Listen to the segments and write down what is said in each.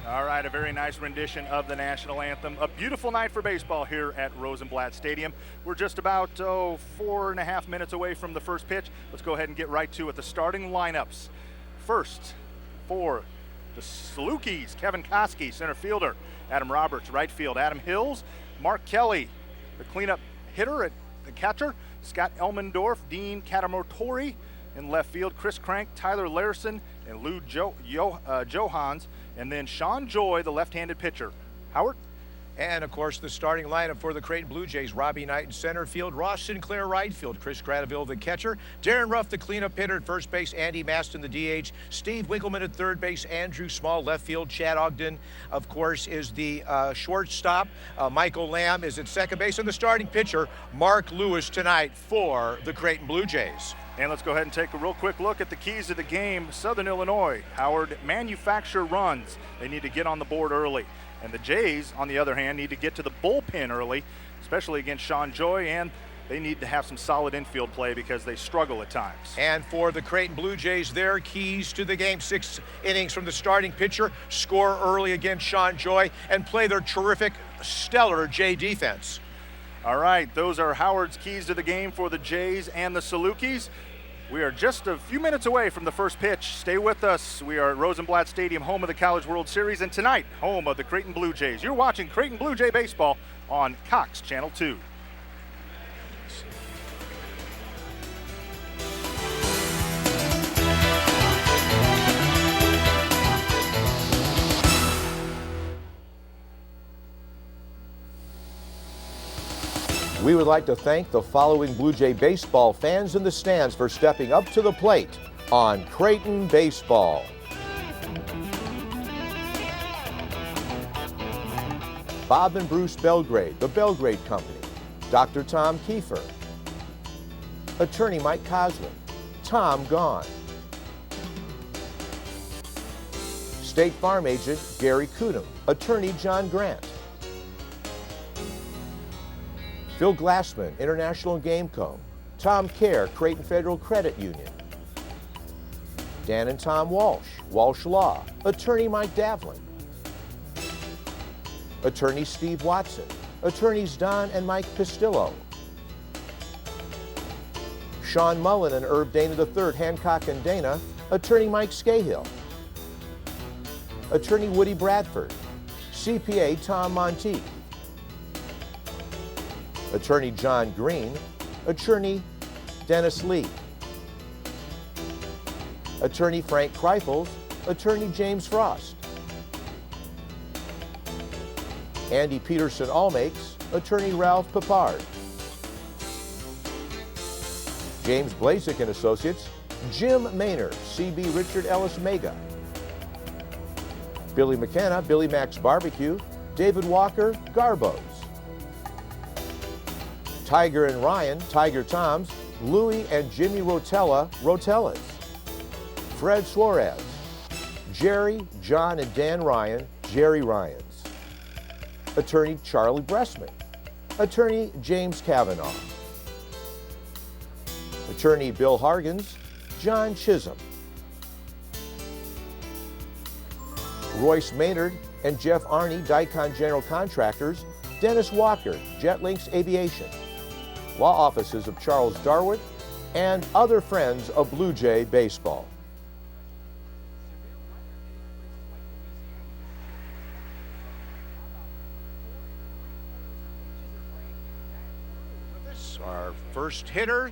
All right, a very nice rendition of the national anthem. A beautiful night for baseball here at Rosenblatt Stadium. We're just about 4.5 minutes away from the first pitch. Let's go ahead and get right to it. The starting lineups. First, for the Salukis, Kevin Koski, center fielder. Adam Roberts, right field. Adam Hills, Mark Kelly, the cleanup hitter at the catcher. Scott Elmendorf, Dean Katamotori in left field. Chris Crank, Tyler Larson, and Lou Johans. And then Sean Joy, the left-handed pitcher. Howard? And, of course, the starting lineup for the Creighton Blue Jays: Robbie Knight in center field, Ross Sinclair right field, Chris Gradeville the catcher, Darren Ruff the cleanup hitter at first base, Andy Maston the DH, Steve Winkleman at third base, Andrew Small left field, Chad Ogden, of course, is the shortstop, Michael Lamb is at second base, and the starting pitcher, Mark Lewis, tonight for the Creighton Blue Jays. And let's go ahead and take a real quick look at the keys of the game. Southern Illinois, Howard, manufacture runs. They need to get on the board early. And the Jays, on the other hand, need to get to the bullpen early, especially against Sean Joy, and they need to have some solid infield play because they struggle at times. And for the Creighton Blue Jays, their keys to the game: 6 innings from the starting pitcher, score early against Sean Joy, and play their terrific, stellar Jay defense. All right, those are Howard's keys to the game for the Jays and the Salukis. We are just a few minutes away from the first pitch. Stay with us. We are at Rosenblatt Stadium, home of the College World Series, and tonight, home of the Creighton Blue Jays. You're watching Creighton Blue Jay Baseball on Cox Channel 2. We would like to thank the following Blue Jay baseball fans in the stands for stepping up to the plate on Creighton Baseball. Bob and Bruce Belgrade, the Belgrade Company. Dr. Tom Kiefer. Attorney Mike Coslin. Tom Gahn. State Farm Agent Gary Kudum. Attorney John Grant. Phil Glassman, International Game Co. Tom Kerr, Creighton Federal Credit Union. Dan and Tom Walsh, Walsh Law. Attorney Mike Davlin. Attorney Steve Watson. Attorneys Don and Mike Pistillo. Sean Mullen and Herb Dana III, Hancock and Dana. Attorney Mike Scahill. Attorney Woody Bradford. CPA Tom Monteith. Attorney John Green, Attorney Dennis Lee, Attorney Frank Kreifels, Attorney James Frost, Andy Peterson Allmakes, Attorney Ralph Papard, James Blazek and Associates, Jim Maynard, CB Richard Ellis Mega, Billy McKenna, Billy Max Barbecue, David Walker, Garbos, Tiger and Ryan, Tiger Toms, Louie and Jimmy Rotella, Rotellas, Fred Suarez, Jerry, John and Dan Ryan, Jerry Ryans, Attorney Charlie Bressman, Attorney James Kavanaugh, Attorney Bill Hargens, John Chisholm, Royce Maynard and Jeff Arney, Dicon General Contractors, Dennis Walker, Jetlinks Aviation, law offices of Charles Darwood, and other friends of Blue Jay Baseball. Our first hitter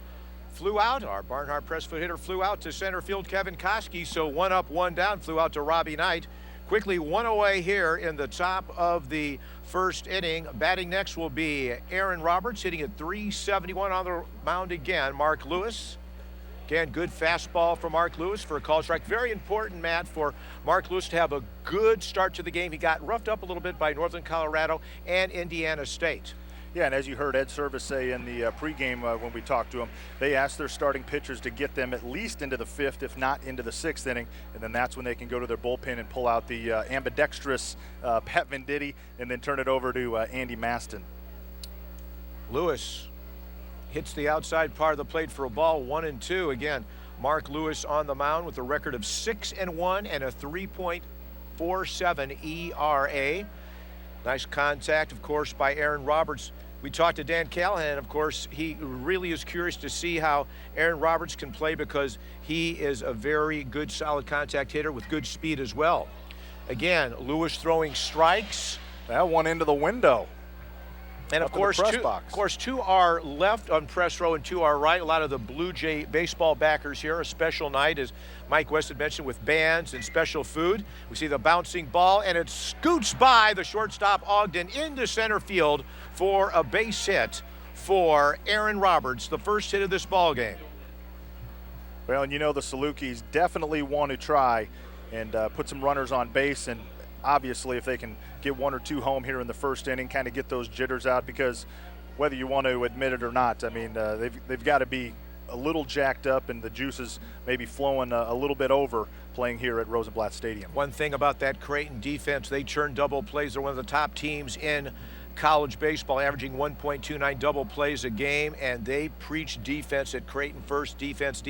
flew out. Our Barnhart Pressfoot hitter flew out to center field, Kevin Koski. So 1 up, 1 down, flew out to Robbie Knight. Quickly 1 away here in the top of the first inning. Batting next will be Aaron Roberts, hitting at .371 on the mound again. Mark Lewis. Again, good fastball for Mark Lewis for a call strike. Very important, Matt, for Mark Lewis to have a good start to the game. He got roughed up a little bit by Northern Colorado and Indiana State. Yeah, and as you heard Ed Service say in the pregame when we talked to him, they asked their starting pitchers to get them at least into the 5th, if not into the 6th inning, and then that's when they can go to their bullpen and pull out the ambidextrous Pat Venditti and then turn it over to Andy Maston. Lewis hits the outside part of the plate for a ball, 1-2. Again, Mark Lewis on the mound with a record of 6-1 and a 3.0 .47 ERA. Nice contact, of course, by Aaron Roberts. We talked to Dan Callahan, of course. He really is curious to see how Aaron Roberts can play because he is a very good, solid contact hitter with good speed as well. Again, Lewis throwing strikes. That one into the window. And of course, to our left on press row and to our right, a lot of the Blue Jay baseball backers here. A special night, as Mike West had mentioned, with bands and special food. We see the bouncing ball, and it scoots by the shortstop Ogden into center field for a base hit for Aaron Roberts, the first hit of this ball game. Well, and you know the Salukis definitely want to try and put some runners on base, and obviously if they can get one or two home here in the first inning, kind of get those jitters out, because whether you want to admit it or not, I mean, they've got to be a little jacked up and the juices maybe flowing a little bit over playing here at Rosenblatt Stadium. One thing about that Creighton defense, they churn double plays. They're one of the top teams in college baseball, averaging 1.29 double plays a game, and they preach defense at Creighton first, defense,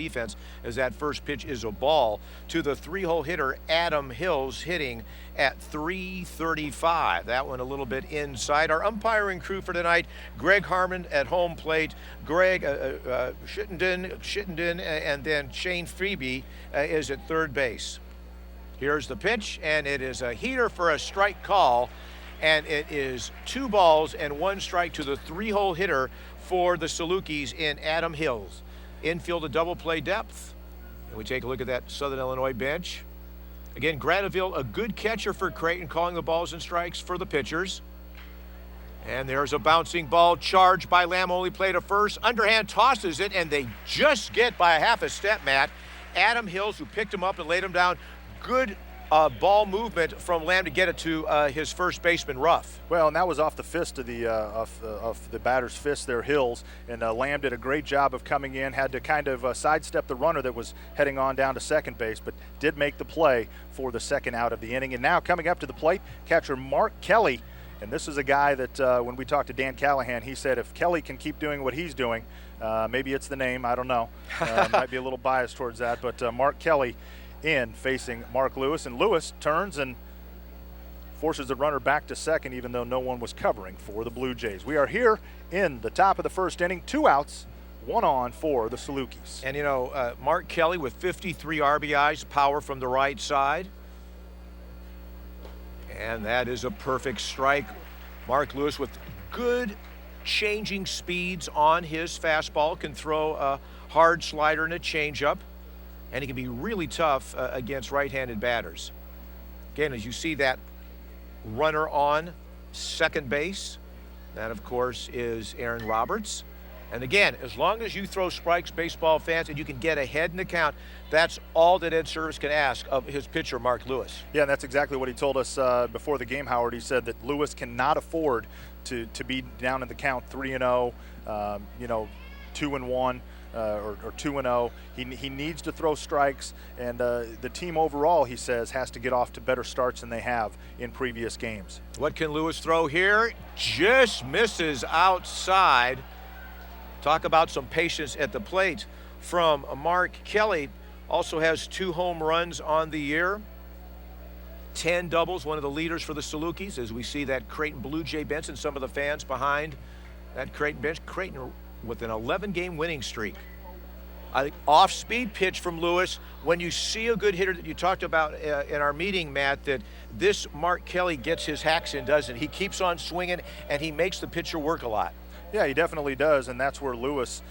as that first pitch is a ball to the three-hole hitter, Adam Hills, hitting at .335. That one a little bit inside. Our umpiring crew for tonight, Greg Harmon at home plate, Greg Shittenden, and then Shane Freeby is at third base. Here's the pitch, and it is a heater for a strike call. And it is 2 balls and 1 strike to the three-hole hitter for the Salukis in Adam Hills. Infield a double play depth. And we take a look at that Southern Illinois bench. Again, Gradeville, a good catcher for Creighton, calling the balls and strikes for the pitchers. And there's a bouncing ball charged by Lamb, only play to first. Underhand tosses it, and they just get by a half a step, Matt. Adam Hills, who picked him up and laid him down. Good ball movement from Lamb to get it to his first baseman, Ruff. Well, and that was off the fist of the batter's fist there, Hills, and Lamb did a great job of coming in, had to kind of sidestep the runner that was heading on down to second base, but did make the play for the second out of the inning. And now coming up to the plate, catcher Mark Kelly, and this is a guy that when we talked to Dan Callahan, he said if Kelly can keep doing what he's doing, maybe it's the name, I don't know, might be a little biased towards that, but Mark Kelly in facing Mark Lewis, and Lewis turns and forces the runner back to second, even though no one was covering for the Blue Jays. We are here in the top of the first inning, 2 outs, 1 on for the Salukis. And you know, Mark Kelly with 53 RBIs, power from the right side, and that is a perfect strike. Mark Lewis with good changing speeds on his fastball, can throw a hard slider and a changeup, and he can be really tough against right-handed batters. Again, as you see that runner on second base, that of course is Aaron Roberts. And again, as long as you throw strikes, baseball fans, and you can get ahead in the count, that's all that Ed Service can ask of his pitcher, Mark Lewis. Yeah, and that's exactly what he told us before the game, Howard. He said that Lewis cannot afford to be down in the count 3-0, 2-1. Or 2-0. He needs to throw strikes, and the team overall, he says, has to get off to better starts than they have in previous games. What can Lewis throw here? Just misses outside. Talk about some patience at the plate from Mark Kelly. Also has 2 home runs on the year, 10 doubles, one of the leaders for the Salukis, as we see that Creighton Blue Jay bench and some of the fans behind that Creighton bench. Creighton with an 11-game winning streak. I think off-speed pitch from Lewis. When you see a good hitter that you talked about in our meeting, Matt, that this Mark Kelly gets his hacks in, doesn't he? He keeps on swinging, and he makes the pitcher work a lot. Yeah, he definitely does, and that's where Lewis,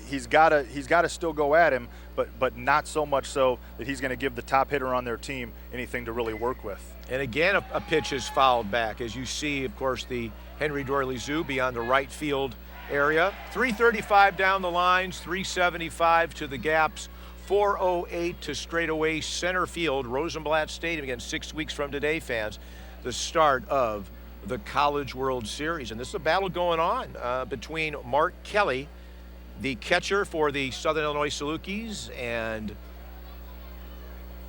he's got to still go at him, but not so much so that he's going to give the top hitter on their team anything to really work with. And again, a pitch is fouled back, as you see, of course, the Henry Doyley Zoo beyond the right field area. 335 down the lines, 375 to the gaps, 408 to straightaway center field, Rosenblatt Stadium, again 6 weeks from today, fans, the start of the College World Series. And this is a battle going on between Mark Kelly, the catcher for the Southern Illinois Salukis, and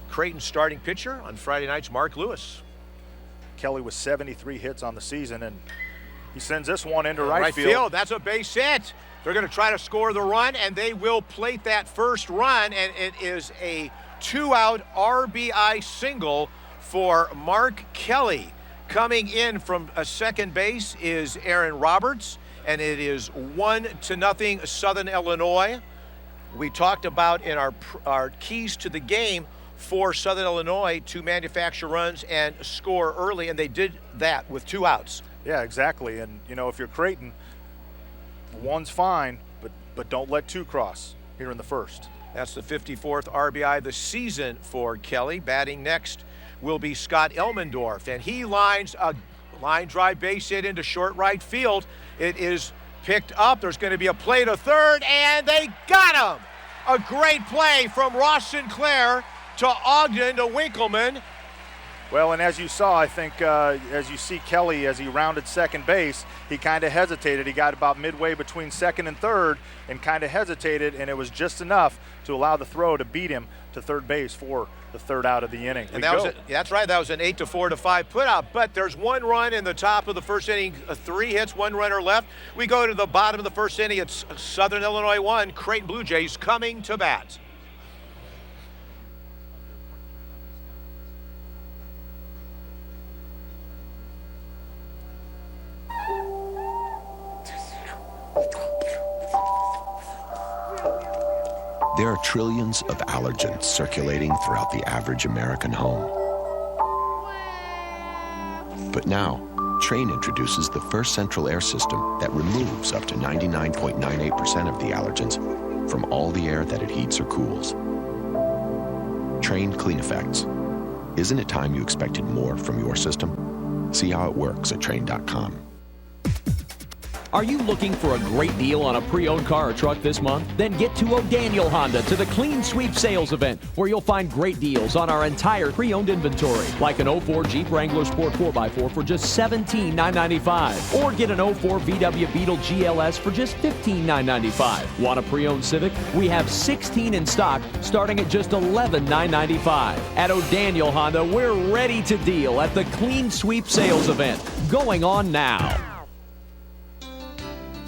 Creighton starting pitcher on Friday nights, Mark Lewis. Kelly with 73 hits on the season, and he sends this one into right field. That's a base hit. They're going to try to score the run, and they will plate that first run, and it is a 2-out RBI single for Mark Kelly. Coming in from second base is Aaron Roberts, and it is 1-0 Southern Illinois. We talked about in our keys to the game for Southern Illinois to manufacture runs and score early, and they did that with 2 outs. Yeah, exactly. And, you know, if you're Creighton, 1's fine, but don't let 2 cross here in the first. That's the 54th RBI this season for Kelly. Batting next will be Scott Elmendorf, and he lines a line drive base hit into short right field. It is picked up. There's going to be a play to third, and they got him. A great play from Ross Sinclair to Ogden to Winkleman. Well, and as you saw, I think as you see Kelly, as he rounded second base, he kind of hesitated. He got about midway between second and third and kind of hesitated, and it was just enough to allow the throw to beat him to third base for the 3rd out of the inning. And that's right, that was an 8-4-5 putout, but there's 1 run in the top of the first inning, 3 hits, 1 runner left. We go to the bottom of the first inning. It's Southern Illinois 1, Creighton Blue Jays coming to bat. There are trillions of allergens circulating throughout the average American home. But now, Train introduces the first central air system that removes up to 99.98% of the allergens from all the air that it heats or cools. Train Clean Effects. Isn't it time you expected more from your system? See how it works at Train.com. Are you looking for a great deal on a pre-owned car or truck this month? Then get to O'Daniel Honda to the Clean Sweep Sales Event, where you'll find great deals on our entire pre-owned inventory, like an 04 Jeep Wrangler Sport 4x4 for just $17,995, or get an 04 VW Beetle GLS for just $15,995. Want a pre-owned Civic? We have 16 in stock, starting at just $11,995. At O'Daniel Honda, we're ready to deal at the Clean Sweep Sales Event, going on now.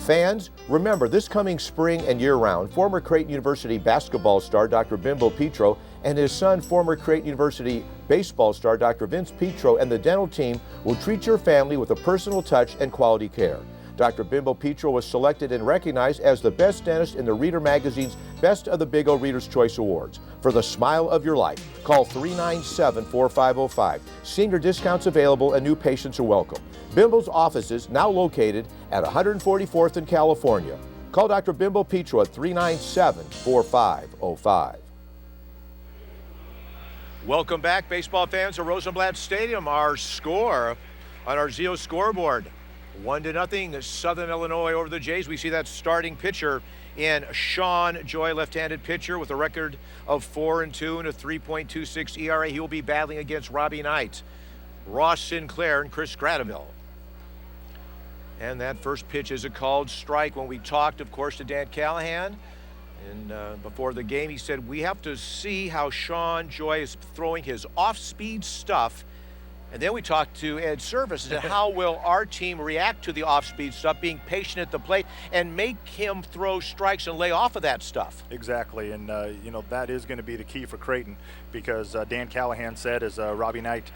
Fans, remember this coming spring and year-round, former Creighton University basketball star Dr. Bimbo Petro and his son, former Creighton University baseball star Dr. Vince Petro, and the dental team will treat your family with a personal touch and quality care. Dr. Bimbo Petro was selected and recognized as the best dentist in the Reader Magazine's Best of the Big O Reader's Choice Awards. For the smile of your life, call 397-4505. Senior discounts available and new patients are welcome. Bimbo's offices now located at 144th in California. Call Dr. Bimbo Petro at 397-4505. Welcome back, baseball fans, to Rosenblatt Stadium. Our score on our Zio scoreboard, 1-0 Southern Illinois over the Jays. We see that starting pitcher in Sean Joy, left-handed pitcher with a record of 4-2 and a 3.26 ERA. He will be battling against Robbie Knight, Ross Sinclair, and Chris Gradeville. And that first pitch is a called strike. When we talked, of course, to Dan Callahan, and before the game, he said, we have to see how Sean Joy is throwing his off-speed stuff. And then we talked to Ed Service and how will our team react to the off-speed stuff, being patient at the plate, and make him throw strikes and lay off of that stuff. Exactly, and you know, that is going to be the key for Creighton, because Dan Callahan said, as Robbie Knight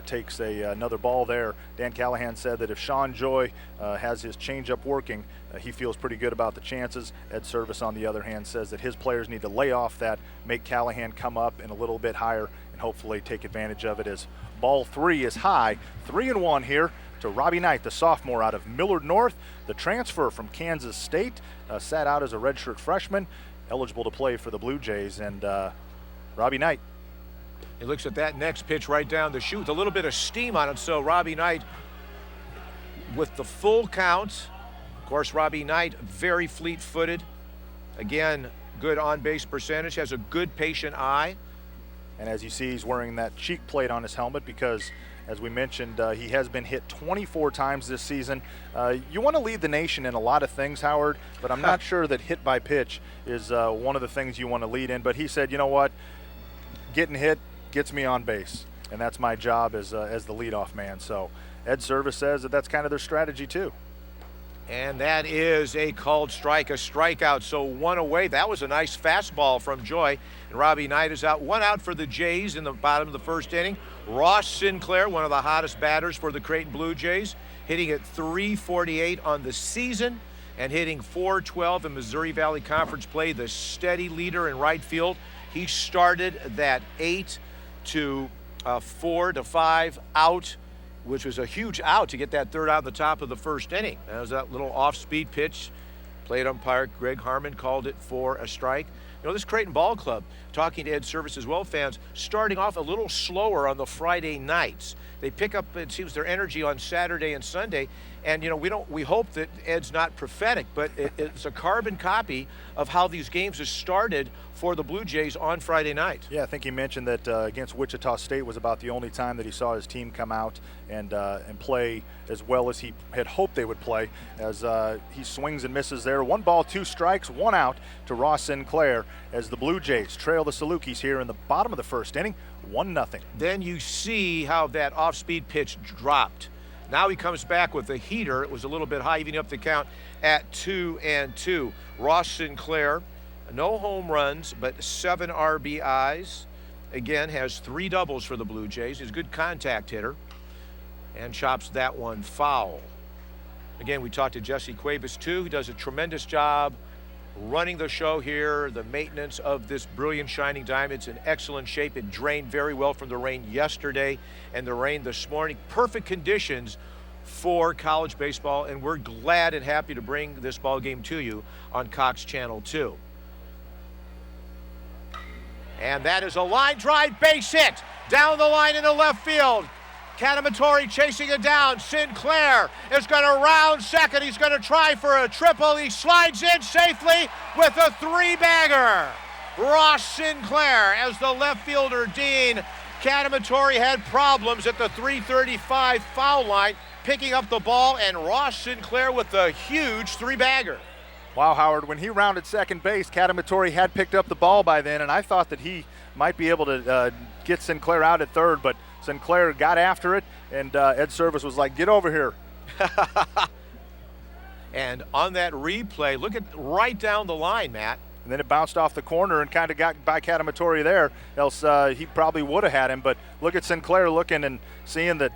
takes another ball there, Dan Callahan said that if Sean Joy has his changeup working, he feels pretty good about the chances. Ed Service, on the other hand, says that his players need to lay off that, make Callahan come up and a little bit higher, and hopefully take advantage of it, as ball 3 is high. 3-1 here to Robbie Knight, the sophomore out of Millard North, the transfer from Kansas State, sat out as a redshirt freshman, eligible to play for the Blue Jays. And Robbie Knight. He looks at that next pitch right down the chute with a little bit of steam on it. So Robbie Knight with the full count. Of course, Robbie Knight, very fleet-footed. Again, good on-base percentage, has a good patient eye. And as you see, he's wearing that cheek plate on his helmet because, as we mentioned, he has been hit 24 times this season. You want to lead the nation in a lot of things, Howard, but I'm not sure that hit by pitch is one of the things you want to lead in. But he said, you know what, getting hit gets me on base, and that's my job as the leadoff man. So Ed Service says that that's kind of their strategy too. And that is a called strike, a strikeout. So 1 away. That was a nice fastball from Joy. And Robbie Knight is out. 1 out for the Jays in the bottom of the first inning. Ross Sinclair, one of the hottest batters for the Creighton Blue Jays, hitting at .348 on the season and hitting .412 in Missouri Valley Conference play, the steady leader in right field. He started that 8 to 4 to 5 out, which was a huge out to get that third out in the top of the first inning. That was that little off-speed pitch. Plate umpire Greg Harmon called it for a strike. You know, this Creighton Ball Club, talking to Ed Service as well, fans, starting off a little slower on the Friday nights. They pick up, it seems, their energy on Saturday and Sunday. And, you know, we hope that Ed's not prophetic, but it's a carbon copy of how these games have started for the Blue Jays on Friday night. Yeah, I think he mentioned that against Wichita State was about the only time that he saw his team come out and play as well as he had hoped they would play, as he swings and misses there. 1 ball, 2 strikes, 1 out to Ross Sinclair as the Blue Jays trail the Salukis here in the bottom of the first inning, 1-0. Then you see how that off-speed pitch dropped. Now he comes back with a heater. It was a little bit high, evening up the count at 2-2. Ross Sinclair, no home runs, but 7 RBIs. Again, has 3 doubles for the Blue Jays. He's a good contact hitter and chops that one foul. Again, we talked to Jesse Cuevas too. He does a tremendous job running the show here. The maintenance of this brilliant shining diamond, it's in excellent shape. It drained very well from the rain yesterday and the rain this morning. Perfect conditions for college baseball, and we're glad and happy to bring this ball game to you on Cox Channel 2. And that is a line drive base hit down the line into left field. Catamatori chasing it down. Sinclair is going to round second. He's going to try for a triple. He slides in safely with a 3-bagger. Ross Sinclair as the left fielder, Dean. Catamatori had problems at the .335 foul line, picking up the ball, and Ross Sinclair with a huge 3-bagger. Wow, Howard, when he rounded second base, Catamatori had picked up the ball by then, and I thought that he might be able to get Sinclair out at third, but Sinclair got after it, and Ed Service was like, get over here. And on that replay, look at right down the line, Matt. And then it bounced off the corner and kind of got by Catamatori there, else he probably would have had him. But look at Sinclair looking and seeing that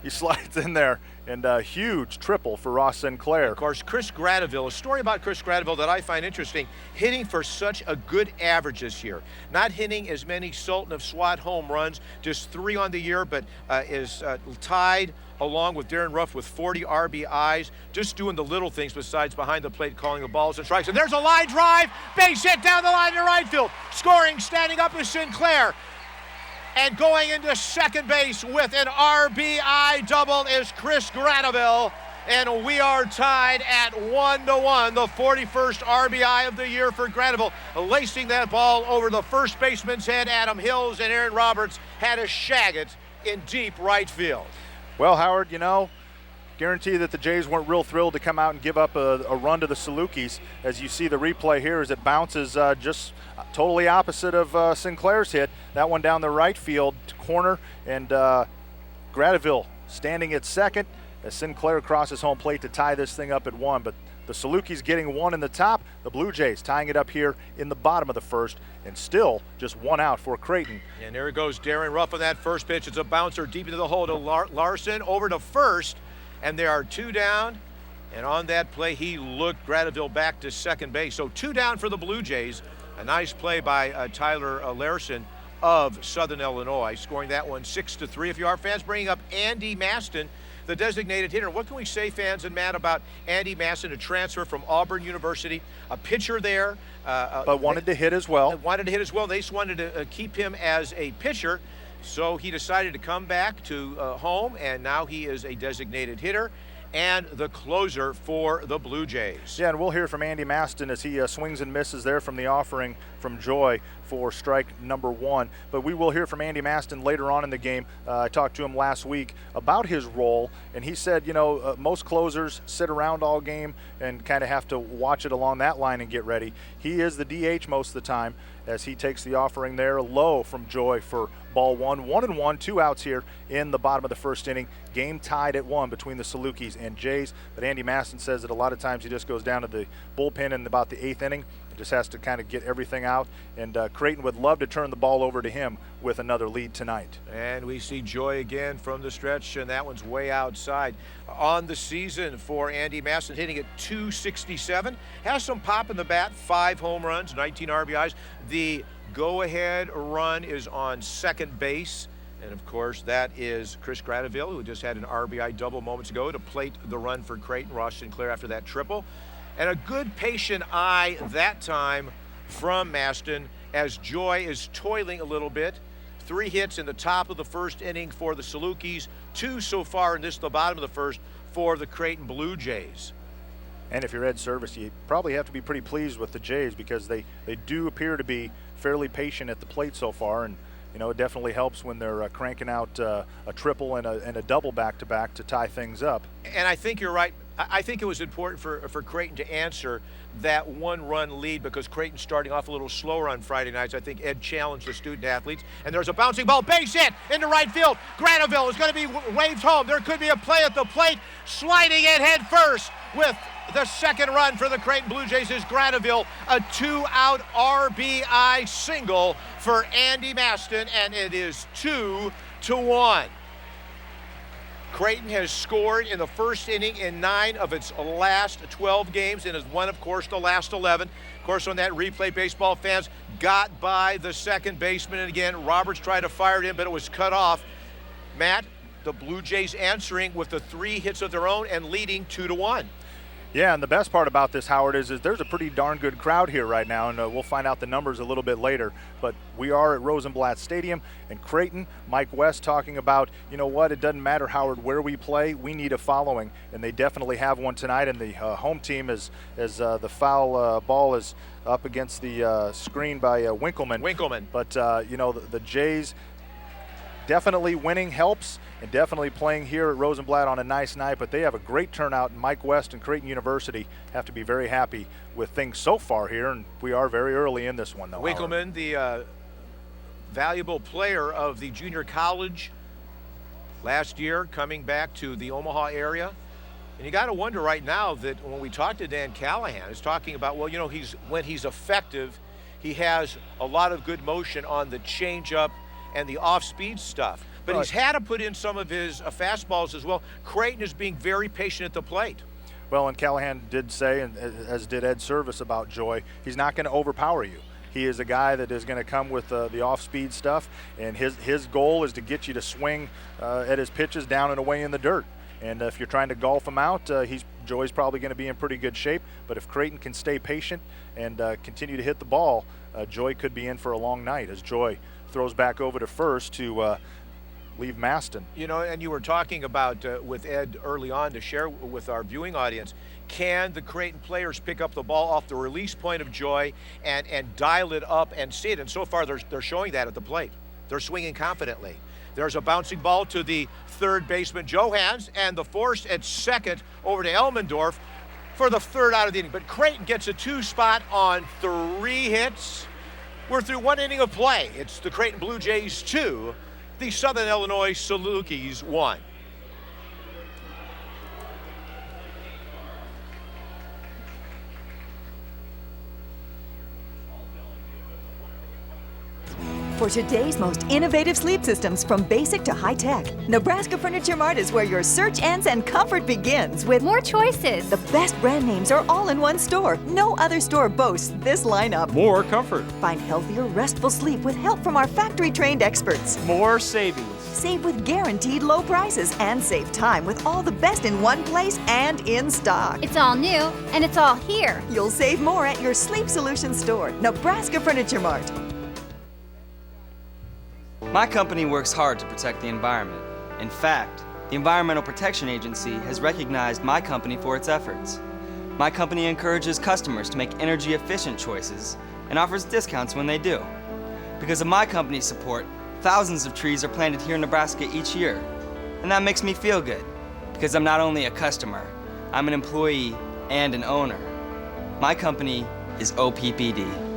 he slides in there, and a huge triple for Ross Sinclair. Of course, Chris Gradeville, a story about Chris Gradeville that I find interesting, hitting for such a good average this year. Not hitting as many Sultan of Swat home runs, just 3 on the year, but is tied along with Darren Ruff with 40 RBIs, just doing the little things besides behind the plate calling the balls and strikes. And there's a line drive, base hit down the line to right field. Scoring, standing up is Sinclair. And going into second base with an RBI double is Chris Gradeville. And we are tied at 1-1, the 41st RBI of the year for Gradeville. Lacing that ball over the first baseman's head, Adam Hills, and Aaron Roberts had to shag it in deep right field. Well, Howard, you know, guarantee that the Jays weren't real thrilled to come out and give up a run to the Salukis. As you see the replay here as it bounces just totally opposite of Sinclair's hit. That one down the right field corner, and Gradeville standing at second as Sinclair crosses home plate to tie this thing up at 1. But the Salukis getting 1 in the top, the Blue Jays tying it up here in the bottom of the first, and still just 1 out for Creighton. And there goes Darren Ruff on that first pitch. It's a bouncer deep into the hole to Larson over to first, and there are 2 down. And on that play, he looked Gradeville back to second base. So 2 down for the Blue Jays. A nice play by Tyler Larson of Southern Illinois, scoring that one 6-3. If you are fans, bringing up Andy Maston, the designated hitter. What can we say, fans and Matt, about Andy Maston, a transfer from Auburn University, a pitcher there. But wanted to hit as well. Wanted to hit as well. They just wanted to keep him as a pitcher, so he decided to come back to home, and now he is a designated hitter and the closer for the Blue Jays. Yeah, and we'll hear from Andy Maston as he swings and misses there from the offering from Joy for strike number 1. But we will hear from Andy Maston later on in the game. I talked to him last week about his role, and he said, you know, most closers sit around all game and kind of have to watch it along that line and get ready. He is the DH most of the time as he takes the offering there low from Joy for ball 1. 1-1, 2 outs here in the bottom of the first inning. Game tied at 1 between the Salukis and Jays. But Andy Maston says that a lot of times he just goes down to the bullpen in about the 8th inning Just has to kind of get everything out, and Creighton would love to turn the ball over to him with another lead tonight. And we see Joy again from the stretch, and that one's way outside. On the season for Andy Maston, hitting at .267. Has some pop in the bat, 5 home runs, 19 RBIs. The go-ahead run is on second base. And, of course, that is Chris Granaville, who just had an RBI double moments ago to plate the run for Creighton. Ross Sinclair after that triple. And a good patient eye that time from Maston as Joy is toiling a little bit. 3 hits in the top of the first inning for the Salukis, 2 so far in this, the bottom of the first, for the Creighton Blue Jays. And if you're Ed Service, you probably have to be pretty pleased with the Jays because they do appear to be fairly patient at the plate so far. And you know, it definitely helps when they're cranking out a triple and a double back-to-back to tie things up. And I think you're right. I think it was important for Creighton to answer that 1-run lead because Creighton's starting off a little slower on Friday nights. I think Ed challenged the student athletes. And there's a bouncing ball, base hit into right field. Granaville is going to be waved home. There could be a play at the plate, sliding in head first with the second run for the Creighton Blue Jays is Granaville, a 2-out RBI single for Andy Maston, and it is 2-1. Creighton has scored in the first inning in 9 of its last 12 games and has won, of course, the last 11. Of course, on that replay, baseball fans got by the second baseman, and again, Roberts tried to fire it in, but it was cut off. Matt, the Blue Jays answering with the 3 hits of their own and leading 2-1. Yeah, and the best part about this, Howard, is there's a pretty darn good crowd here right now, and we'll find out the numbers a little bit later. But we are at Rosenblatt Stadium, and Creighton, Mike West talking about, you know what, it doesn't matter, Howard, where we play, we need a following, and they definitely have one tonight. And the home team, as the foul ball is up against the screen by Winkleman. But, you know, the Jays definitely winning helps, and definitely playing here at Rosenblatt on a nice night, but they have a great turnout, and Mike West and Creighton University have to be very happy with things so far here, and we are very early in this one, though. Winkleman, the valuable player of the junior college last year, coming back to the Omaha area. And you got to wonder right now that when we talk to Dan Callahan, he's talking about, well, you know, when he's effective, he has a lot of good motion on the changeup and the off-speed stuff. But he's had to put in some of his fastballs as well. Creighton is being very patient at the plate. Well, and Callahan did say, and as did Ed Service about Joy, he's not going to overpower you. He is a guy that is going to come with the off-speed stuff, and his goal is to get you to swing at his pitches down and away in the dirt. And if you're trying to golf him out, Joy's probably going to be in pretty good shape. But if Creighton can stay patient and continue to hit the ball, Joy could be in for a long night as Joy throws back over to first to leave Maston. You know, and you were talking about with Ed early on to share with our viewing audience, can the Creighton players pick up the ball off the release point of Joy and dial it up and see it? And so far they're showing that at the plate. They're swinging confidently. There's a bouncing ball to the third baseman, Johans, and the force at second over to Elmendorf for the 3rd out of the inning. But Creighton gets a 2 spot on 3 hits. We're through 1 inning of play. It's the Creighton Blue Jays 2, the Southern Illinois Salukis 1. For today's most innovative sleep systems, from basic to high-tech, Nebraska Furniture Mart is where your search ends and comfort begins with more choices. The best brand names are all in one store. No other store boasts this lineup. More comfort. Find healthier, restful sleep with help from our factory-trained experts. More savings. Save with guaranteed low prices and save time with all the best in one place and in stock. It's all new and it's all here. You'll save more at your Sleep Solutions store, Nebraska Furniture Mart. My company works hard to protect the environment. In fact, the Environmental Protection Agency has recognized my company for its efforts. My company encourages customers to make energy-efficient choices and offers discounts when they do. Because of my company's support, thousands of trees are planted here in Nebraska each year. And that makes me feel good, because I'm not only a customer, I'm an employee and an owner. My company is OPPD.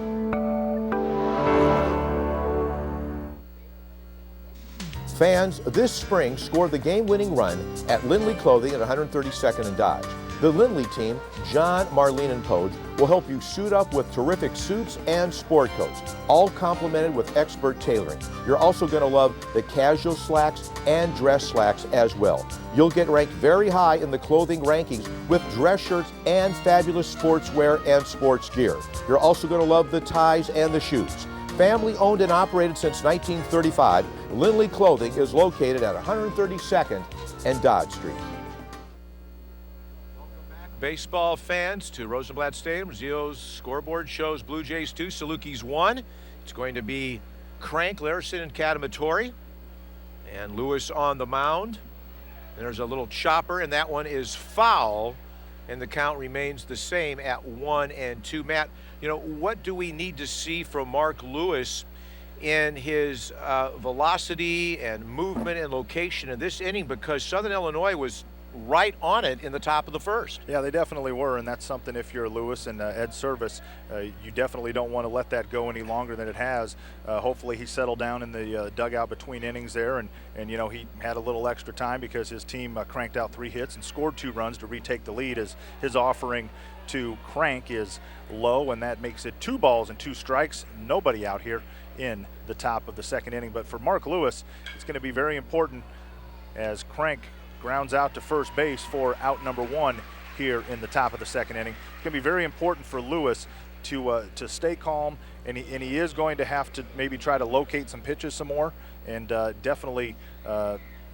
Fans this spring scored the game-winning run at Lindley Clothing at 132nd and Dodge. The Lindley team, John, Marlene, and Poge, will help you suit up with terrific suits and sport coats, all complemented with expert tailoring. You're also going to love the casual slacks and dress slacks as well. You'll get ranked very high in the clothing rankings with dress shirts and fabulous sportswear and sports gear. You're also going to love the ties and the shoes. Family owned and operated since 1935, Lindley Clothing is located at 132nd and Dodge Street. Baseball fans to Rosenblatt Stadium. Zio's scoreboard shows Blue Jays 2, Salukis 1. It's going to be Crank, Larison, and Catamatori. And Lewis on the mound. And there's a little chopper, and that one is foul. And the count remains the same at 1-2. Matt, you know, what do we need to see from Mark Lewis in his velocity and movement and location in this inning? Because Southern Illinois was right on it in the top of the first. Yeah, they definitely were, and that's something if you're Lewis and Ed Service, you definitely don't want to let that go any longer than it has. Hopefully he settled down in the dugout between innings there, and you know, he had a little extra time because his team cranked out 3 hits and scored 2 runs to retake the lead, as his offering to Crank is low, and that makes it 2 balls and 2 strikes. Nobody out here in the top of the second inning. But for Mark Lewis, it's going to be very important as Crank grounds out to first base for out number 1 here in the top of the second inning. It's going to be very important for Lewis to stay calm, and he is going to have to maybe try to locate some pitches some more, and definitely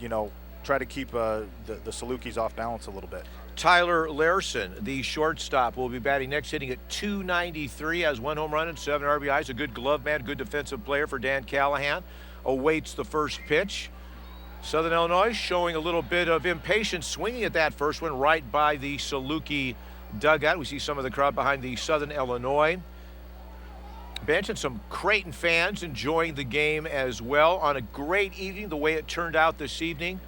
you know, try to keep the Salukis off balance a little bit. Tyler Larson, the shortstop, will be batting next inning at .293, has 1 home run and 7 RBIs. A good glove man, good defensive player for Dan Callahan. Awaits the first pitch. Southern Illinois showing a little bit of impatience, swinging at that first one right by the Saluki dugout. We see some of the crowd behind the Southern Illinois bench and some Creighton fans enjoying the game as well. On a great evening, the way it turned out this evening.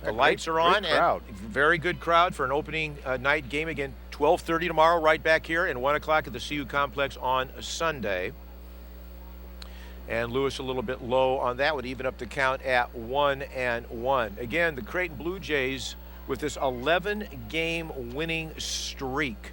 The lights are on, and very good crowd for an opening night game. Again, 12:30 tomorrow right back here, and 1 o'clock at the CU Complex on Sunday. And Lewis a little bit low on that would even up the count at 1-1. Again, the Creighton Blue Jays with this 11-game winning streak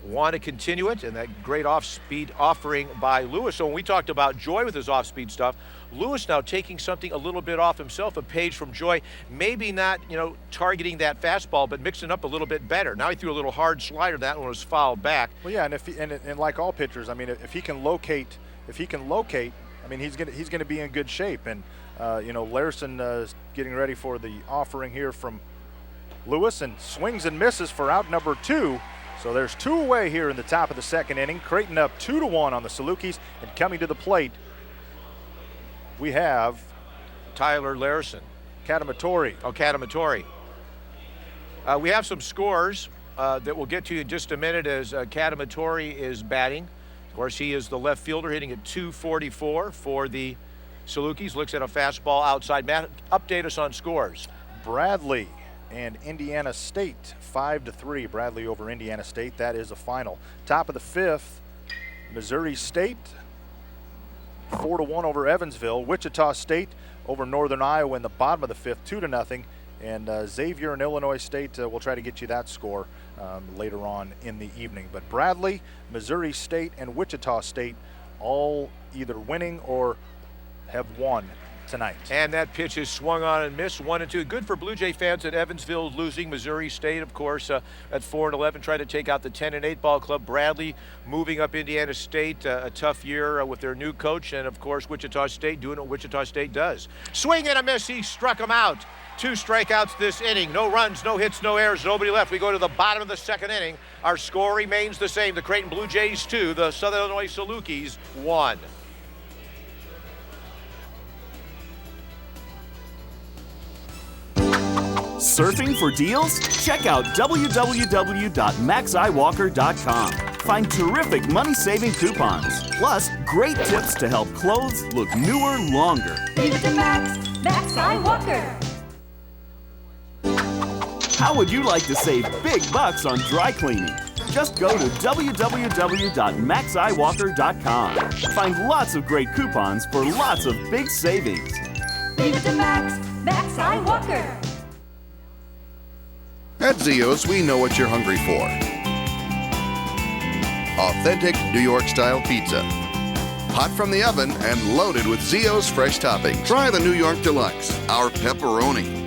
want to continue it, and that great off-speed offering by Lewis. So when we talked about Joy with his off-speed stuff, Lewis now taking something a little bit off himself, a page from Joy, maybe not, you know, targeting that fastball, but mixing up a little bit better. Now he threw a little hard slider, that one was fouled back. Well, yeah, and if and like all pitchers, I mean, if he can locate, I mean, he's gonna be in good shape. And you know, Larson is getting ready for the offering here from Lewis, and swings and misses for out number 2. So there's 2 away here in the top of the second inning. Creighton up 2-1 on the Salukis, and coming to the plate, we have Tyler Larson. Catamatori. Oh, Catamatori. We have some scores that we'll get to in just a minute as Catamatori is batting. Of course, he is the left fielder, hitting at .244 for the Salukis. Looks at a fastball outside. Matt, update us on scores. Bradley and Indiana State, 5-3. Bradley over Indiana State. That is a final. Top of the 5th, Missouri State, 4-1 over Evansville. Wichita State over Northern Iowa in the bottom of the 5th, 2-0. And Xavier and Illinois State, will try to get you that score later on in the evening. But Bradley, Missouri State, and Wichita State all either winning or have won tonight. And that pitch is swung on and missed, 1-2. Good for Blue Jay fans at Evansville losing. Missouri State, of course, at 4-11, trying to take out the 10-8 ball club. Bradley moving up Indiana State, a tough year with their new coach, and of course Wichita State doing what Wichita State does. Swing and a miss, he struck him out. 2 strikeouts this inning. No runs, no hits, no errors, nobody left. We go to the bottom of the second inning. Our score remains the same. The Creighton Blue Jays 2, the Southern Illinois Salukis 1. Surfing for deals? Check out www.maxiwalker.com. Find terrific money-saving coupons, plus great tips to help clothes look newer longer. Leave it to Maxi Walker. How would you like to save big bucks on dry cleaning? Just go to www.maxiwalker.com. Find lots of great coupons for lots of big savings. Leave it to Maxi Walker. At Zio's, we know what you're hungry for. Authentic New York-style pizza. Hot from the oven and loaded with Zio's fresh toppings. Try the New York Deluxe, our pepperoni.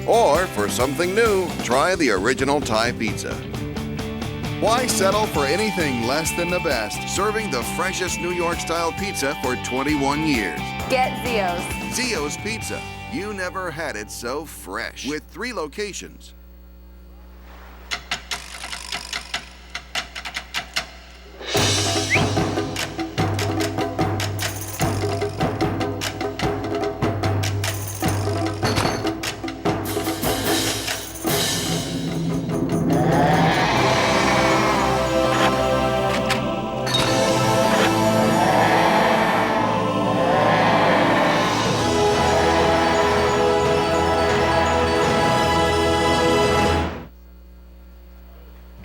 Or, for something new, try the original Thai pizza. Why settle for anything less than the best? Serving the freshest New York-style pizza for 21 years. Get Zio's. Zio's Pizza. You never had it so fresh. With 3 locations.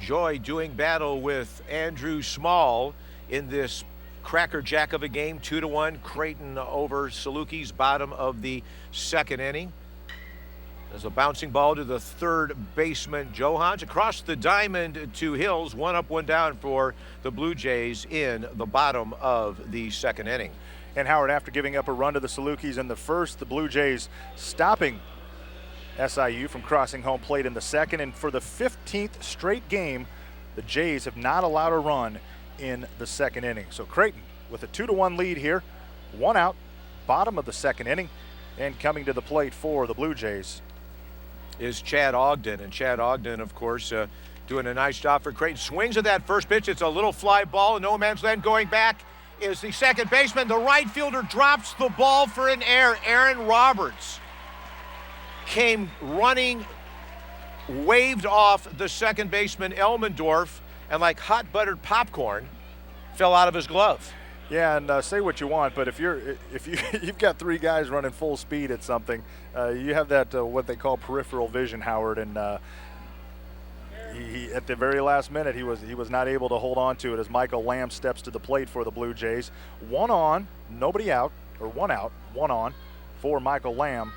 Joy doing battle with Andrew Small in this crackerjack of a game, 2-1. Creighton over Saluki's, bottom of the second inning. There's a bouncing ball to the third baseman, Johans. Across the diamond to Hills, 1 up, 1 down for the Blue Jays in the bottom of the second inning. And Howard, after giving up a run to the Salukis in the first, the Blue Jays stopping SIU from crossing home plate in the second, and for the 15th straight game, the Jays have not allowed a run in the second inning. So Creighton with a 2-1 lead here, 1 out, bottom of the second inning, and coming to the plate for the Blue Jays is Chad Ogden, and Chad Ogden, of course, doing a nice job for Creighton. Swings at that first pitch. It's a little fly ball, no man's land. Going back is the second baseman. The right fielder drops the ball for an error. Aaron Roberts came running, waved off the second baseman Elmendorf, and like hot buttered popcorn, fell out of his glove. Yeah, and say what you want, but if you've got 3 guys running full speed at something, you have that what they call peripheral vision, Howard, and he at the very last minute he was not able to hold on to it as Michael Lamb steps to the plate for the Blue Jays. 1 on, nobody out, or 1 out, 1 on for Michael Lamb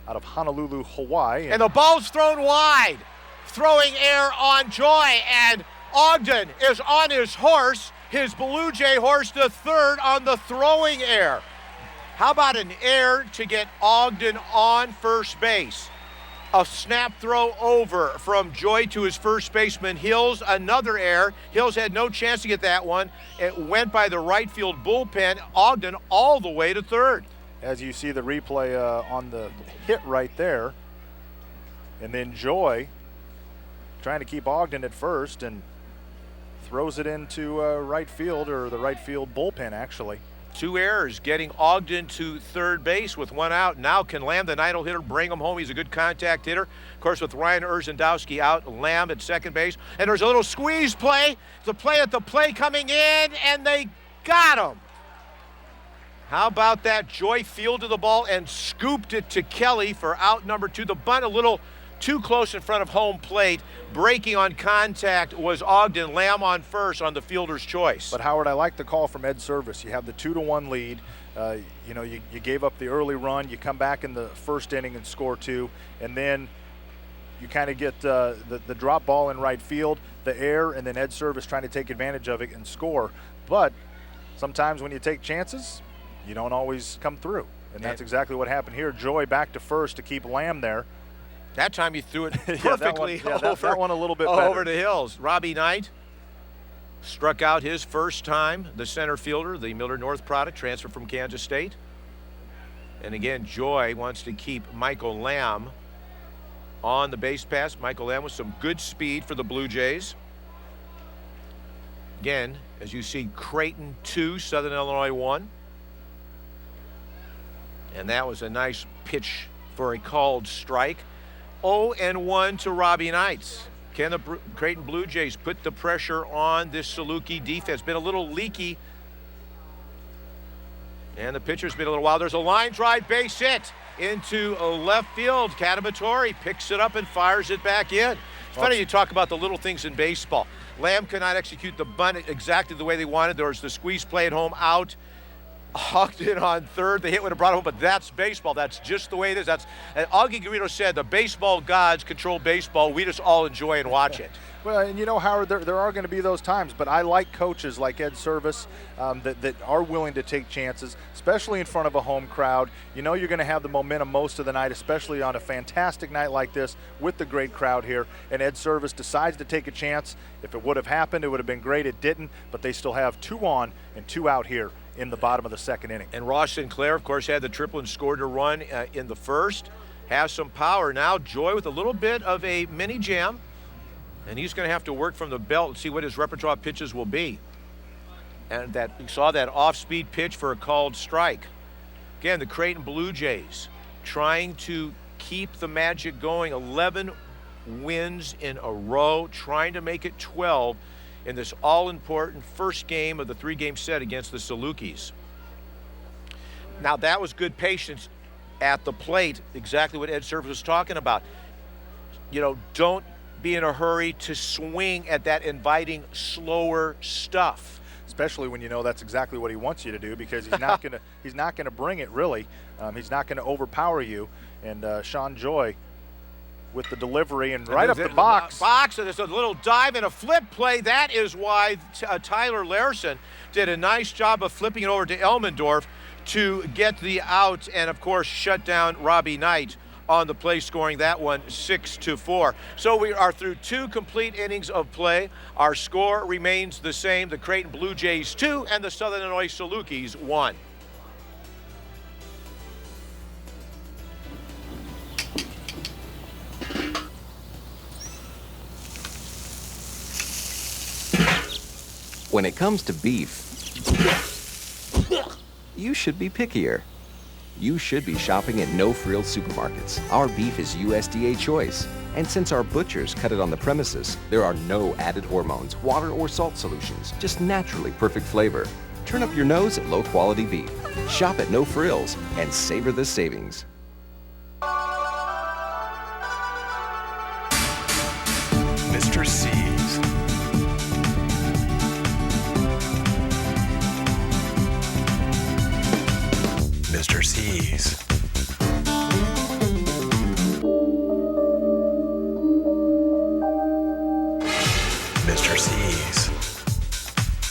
out of Honolulu, Hawaii. And the ball's thrown wide. Throwing air on Joy, and Ogden is on his horse, his Blue Jay horse, to third on the throwing air. How about an air to get Ogden on first base? A snap throw over from Joy to his first baseman, Hills. Another air. Hills had no chance to get that one. It went by the right field bullpen. Ogden all the way to third. As you see the replay on the hit right there. And then Joy trying to keep Ogden at first and throws it into right field, or the right field bullpen, actually. 2 errors, getting Ogden to third base with 1 out. Now can Lamb, the idle hitter, bring him home. He's a good contact hitter. Of course, with Ryan Urzendowski out, Lamb at second base. And there's a little squeeze play. The play at the plate coming in, and they got him. How about that? Joy fielded the ball and scooped it to Kelly for out number 2. The bunt a little too close in front of home plate. Breaking on contact was Ogden. Lamb on first on the fielder's choice. But Howard, I like the call from Ed Service. You have the 2-1 lead. You gave up the early run. You come back in the first inning and score 2, and then you kind of get the drop ball in right field, the air, and then Ed Service trying to take advantage of it and score. But sometimes when you take chances, you don't always come through, and that's exactly what happened here. Joy back to first to keep Lamb there. That time you threw it perfectly that one a little bit over to Hills. Robbie Knight struck out his first time, the center fielder, the Miller North product, transferred from Kansas State. And again, Joy wants to keep Michael Lamb on the base pass. Michael Lamb with some good speed for the Blue Jays. Again, as you see, Creighton 2, Southern Illinois 1. And that was a nice pitch for a called strike. 0-1 to Robbie Knight. Can the Creighton Blue Jays put the pressure on this Saluki defense? Been a little leaky. And the pitcher's been a little wild. There's a line drive base hit into left field. Catabatori picks it up and fires it back in. It's funny you talk about the little things in baseball. Lamb could not execute the bunt exactly the way they wanted. There was the squeeze play at home out. Ogden on third. The hit would have brought home, but that's baseball. That's just the way it is. And Augie Garrido said the baseball gods control baseball. We just all enjoy and watch it. Well, and you know, Howard, there are going to be those times, but I like coaches like Ed Service that are willing to take chances, especially in front of a home crowd. You know you're going to have the momentum most of the night, especially on a fantastic night like this with the great crowd here, and Ed Service decides to take a chance. If it would have happened, it would have been great. It didn't, but they still have 2 on and 2 out here in the bottom of the second inning. And Ross Sinclair, of course, had the triple and scored a run in the first. Has some power now. Joy with a little bit of a mini jam. And he's going to have to work from the belt and see what his repertoire pitches will be. And that you saw that off-speed pitch for a called strike. Again, the Creighton Blue Jays trying to keep the magic going. 11 wins in a row, trying to make it 12 in this all-important first game of the 3-game set against the Salukis. Now, that was good patience at the plate, exactly what Ed Service was talking about. You know, don't be in a hurry to swing at that inviting, slower stuff. Especially when you know that's exactly what he wants you to do, because he's not gonna bring it really. He's not gonna overpower you. And Sean Joy with the delivery and right up the box. And there's a little dive and a flip play. That is why Tyler Larson did a nice job of flipping it over to Elmendorf to get the out and, of course, shut down Robbie Knight on the play, scoring that one 6-4. So we are through 2 complete innings of play. Our score remains the same. The Creighton Blue Jays 2 and the Southern Illinois Salukis 1. When it comes to beef, you should be pickier. You should be shopping at No Frills Supermarkets. Our beef is USDA choice. And since our butchers cut it on the premises, there are no added hormones, water, or salt solutions, just naturally perfect flavor. Turn up your nose at low-quality beef. Shop at No Frills and savor the savings. Mr. C's. Mr. C's. Mr. C's.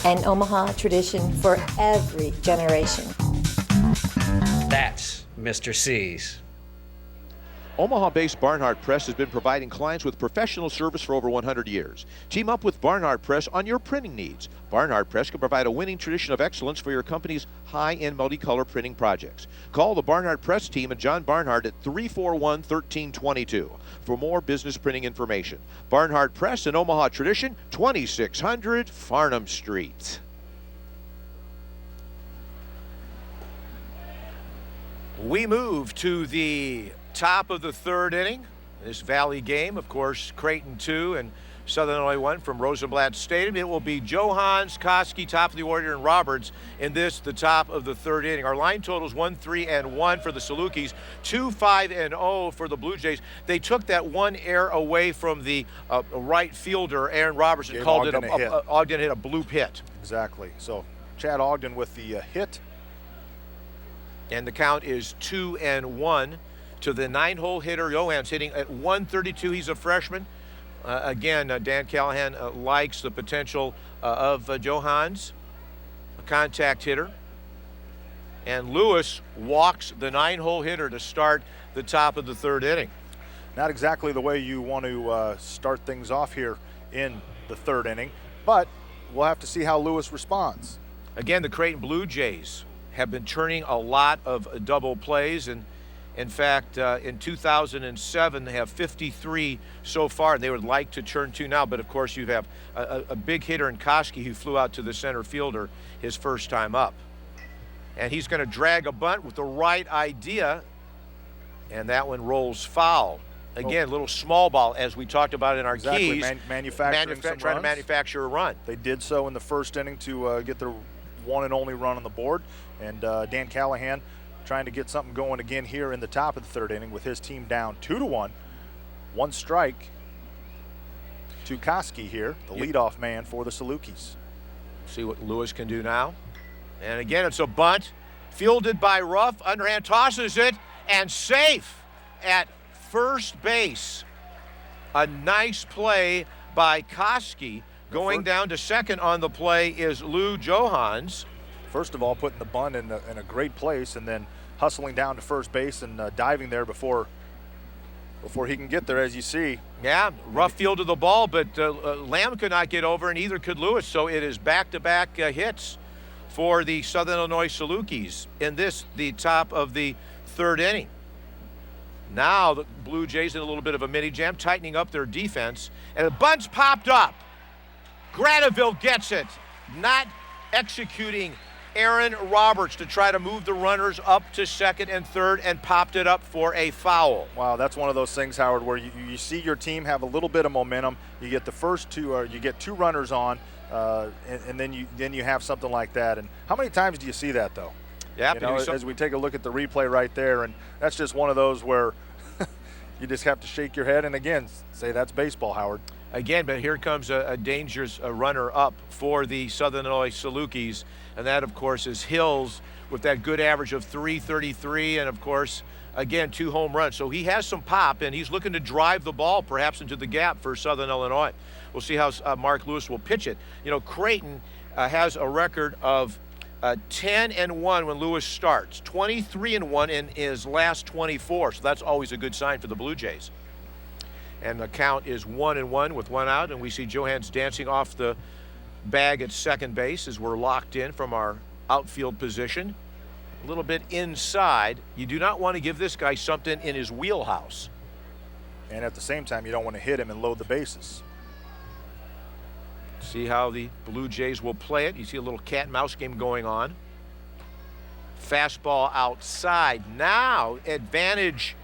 An Omaha tradition for every generation. That's Mr. C's. Omaha-based Barnhart Press has been providing clients with professional service for over 100 years. Team up with Barnhart Press on your printing needs. Barnhart Press can provide a winning tradition of excellence for your company's high-end multicolor printing projects. Call the Barnhart Press team and John Barnhart at 341-1322 for more business printing information. Barnhart Press, an Omaha tradition, 2600 Farnham Street. We move to the top of the third inning. This Valley game, of course, Creighton 2 and Southern Illinois 1 from Rosenblatt Stadium. It will be Johans, Koski, top of the order, and Roberts in this, the top of the third inning. Our line totals 1-3-1 for the Salukis, 2-5-0 for the Blue Jays. They took that one error away from the right fielder, Aaron Robertson, and called Ogden it Ogden hit a bloop hit. Exactly. So Chad Ogden with the hit. And the count is 2-1 to the 9-hole hitter. Johans hitting at 132. He's a freshman. Again, Dan Callahan likes the potential of Johans, a contact hitter. And Lewis walks the 9-hole hitter to start the top of the third inning. Not exactly the way you want to start things off here in the third inning, but we'll have to see how Lewis responds. Again, the Creighton Blue Jays have been turning a lot of double plays, and in fact, in 2007, they have 53 so far. They would like to turn 2 now, but of course you have a big hitter in Koski who flew out to the center fielder his first time up. And he's going to drag a bunt with the right idea, and that one rolls foul. Again, little small ball, as we talked about in our keys. Manufacturing trying to manufacture a run. They did so in the first inning to get their one and only run on the board, and Dan Callahan trying to get something going again here in the top of the third inning with his team down 2-1. 1 strike to Koski here, the leadoff man for the Salukis. See what Lewis can do now. And again, it's a bunt. Fielded by Ruff, underhand tosses it, and safe at first base. A nice play by Koski. Going down to second on the play is Lou Johans. First of all, putting the bunt in a great place, and then hustling down to first base and diving there before he can get there, as you see. Yeah, rough field of the ball, but Lamb could not get over, and neither could Lewis. So it is back-to-back hits for the Southern Illinois Salukis in the top of the third inning. Now the Blue Jays in a little bit of a mini jam, tightening up their defense, and the bunt's popped up. Graneville gets it, not executing Aaron Roberts to try to move the runners up to second and third, and popped it up for a foul. Wow, that's one of those things, Howard, where you see your team have a little bit of momentum. You get the first two, or you get two runners on, and then you have something like that. And how many times do you see that, though? Yeah, as we take a look at the replay right there, and that's just one of those where you just have to shake your head and again say that's baseball, Howard. Again, but here comes a dangerous runner up for the Southern Illinois Salukis, and that, of course, is Hills with that good average of .333, and, of course, again, 2 home runs. So he has some pop, and he's looking to drive the ball perhaps into the gap for Southern Illinois. We'll see how Mark Lewis will pitch it. You know, Creighton has a record of 10-1 when Lewis starts, 23-1 in his last 24, so that's always a good sign for the Blue Jays. And the count is 1-1 with 1 out, and we see Johans dancing off the bag at second base as we're locked in from our outfield position. A little bit inside. You do not want to give this guy something in his wheelhouse. And at the same time, you don't want to hit him and load the bases. See how the Blue Jays will play it. You see a little cat and mouse game going on. Fastball outside. Now advantage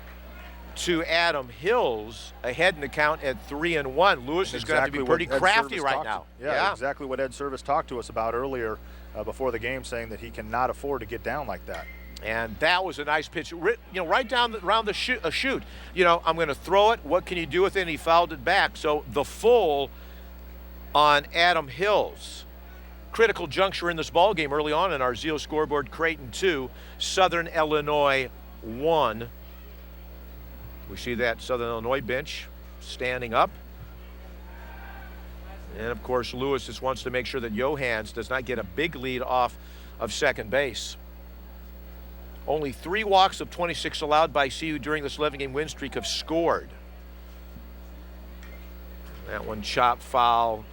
to Adam Hills, ahead in the count at 3-1. Lewis is going to have to be pretty crafty right now. Yeah, exactly what Ed Service talked to us about earlier before the game, saying that he cannot afford to get down like that. And that was a nice pitch, right down around the shoot. You know, I'm going to throw it. What can you do with it? And he fouled it back. So the full on Adam Hills. Critical juncture in this ball game early on in our Zeo scoreboard. Creighton 2, Southern Illinois 1. We see that Southern Illinois bench standing up. And, of course, Lewis just wants to make sure that Johans does not get a big lead off of second base. Only 3 walks of 26 allowed by SIU during this 11-game win streak have scored. That one chopped foul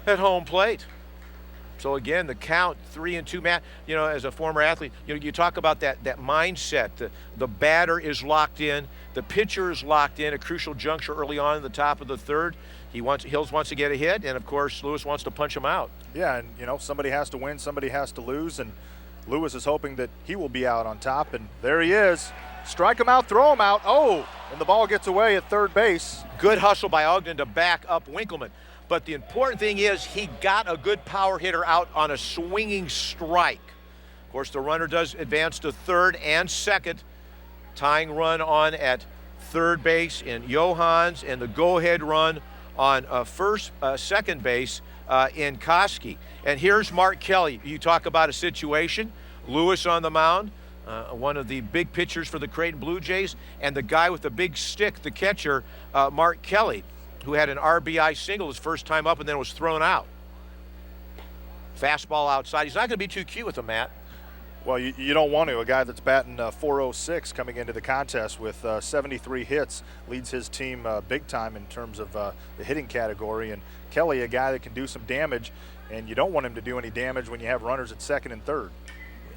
at home plate. So again, the count 3-2. Matt, you know, as a former athlete, you talk about that mindset. The batter is locked in, the pitcher is locked in. A crucial juncture early on in the top of the third. Hills wants to get a hit, and of course Lewis wants to punch him out. Yeah, and you know, somebody has to win, somebody has to lose, and Lewis is hoping that he will be out on top, and there he is. Strike him out, throw him out. Oh, and the ball gets away at third base. Good hustle by Ogden to back up Winkleman. But the important thing is he got a good power hitter out on a swinging strike. Of course, the runner does advance to third and second. Tying run on at third base in Johans, and the go-ahead run on second base in Koski. And here's Mark Kelly. You talk about a situation. Lewis on the mound, one of the big pitchers for the Creighton Blue Jays, and the guy with the big stick, the catcher, Mark Kelly, who had an RBI single his first time up and then was thrown out. Fastball outside. He's not going to be too cute with him, Matt. Well, you don't want to. A guy that's batting .406 coming into the contest with 73 hits leads his team big time in terms of the hitting category. And Kelly, a guy that can do some damage, and you don't want him to do any damage when you have runners at second and third.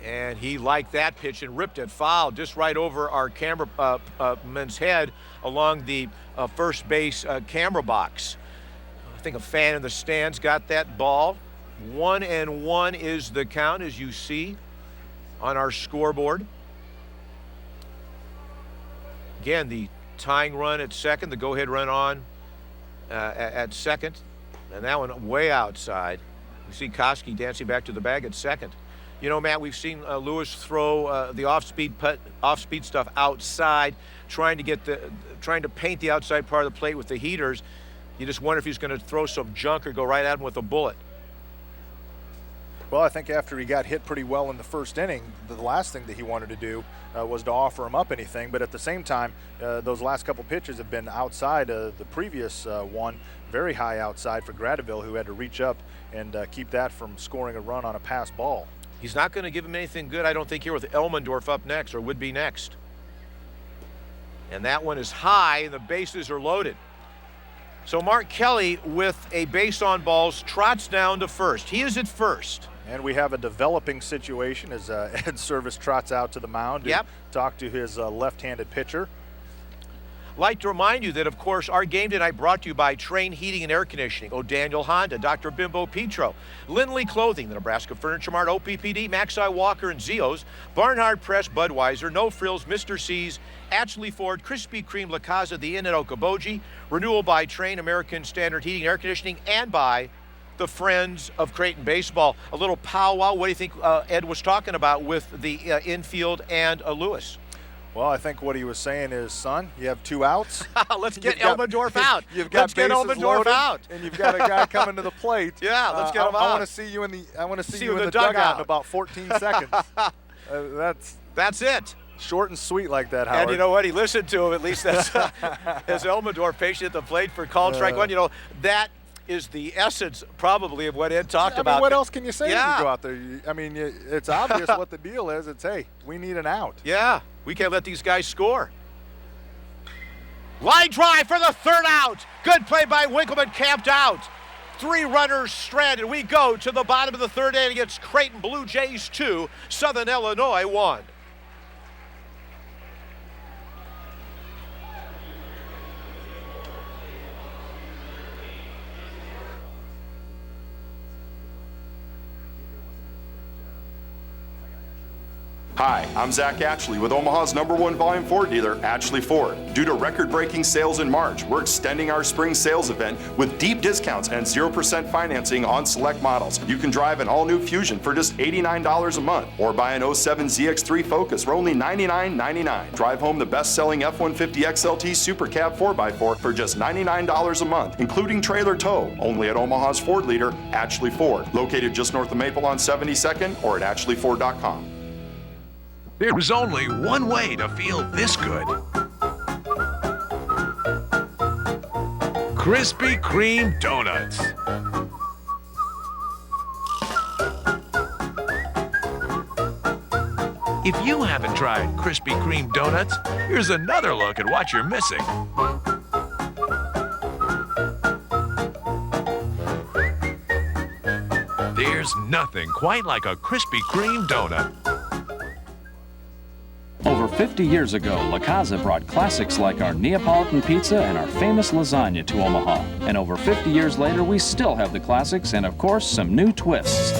And he liked that pitch and ripped it foul just right over our cameraman's head along the first base camera box. I think a fan in the stands got that ball. 1-1 is the count, as you see on our scoreboard. Again, the tying run at second, the go-ahead run on at second, and that one way outside. We see Koski dancing back to the bag at second. You know, Matt, we've seen Lewis throw the off-speed stuff outside, trying to paint the outside part of the plate with the heaters. You just wonder if he's going to throw some junk or go right at him with a bullet. Well, I think after he got hit pretty well in the first inning, the last thing that he wanted to do was to offer him up anything. But at the same time, those last couple pitches have been outside the previous one, very high outside for Gradeville, who had to reach up and keep that from scoring a run on a pass ball. He's not going to give him anything good, I don't think, here with Elmendorf up next, or would be next. And that one is high, and the bases are loaded. So Mark Kelly, with a base on balls, trots down to first. He is at first. And we have a developing situation as Ed Service trots out to the mound to talk to his left-handed pitcher. Like to remind you that, of course, our game tonight brought to you by Train Heating and Air Conditioning, O'Daniel Honda, Dr. Bimbo Petro, Lindley Clothing, the Nebraska Furniture Mart, OPPD, Maxi Walker and Zio's, Barnhard Press, Budweiser, No Frills, Mr. C's, Ashley Ford, Krispy Kreme, La Casa, The Inn at Okoboji, Renewal by Train, American Standard Heating and Air Conditioning, and by the Friends of Creighton Baseball. A little powwow. What do you think Ed was talking about with the infield and Lewis? Well, I think what he was saying is, son, you have 2 outs. Let's get Elmendorf out. You've got Elmendorf out, and you've got a guy coming to the plate. Yeah, let's get him out. I want to see you in the dugout in about 14 seconds. That's it. Short and sweet like that, Howard. And you know what? He listened to him. At least that's as Elmendorf patient at the plate for called strike one. You know, that is the essence probably of what Ed talked about. What else can you say when you go out there? I mean, it's obvious what the deal is. It's, hey, we need an out. Yeah, we can't let these guys score. Line drive for the 3rd out. Good play by Winkleman, camped out. 3 runners stranded. We go to the bottom of the 3rd inning against Creighton Blue Jays 2, Southern Illinois 1. Hi, I'm Zach Atchley with Omaha's #1 volume Ford dealer, Atchley Ford. Due to record-breaking sales in March, we're extending our spring sales event with deep discounts and 0% financing on select models. You can drive an all-new Fusion for just $89 a month, or buy an 07 ZX3 Focus for only $99.99. Drive home the best-selling F-150 XLT Super Cab 4x4 for just $99 a month, including trailer tow, only at Omaha's Ford leader, Atchley Ford, located just north of Maple on 72nd or at AtchleyFord.com. There's only one way to feel this good. Krispy Kreme donuts. If you haven't tried Krispy Kreme donuts, here's another look at what you're missing. There's nothing quite like a Krispy Kreme donut. Over 50 years ago, La Casa brought classics like our Neapolitan pizza and our famous lasagna to Omaha. And over 50 years later, we still have the classics and, of course, some new twists.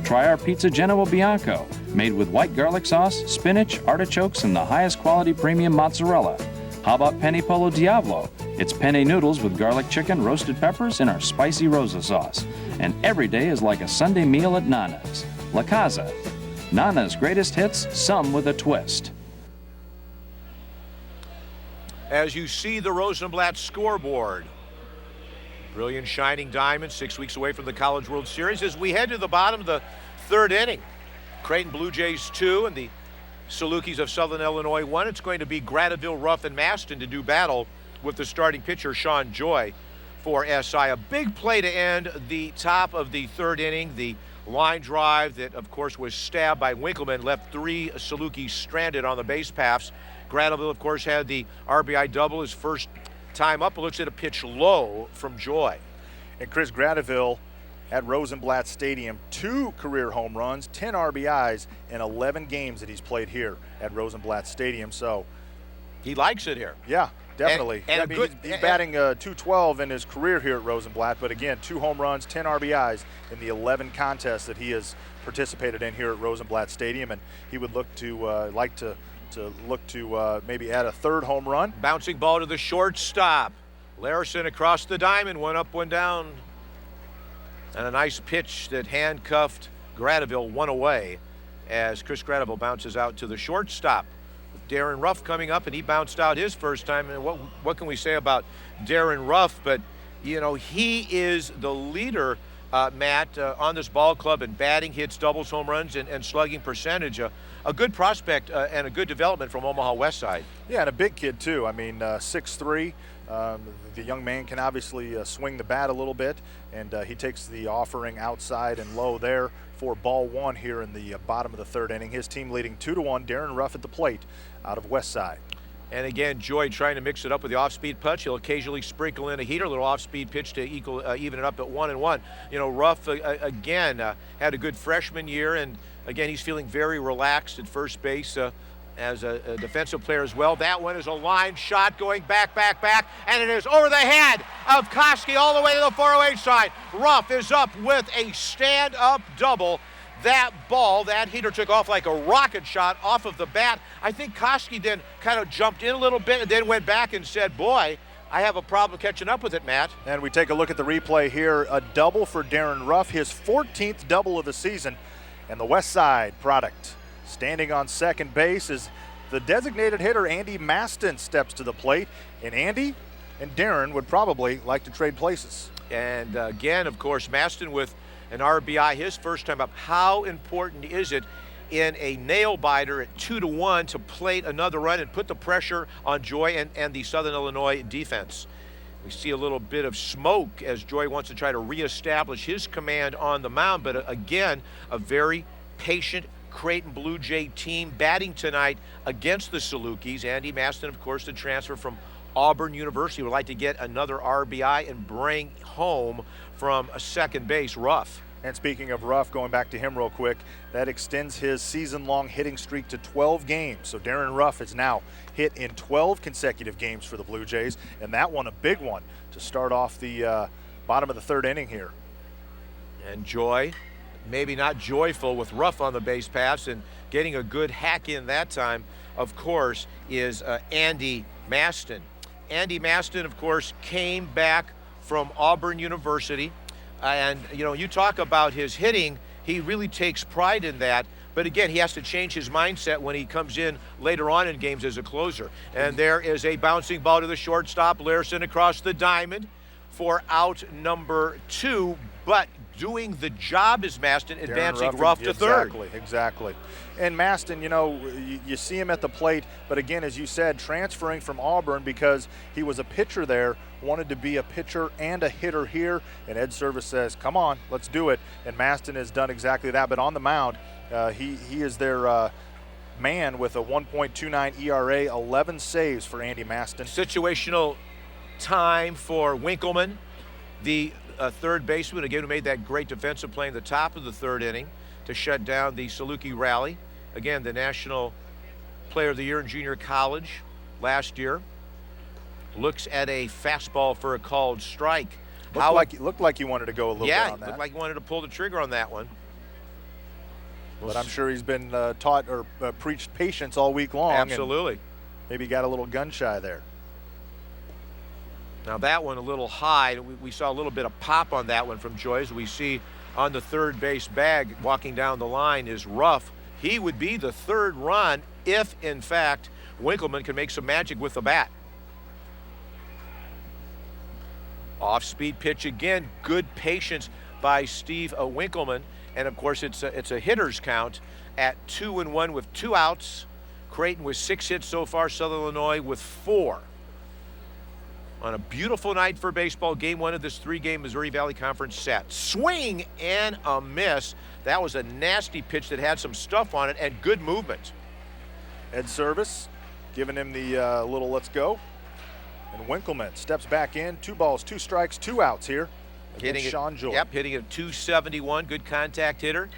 Try our Pizza Genoa Bianco, made with white garlic sauce, spinach, artichokes, and the highest quality premium mozzarella. How about Penne Polo Diavolo? It's penne noodles with garlic chicken, roasted peppers, and our spicy rosa sauce. And every day is like a Sunday meal at Nana's. La Casa. Nana's greatest hits, some with a twist. As you see the Rosenblatt scoreboard, brilliant shining diamond, 6 weeks away from the College World Series. As we head to the bottom of the 3rd inning, Creighton Blue Jays 2 and the Salukis of Southern Illinois 1. It's going to be Gradeville, Ruff, and Maston to do battle with the starting pitcher, Sean Joy, for SI. A big play to end the top of the 3rd inning. The line drive that, of course, was stabbed by Winkleman left 3 Salukis stranded on the base paths. Gradeville, of course, had the RBI double his first time up. It looks at a pitch low from Joy. And Chris, Gradeville at Rosenblatt Stadium, 2 career home runs, 10 RBIs in 11 games that he's played here at Rosenblatt Stadium. So he likes it here. Yeah, definitely. And he's batting .212 in his career here at Rosenblatt. But again, 2 home runs, 10 RBIs in the 11 contests that he has participated in here at Rosenblatt Stadium. And he would look to maybe add a 3rd home run. Bouncing ball to the shortstop. Larison across the diamond, 1 up, 1 down. And a nice pitch that handcuffed Gradeville 1 away as Chris Gradeville bounces out to the shortstop. Darren Ruff coming up, and he bounced out his first time. And what can we say about Darren Ruff? But, you know, he is the leader Matt, on this ball club in batting, hits, doubles, home runs, and slugging percentage. A good prospect and a good development from Omaha West Side. Yeah, and a big kid too. I mean, 6'3". The young man can obviously swing the bat a little bit, and he takes the offering outside and low there for ball one here in the bottom of the third inning. His team leading 2-1. Darren Ruff at the plate out of West Side. And again, Joy trying to mix it up with the off-speed punch. He'll occasionally sprinkle in a heater, a little off-speed pitch to even it up at 1-1. You know, Ruff again had a good freshman year, and again he's feeling very relaxed at first base as a defensive player as well. That one is a line shot going back, and it is over the head of Koski all the way to the 408 side. Ruff is up with a stand-up double. That ball, that heater took off like a rocket shot off of the bat. I think Koski then kind of jumped in a little bit and then went back and said, boy, I have a problem catching up with it, Matt. And we take a look at the replay here. A double for Darren Ruff, his 14th double of the season, and the West Side product. Standing on second base is the designated hitter, Andy Maston, steps to the plate. And Andy and Darren would probably like to trade places. And again, of course, Maston with an RBI, his first time up. How important is it in a nail biter at 2-1 to plate another run and put the pressure on Joy and the Southern Illinois defense? We see a little bit of smoke as Joy wants to try to reestablish his command on the mound, but again, a very patient Creighton Blue Jay team batting tonight against the Salukis. Andy Maston, of course, the transfer from Auburn University, would like to get another RBI and bring home from a second base Ruff. And speaking of Ruff, going back to him real quick, that extends his season-long hitting streak to 12 games. So Darren Ruff is now hit in 12 consecutive games for the Blue Jays, and that one a big one to start off the bottom of the third inning here. And Joy, maybe not joyful with Ruff on the base paths and getting a good hack in that time, of course, is Andy Maston. Andy Maston, of course, came back from Auburn University. And, you know, you talk about his hitting, he really takes pride in that. But again, he has to change his mindset when he comes in later on in games as a closer. And there is a bouncing ball to the shortstop, Larson across the diamond for out number 2. But doing the job is Maston, advancing Ruff to third. Exactly. And Maston, you know, you see him at the plate, but again, as you said, transferring from Auburn because he was a pitcher there, wanted to be a pitcher and a hitter here, and Ed Service says, come on, let's do it. And Maston has done exactly that, but on the mound, he is their man with a 1.29 ERA, 11 saves for Andy Maston. Situational time for Winkleman, the third baseman, again, who made that great defensive play in the top of the third inning to shut down the Saluki rally. Again, the National Player of the Year in junior college last year. Looks at a fastball for a called strike. Looked like he wanted to go a little bit on that. Yeah, looked like he wanted to pull the trigger on that one. But I'm sure he's been taught or preached patience all week long. Absolutely. Maybe got a little gun shy there. Now that one a little high. We saw a little bit of pop on that one from Joy. As we see on the third base bag walking down the line is Ruff. He would be the third run if, in fact, Winkleman can make some magic with the bat. Off-speed pitch again. Good patience by Steve Winkleman. And, of course, it's a hitter's count at 2-1 with 2 outs. Creighton with 6 hits so far. Southern Illinois with 4. On a beautiful night for baseball, game 1 of this 3-game Missouri Valley Conference set. Swing and a miss. That was a nasty pitch that had some stuff on it and good movement. Ed Service giving him the little let's go. And Winkleman steps back in. 2 balls, 2 strikes, 2 outs here. Hitting Sean Joy. Yep, hitting at 271. Good contact hitter.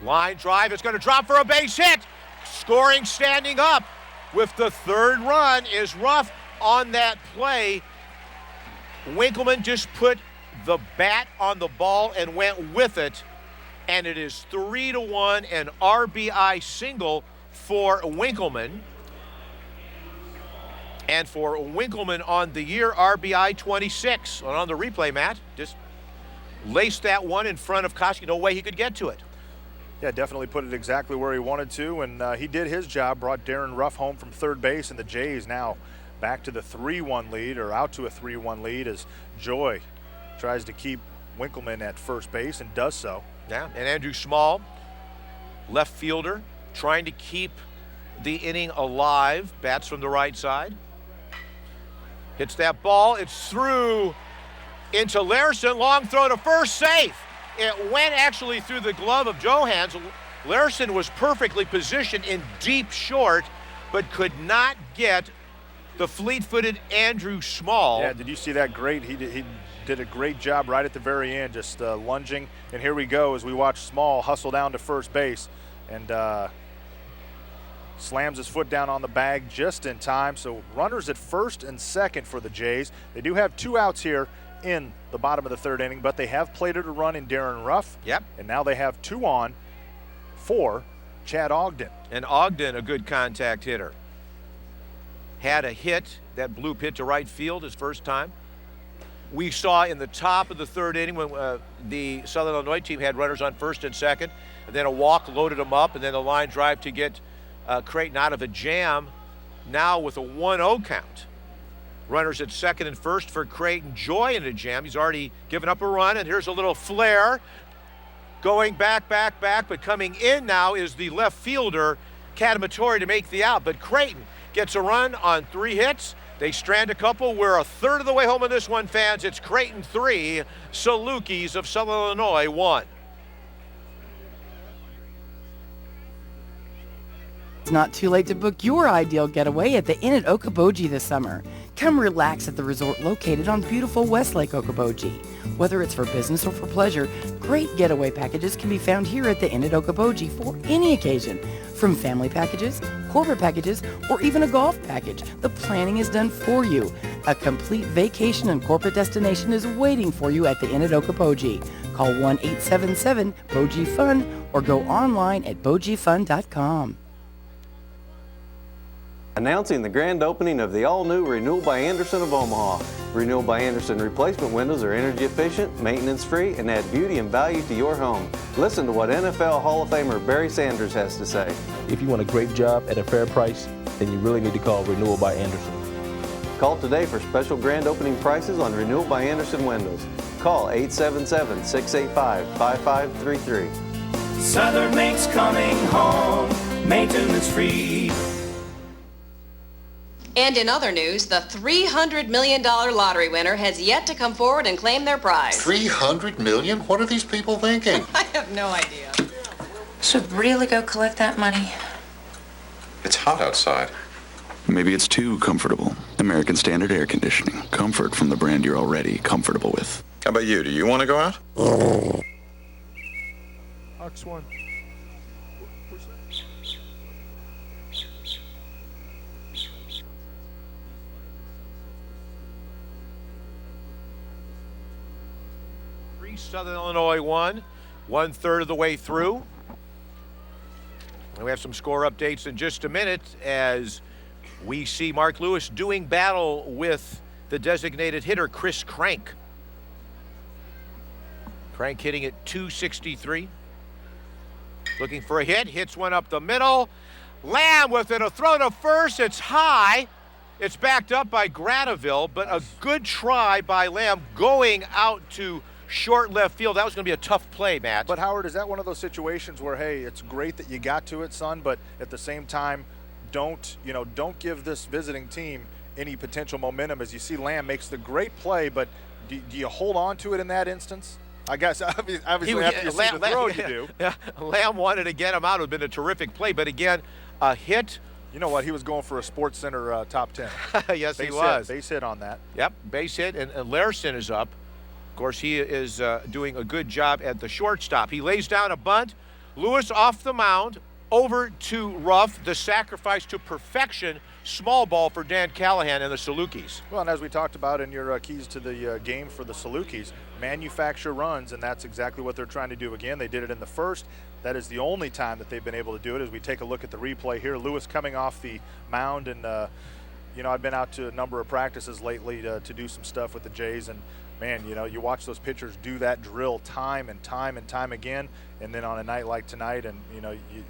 Line drive. It's going to drop for a base hit. Scoring standing up with the third run is Ruff on that play. Winkleman just put the bat on the ball and went with it, and it is 3-1, an RBI single for Winkleman. And for Winkleman on the year, RBI 26. And on the replay, Matt, just laced that one in front of Koski. No way he could get to it. Yeah, definitely put it exactly where he wanted to, and he did his job, brought Darren Ruff home from third base, and the Jays now back to the 3-1 lead, or out to a 3-1 lead as Joy tries to keep Winkleman at first base and does so. Yeah, and Andrew Small, left fielder, trying to keep the inning alive. Bats from the right side. Hits that ball. It's through into Larson. Long throw to first, safe. It went actually through the glove of Johans. Larson was perfectly positioned in deep short, but could not get the fleet-footed Andrew Small. Yeah, did you see that? Great. He did a great job right at the very end, just lunging. And here we go as we watch Small hustle down to first base and slams his foot down on the bag just in time. So runners at first and second for the Jays. They do have 2 outs here in the bottom of the 3rd inning, but they have plated a run in Darren Ruff. Yep. And now they have 2 on for Chad Ogden. And Ogden, a good contact hitter. Had a hit, that bloop hit to right field his first time. We saw in the top of the 3rd inning when the Southern Illinois team had runners on first and second, and then a walk loaded them up, and then a line drive to get Creighton out of a jam. Now with a 1-0 count. Runners at second and first for Creighton. Joy in a jam. He's already given up a run, and here's a little flare. Going back, but coming in now is the left fielder, Catamatori, to make the out. But Creighton gets a run on 3 hits. They strand a couple. We're a third of the way home in this one, fans. It's Creighton 3, Salukis of Southern Illinois 1. It's not too late to book your ideal getaway at the Inn at Okoboji this summer. Come relax at the resort located on beautiful Westlake Okoboji. Whether it's for business or for pleasure, great getaway packages can be found here at the Inn at Okoboji for any occasion. From family packages, corporate packages, or even a golf package, the planning is done for you. A complete vacation and corporate destination is waiting for you at the Inn at Okoboji. Call 1-877-BOJI-FUN or go online at bojifun.com. Announcing the grand opening of the all-new Renewal by Andersen of Omaha. Renewal by Andersen replacement windows are energy efficient, maintenance-free, and add beauty and value to your home. Listen to what NFL Hall of Famer Barry Sanders has to say. If you want a great job at a fair price, then you really need to call Renewal by Andersen. Call today for special grand opening prices on Renewal by Andersen windows. Call 877-685-5533. Southern makes coming home maintenance-free. And in other news, the $300 million lottery winner has yet to come forward and claim their prize. $300 million? What are these people thinking? I have no idea. Should really go collect that money. It's hot outside. Maybe it's too comfortable. American Standard Air Conditioning. Comfort from the brand you're already comfortable with. How about you? Do you want to go out? Ox one. Southern Illinois 1/3 of the way through. And we have some score updates in just a minute as we see Mark Lewis doing battle with the designated hitter, Chris Crank. Crank hitting at .263. Looking for a hit, hits one up the middle. Lamb with it, a throw to first, it's high. It's backed up by Granaville, but a good try by Lamb going out to short left field. That was going to be a tough play, Matt. But Howard, is that one of those situations where, hey, it's great that you got to it, son, but at the same time, don't give this visiting team any potential momentum? As you see, Lamb makes the great play, but do you hold on to it in that instance? I guess obviously after you see the throw, you do. Yeah, Lamb wanted to get him out. It would have been a terrific play, but again, a hit. You know what? He was going for a Sports Center top 10. Yes, he was. Base hit on that. Yep, base hit, and Larson is up. Of course, he is doing a good job at the shortstop. He lays down a bunt. Lewis off the mound, over to Ruff. The sacrifice to perfection. Small ball for Dan Callahan and the Salukis. Well, and as we talked about in your keys to the game for the Salukis, manufacture runs, and that's exactly what they're trying to do again. They did it in the first. That is the only time that they've been able to do it. As we take a look at the replay here, Lewis coming off the mound, and I've been out to a number of practices lately to do some stuff with the Jays, and man, you watch those pitchers do that drill time and time and time again, and then on a night like tonight, and you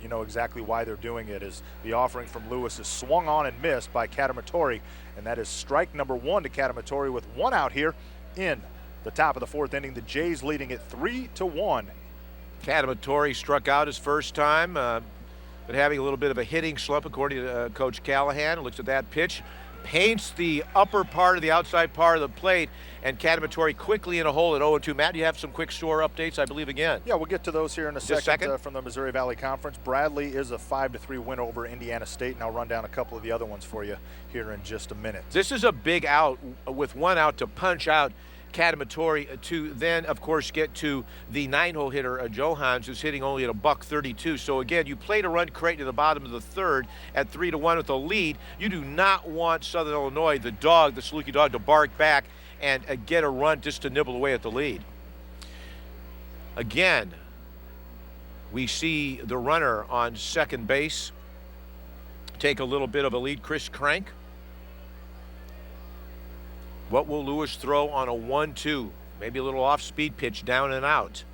know exactly why they're doing it, is the offering from Lewis is swung on and missed by Catamatori, and that is strike number 1 to Catamatori with 1 out here in the top of the fourth inning. The Jays leading it 3-1. Catamatore struck out his first time, but having a little bit of a hitting slump, according to Coach Callahan. Looks at that pitch, paints the upper part of the outside part of the plate, and Catamatore quickly in a hole at 0-2. Matt, you have some quick score updates, I believe, again. Yeah, we'll get to those here in a Just second. From the Missouri Valley Conference. Bradley is a 5-3 win over Indiana State, and I'll run down a couple of the other ones for you here in just a minute. This is a big out with one out to punch out Catamatore to then, of course, get to the 9-hole hitter, Johans, who's hitting only at $132. So again, you played a run Creighton at the bottom of the third at 3-1 with a lead. You do not want Southern Illinois, the dog, the Saluki dog, to bark back and get a run just to nibble away at the lead. Again, we see the runner on second base take a little bit of a lead, Chris Crank. What will Lewis throw on a 1-2? Maybe a little off-speed pitch down and out.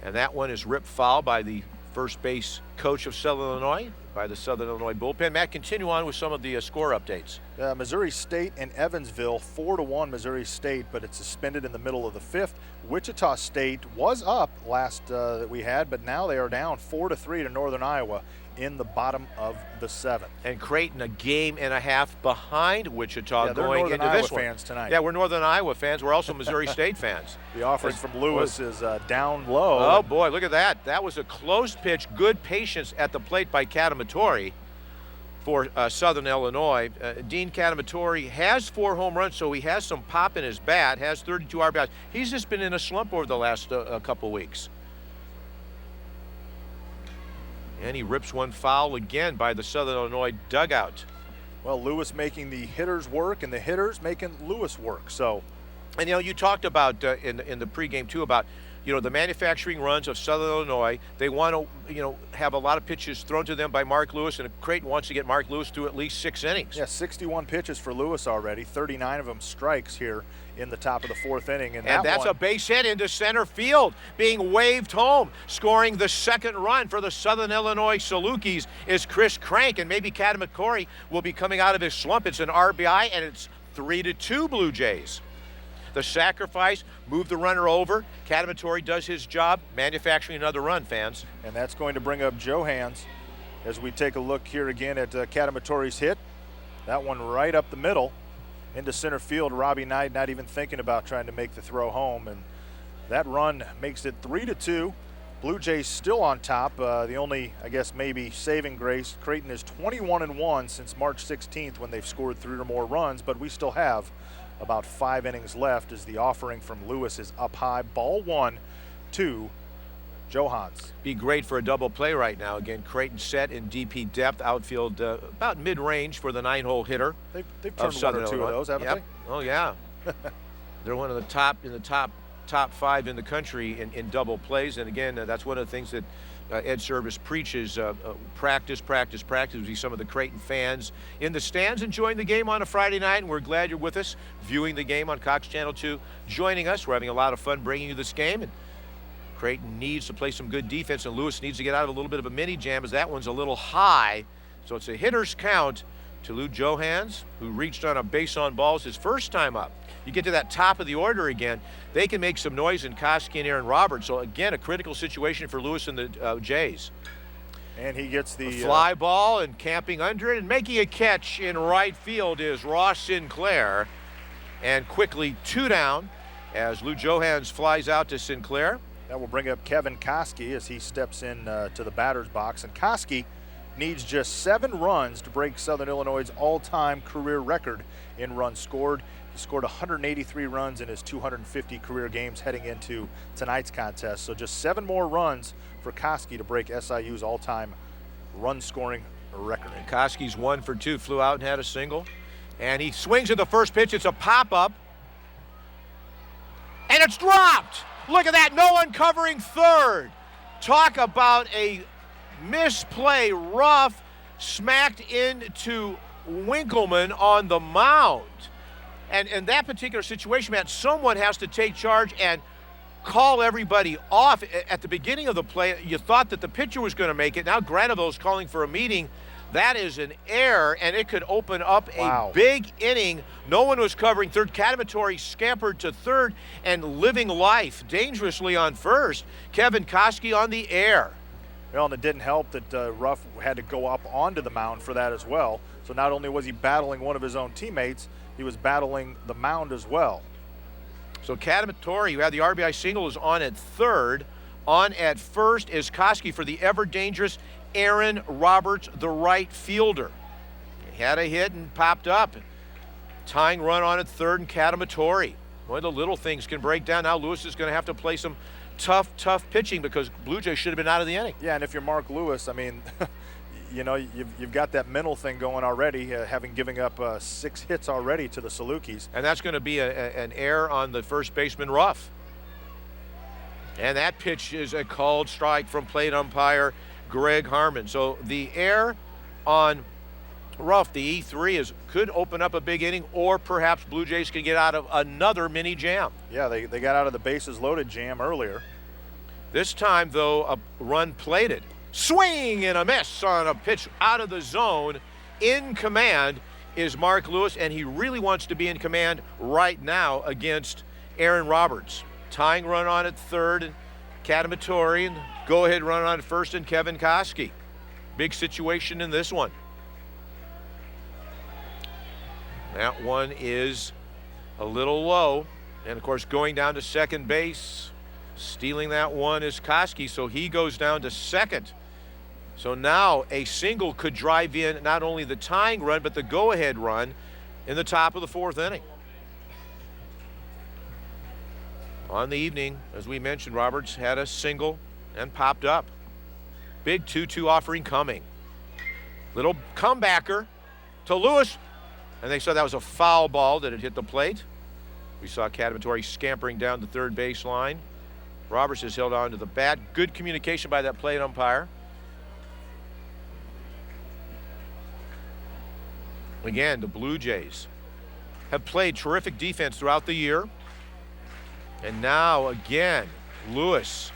And that one is ripped foul by the first base coach of Southern Illinois, by the Southern Illinois bullpen. Matt, continue on with some of the score updates. Missouri State and Evansville, 4-1 Missouri State, but it's suspended in the middle of the fifth. Wichita State was up last that we had, but now they are down 4-3 to Northern Iowa in the bottom of the seventh. And Creighton a game and a half behind Wichita going Northern into Iowa this one. fans tonight. Yeah, we're Northern Iowa fans. We're also Missouri State fans. The offering from Lewis is down low. Oh boy, look at that. That was a close pitch, good patience at the plate by Catamatore for Southern Illinois. Dean Catamatore has 4 home runs, so he has some pop in his bat, has 32 RBIs. He's just been in a slump over the last couple weeks. And he rips one foul again by the Southern Illinois dugout. Well, Lewis making the hitters work and the hitters making Lewis work. So, and you talked about in the pregame too about the manufacturing runs of Southern Illinois. They want to have a lot of pitches thrown to them by Mark Lewis, and Creighton wants to get Mark Lewis through at least 6 innings. Yeah, 61 pitches for Lewis already, 39 of them strikes here in the top of the fourth inning. And that's a base hit into center field, being waved home. Scoring the second run for the Southern Illinois Salukis is Chris Crank, and maybe Catamatore will be coming out of his slump. It's an RBI, and it's 3-2 Blue Jays. The sacrifice, move the runner over. Catamatore does his job, manufacturing another run, fans. And that's going to bring up Johans as we take a look here again at Catamatore's hit. That one right up the middle into center field. Robbie Knight not even thinking about trying to make the throw home. And that run makes it 3-2. Blue Jays still on top. The only, I guess, maybe saving grace, Creighton is 21-1 since March 16th when they've scored 3 or more runs, but we still have about 5 innings left as the offering from Lewis is up high. Ball 1 to Johans. Be great for a double play right now. Again, Creighton set in DP depth, outfield about mid-range for the 9-hole hitter. They've turned one or two of those, haven't they? Oh yeah. They're one of the top 5 in the country in double plays, and again, that's one of the things that Ed Service preaches, practice. We see some of the Creighton fans in the stands enjoying the game on a Friday night, and we're glad you're with us, viewing the game on Cox Channel 2, joining us. We're having a lot of fun bringing you this game, and Creighton needs to play some good defense, and Lewis needs to get out of a little bit of a mini jam as that one's a little high. So it's a hitter's count to Lou Johans, who reached on a base on balls his first time up. You get to that top of the order again, they can make some noise in Koski and Aaron Roberts. So again, a critical situation for Lewis and the Jays. And he gets the fly ball, and camping under it and making a catch in right field is Ross Sinclair. And quickly 2 down as Lou Johans flies out to Sinclair. That will bring up Kevin Koski as he steps in to the batter's box. And Koski needs just 7 runs to break Southern Illinois' all-time career record in runs scored. He scored 183 runs in his 250 career games heading into tonight's contest. So just 7 more runs for Koski to break SIU's all-time run-scoring record. And Koski's 1 for 2, flew out and had a single. And he swings at the first pitch. It's a pop-up. And it's dropped. Look at that, no one covering third. Talk about a misplay, rough, smacked into Winkleman on the mound. And in that particular situation, Matt, someone has to take charge and call everybody off. At the beginning of the play, you thought that the pitcher was going to make it. Now Graneville's calling for a meeting. That is an error, and it could open up a big inning. No one was covering third. Kadamatori scampered to third and living life dangerously on first. Kevin Koski on the air. Well, and it didn't help that Ruff had to go up onto the mound for that as well. So not only was he battling one of his own teammates, he was battling the mound as well. So Kadamatori, who had the RBI single, is on at third. On at first is Koski for the ever-dangerous Aaron Roberts, the right fielder. He had a hit and popped up. Tying run on at third and Kadamatori. One of the little things can break down. Now Lewis is going to have to play some tough pitching because Blue Jays should have been out of the inning. Yeah, and if you're Mark Lewis, I mean, you know, you've got that mental thing going already, having given up 6 hits already to the Salukis. And that's going to be an error on the first baseman, Ruff. And that pitch is a called strike from plate umpire Greg Harmon. So the error on Ruff, the E3, could open up a big inning, or perhaps Blue Jays can get out of another mini jam. Yeah, they got out of the bases loaded jam earlier. This time, though, a run plated. Swing and a miss on a pitch out of the zone. In command is Mark Lewis, and he really wants to be in command right now against Aaron Roberts. Tying run on at third, and Kadamatori, and go-ahead run on at first, and Kevin Koski. Big situation in this one. That one is a little low, and of course going down to second base, stealing that one is Koski, so he goes down to second. So now a single could drive in not only the tying run, but the go-ahead run in the top of the 4th inning. On the evening, as we mentioned, Roberts had a single and popped up. Big 2-2 offering coming. Little comebacker to Lewis, and they saw that was a foul ball that had hit the plate. We saw Kadamatori scampering down the third baseline. Roberts has held on to the bat. Good communication by that plate umpire. Again, the Blue Jays have played terrific defense throughout the year. And now, again, Lewis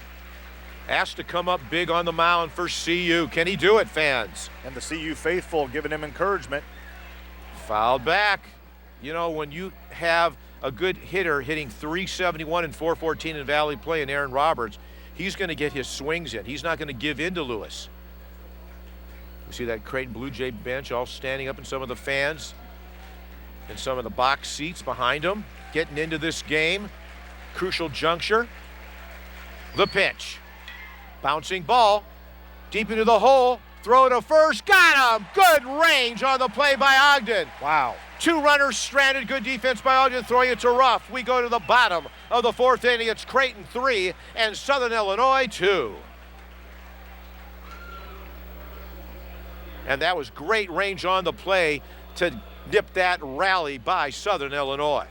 asked to come up big on the mound for CU. Can he do it, fans? And the CU faithful giving him encouragement. Fouled back. You know, when you have a good hitter hitting .371 and .414 in Valley play in Aaron Roberts, he's going to get his swings in. He's not going to give in to Lewis. You see that Creighton Blue Jay bench all standing up, and some of the fans and some of the box seats behind them getting into this game. Crucial juncture. The pitch. Bouncing ball. Deep into the hole. Throw to first. Got him. Good range on the play by Ogden. Wow. 2 runners stranded. Good defense by Ogden. Throwing it to Ruff. We go to the bottom of the 4th inning. It's Creighton 3 and Southern Illinois 2. And that was great range on the play to nip that rally by Southern Illinois.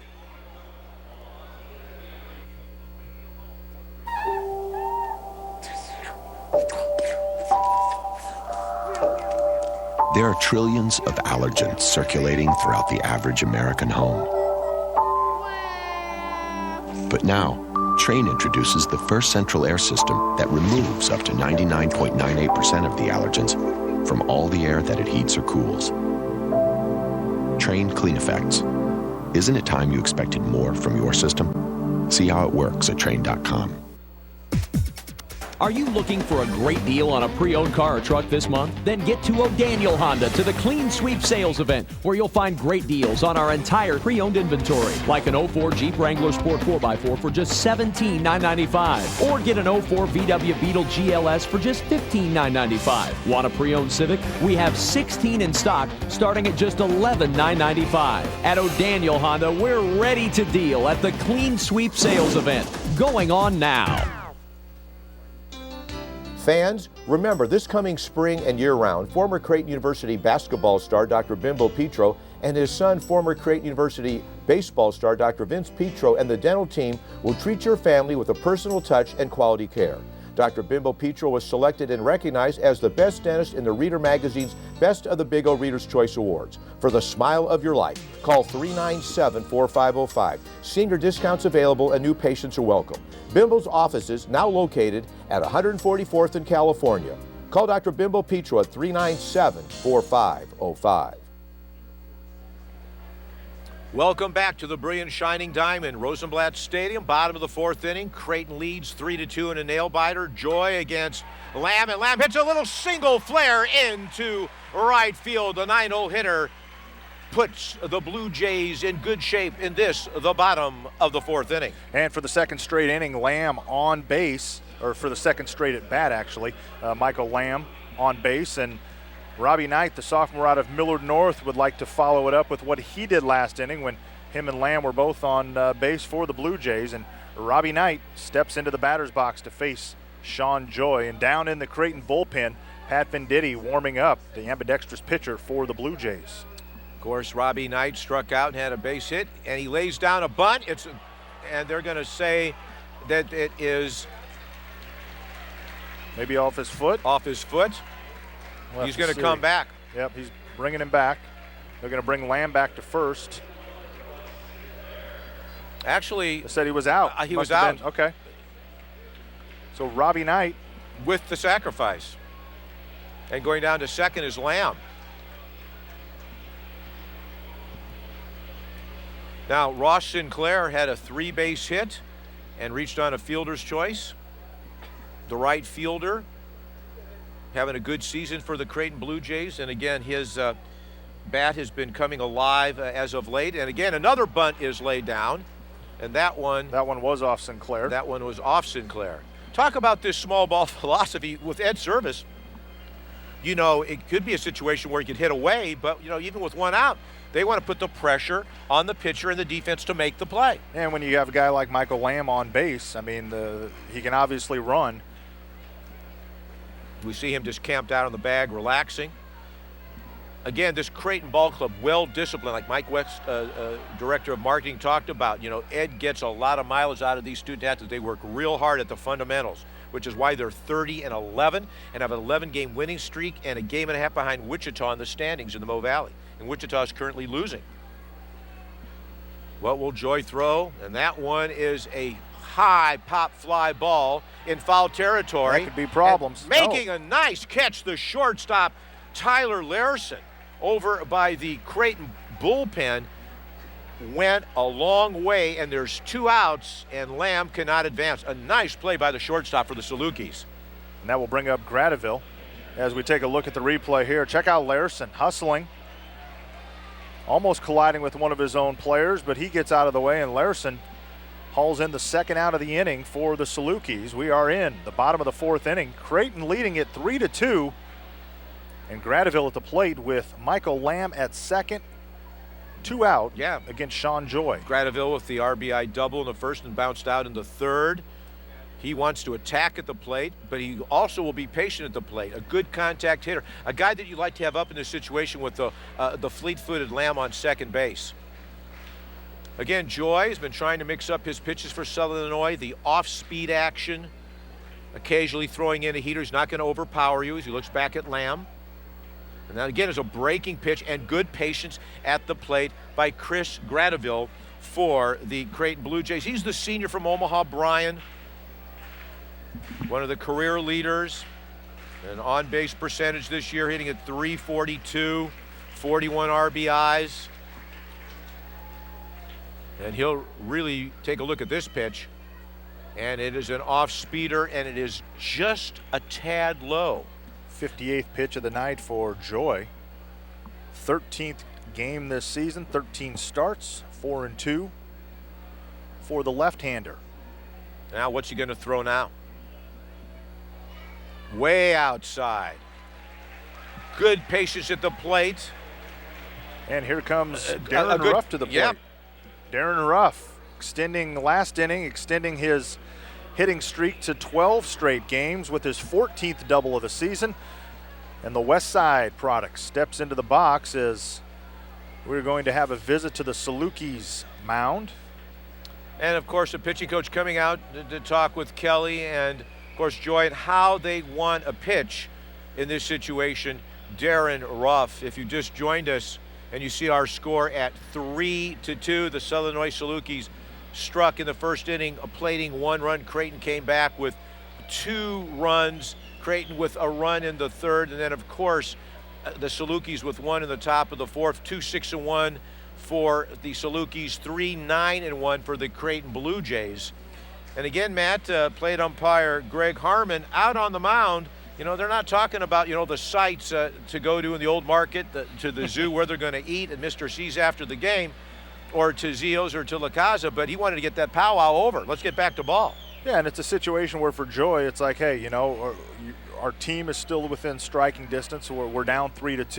There are trillions of allergens circulating throughout the average American home. But now, Train introduces the first central air system that removes up to 99.98% of the allergens from all the air that it heats or cools. Train Clean Effects. Isn't it time you expected more from your system? See how it works at train.com. Are you looking for a great deal on a pre-owned car or truck this month? Then get to O'Daniel Honda to the Clean Sweep Sales Event, where you'll find great deals on our entire pre-owned inventory, like an 04 Jeep Wrangler Sport 4x4 for just $17,995, or get an 04 VW Beetle GLS for just $15,995. Want a pre-owned Civic? We have 16 in stock, starting at just $11,995. At O'Daniel Honda, we're ready to deal at the Clean Sweep Sales Event, going on now. Fans, remember this coming spring and year-round, former Creighton University basketball star Dr. Bimbo Petro and his son, former Creighton University baseball star Dr. Vince Petro, and the dental team will treat your family with a personal touch and quality care. Dr. Bimbo Petro was selected and recognized as the best dentist in the Reader Magazine's Best of the Big O Reader's Choice Awards. For the smile of your life, call 397-4505. Senior discounts available and new patients are welcome. Bimbo's offices now located at 144th in California. Call Dr. Bimbo Petro at 397-4505. Welcome back to the brilliant Shining Diamond, Rosenblatt Stadium, bottom of the fourth inning. Creighton leads 3-2 in a nail-biter. Joy against Lamb, and Lamb hits a little single flare into right field. The 9-hole hitter puts the Blue Jays in good shape in this, the bottom of the fourth inning. And for the second straight inning, Lamb on base, or for the second straight at bat, actually, Michael Lamb on base. And Robbie Knight, the sophomore out of Millard North, would like to follow it up with what he did last inning when him and Lamb were both on base for the Blue Jays. And Robbie Knight steps into the batter's box to face Sean Joy. And down in the Creighton bullpen, Pat Venditti warming up, the ambidextrous pitcher for the Blue Jays. Of course, Robbie Knight struck out and had a base hit, and he lays down a bunt. And they're going to say that it is maybe off his foot. Off his foot. We'll he's going to come back. Yep, he's bringing him back. They're going to bring Lamb back to first. Actually, they said he was out. He was out. Okay. So Robbie Knight with the sacrifice. And going down to second is Lamb. Now, Ross Sinclair had a 3-base hit and reached on a fielder's choice. The right fielder having a good season for the Creighton Blue Jays. And again, his bat has been coming alive as of late. And again, another bunt is laid down. And that one was off Sinclair. That one was off Sinclair. Talk about this small ball philosophy with Ed Service. You know, it could be a situation where he could hit away, but, you know, even with one out, they want to put the pressure on the pitcher and the defense to make the play. And when you have a guy like Michael Lamb on base, I mean, he can obviously run. We see him just camped out on the bag, relaxing. Again, this Creighton ball club, well-disciplined, like Mike West, director of marketing, talked about. You know, Ed gets a lot of mileage out of these student athletes. They work real hard at the fundamentals, which is why they're 30-11 and have an 11-game winning streak and a game and a half behind Wichita in the standings in the Mo Valley. And Wichita is currently losing. What will Joy throw? And that one is a high pop fly ball in foul territory. That could be problems. And making a nice catch, the shortstop, Tyler Larson, over by the Creighton bullpen, went a long way, and there's 2 outs, and Lamb cannot advance. A nice play by the shortstop for the Salukis. And that will bring up Gradeville. As we take a look at the replay here, check out Larson hustling, almost colliding with one of his own players, but he gets out of the way, and Larson hauls in the second out of the inning for the Salukis. We are in the bottom of the fourth inning. Creighton leading it 3-2. And Gradeville at the plate with Michael Lamb at second. 2 out against Sean Joy. Gradeville with the RBI double in the first and bounced out in the third. He wants to attack at the plate, but he also will be patient at the plate. A good contact hitter. A guy that you like to have up in this situation with the fleet-footed Lamb on second base. Again, Joy has been trying to mix up his pitches for Southern Illinois. The off-speed action, occasionally throwing in a heater. He's not going to overpower you as he looks back at Lamb. And that again is a breaking pitch and good patience at the plate by Chris Gradeville for the Creighton Blue Jays. He's the senior from Omaha, Bryan. One of the career leaders. An on-base percentage this year, hitting at .342, 41 RBIs. And he'll really take a look at this pitch. And it is an off-speeder, and it is just a tad low. 58th pitch of the night for Joy. 13th game this season, 13 starts, 4-2 for the left-hander. Now what's he going to throw now? Way outside. Good patience at the plate. And here comes Darren Ruff to the plate. Yep. Darren Ruff extending last inning, extending his hitting streak to 12 straight games with his 14th double of the season. And the West Side product steps into the box as we're going to have a visit to the Salukis mound. And of course, the pitching coach coming out to talk with Kelly and of course Joy and how they want a pitch in this situation. Darren Ruff, if you just joined us and you see our score at 3-2, the Southern Illinois Salukis struck in the first inning, plating 1 run. Creighton came back with 2 runs Creighton with a run in the third, and then of course the Salukis with one in the top of the fourth. 2-6-1 for the Salukis, 3-9-1 for the Creighton Blue Jays. And again, Matt, plate umpire Greg Harmon out on the mound. You know, they're not talking about, you know, the sites to go to in the old market, to the zoo where they're going to eat and Mr. C's after the game, or to Zio's or to La Casa, but he wanted to get that powwow over. Let's get back to ball. Yeah, and it's a situation where for Joy, it's like, hey, you know, our team is still within striking distance. So we're down 3-2.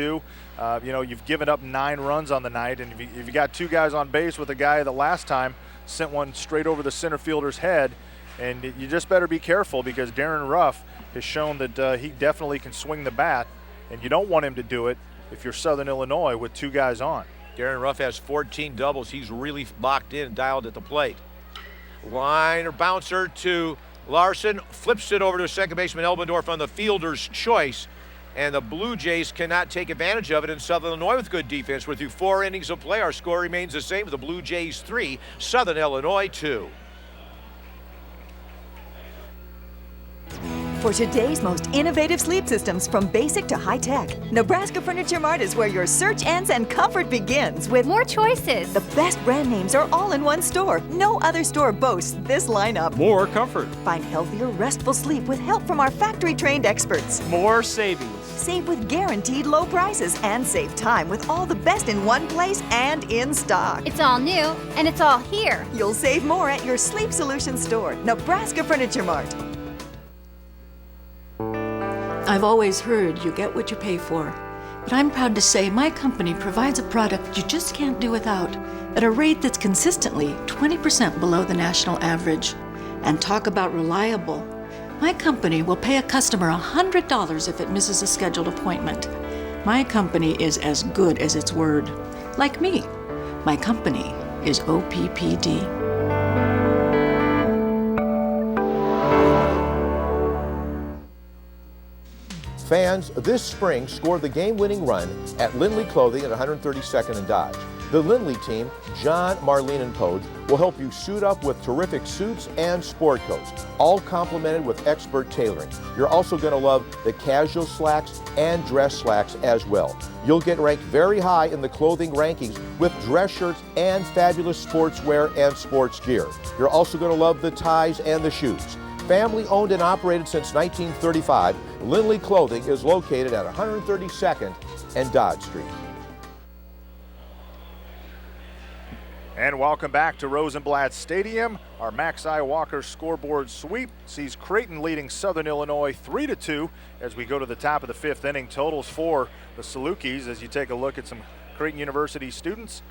You know, you've given up 9 runs on the night, and if you got 2 guys on base with a guy that last time sent one straight over the center fielder's head, and you just better be careful because Darren Ruff has shown that he definitely can swing the bat, and you don't want him to do it if you're Southern Illinois with 2 guys on. Darren Ruff has 14 doubles. He's really locked in and dialed at the plate. Liner bouncer to Larson, flips it over to second baseman Elbendorf on the fielder's choice, and the Blue Jays cannot take advantage of it in Southern Illinois with good defense. We're through 4 innings of play. Our score remains the same with the Blue Jays 3, Southern Illinois 2. For today's most innovative sleep systems, from basic to high-tech, Nebraska Furniture Mart is where your search ends and comfort begins with more choices. The best brand names are all in one store. No other store boasts this lineup. More comfort. Find healthier, restful sleep with help from our factory-trained experts. More savings. Save with guaranteed low prices and save time with all the best in one place and in stock. It's all new and it's all here. You'll save more at your Sleep Solutions store, Nebraska Furniture Mart. I've always heard you get what you pay for, but I'm proud to say my company provides a product you just can't do without at a rate that's consistently 20% below the national average. And talk about reliable. My company will pay a customer $100 if it misses a scheduled appointment. My company is as good as its word. Like me, my company is OPPD. Fans, this spring scored the game-winning run at Lindley Clothing at 132nd and Dodge. The Lindley team, John, Marlene, and Pode, will help you suit up with terrific suits and sport coats, all complemented with expert tailoring. You're also going to love the casual slacks and dress slacks as well. You'll get ranked very high in the clothing rankings with dress shirts and fabulous sportswear and sports gear. You're also going to love the ties and the shoes. Family owned and operated since 1935, Lindley Clothing is located at 132nd and Dodge Street. And welcome back to Rosenblatt Stadium. Our Max I. Walker scoreboard sweep sees Creighton leading Southern Illinois 3-2 as we go to the top of the 5th inning. Totals for the Salukis as you take a look at some Creighton University students.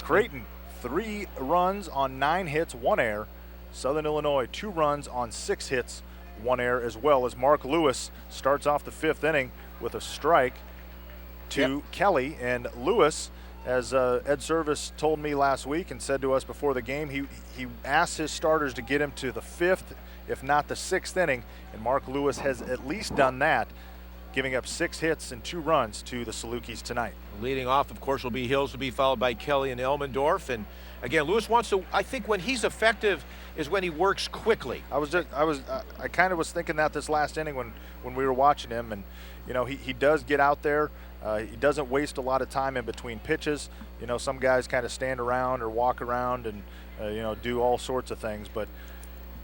Creighton, 3 runs on 9 hits, 1 error. Southern Illinois, 2 runs on 6 hits, 1 error, as well as Mark Lewis starts off the 5th inning with a strike to Kelly. And Lewis, as Ed Service told me last week and said to us before the game, he asked his starters to get him to the 5th, if not the 6th inning, and Mark Lewis has at least done that, giving up 6 hits and 2 runs to the Salukis tonight. Leading off, of course, will be Hills, will be followed by Kelly and Elmendorf. And again, Lewis wants to, I think when he's effective is when he works quickly. I kind of was thinking that this last inning when we were watching him, and you know, he does get out there. He doesn't waste a lot of time in between pitches. You know, some guys kind of stand around or walk around and you know, do all sorts of things, but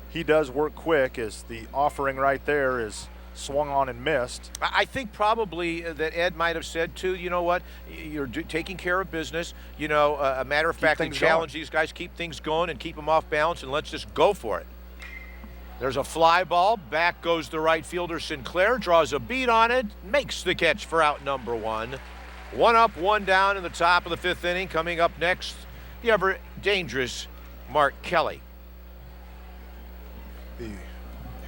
he does work quick. As the offering right there is swung on and missed. I think probably that Ed might have said too, you know what, you're taking care of business. You know, a matter of fact, they challenge these guys, keep things going and keep them off balance, and let's just go for it. There's a fly ball. Back goes the right fielder Sinclair, draws a beat on it, makes the catch for out number 1. 1 up, 1 down in the top of the 5th inning. Coming up next, the ever dangerous Mark Kelly.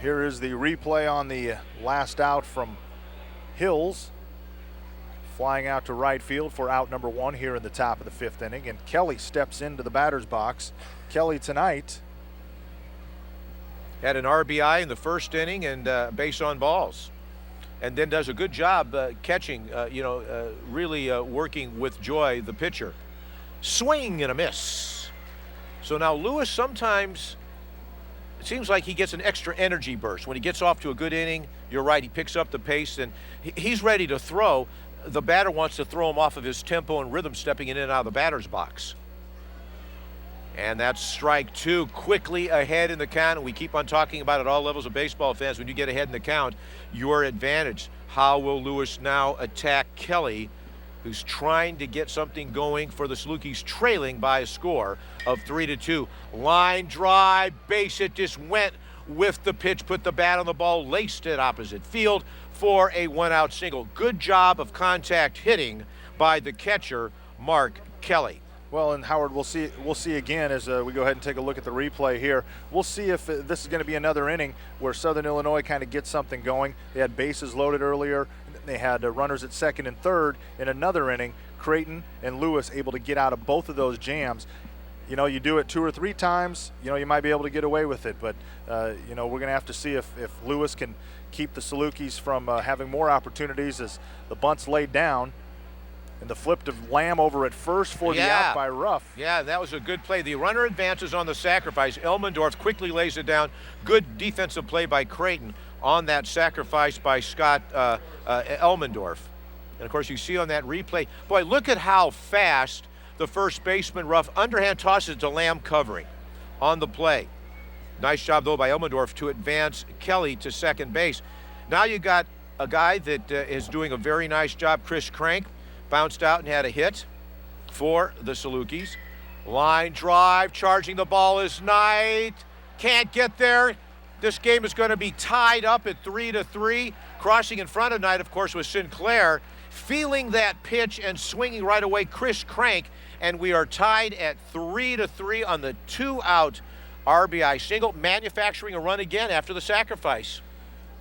Here is the replay on the last out from Hills. Flying out to right field for out number 1 here in the top of the 5th inning. And Kelly steps into the batter's box. Kelly tonight had an RBI in the 1st inning and base on balls. And then does a good job catching, really working with Joy, the pitcher. Swing and a miss. So now Lewis sometimes it seems like he gets an extra energy burst. When he gets off to a good inning, you're right, he picks up the pace, and he's ready to throw. The batter wants to throw him off of his tempo and rhythm, stepping in and out of the batter's box. And that's strike two, quickly ahead in the count. We keep on talking about at all levels of baseball, fans, when you get ahead in the count, your advantage. How will Lewis now attack Kelly, who's trying to get something going for the Salukis, trailing by a score of 3-2. Line drive, base hit, just went with the pitch, put the bat on the ball, laced it opposite field for a one-out single. Good job of contact hitting by the catcher, Mark Kelly. Well, and Howard, we'll see again as we go ahead and take a look at the replay here. We'll see if this is going to be another inning where Southern Illinois kind of gets something going. They had bases loaded earlier. They had runners at second and third in another inning. Creighton and Lewis able to get out of both of those jams. You know, you do it 2 or 3 times, you know, you might be able to get away with it. But, you know, we're going to have to see if Lewis can keep the Salukis from having more opportunities as the bunt's laid down. And the flip to Lamb over at first for the out by Ruff. Yeah, that was a good play. The runner advances on the sacrifice. Elmendorf quickly lays it down. Good defensive play by Creighton on that sacrifice by Scott Elmendorf. And, of course, you see on that replay, boy, look at how fast the first baseman, Ruff, underhand tosses to Lamb covering on the play. Nice job, though, by Elmendorf to advance Kelly to second base. Now you got a guy that is doing a very nice job, Chris Crank. Bounced out and had a hit for the Salukis. Line drive, charging the ball is Knight. Can't get there. This game is going to be tied up at 3-3. Crossing in front of Knight, of course, was Sinclair. Feeling that pitch and swinging right away, Chris Crank. And we are tied at 3-3 on the 2-out RBI single, manufacturing a run again after the sacrifice.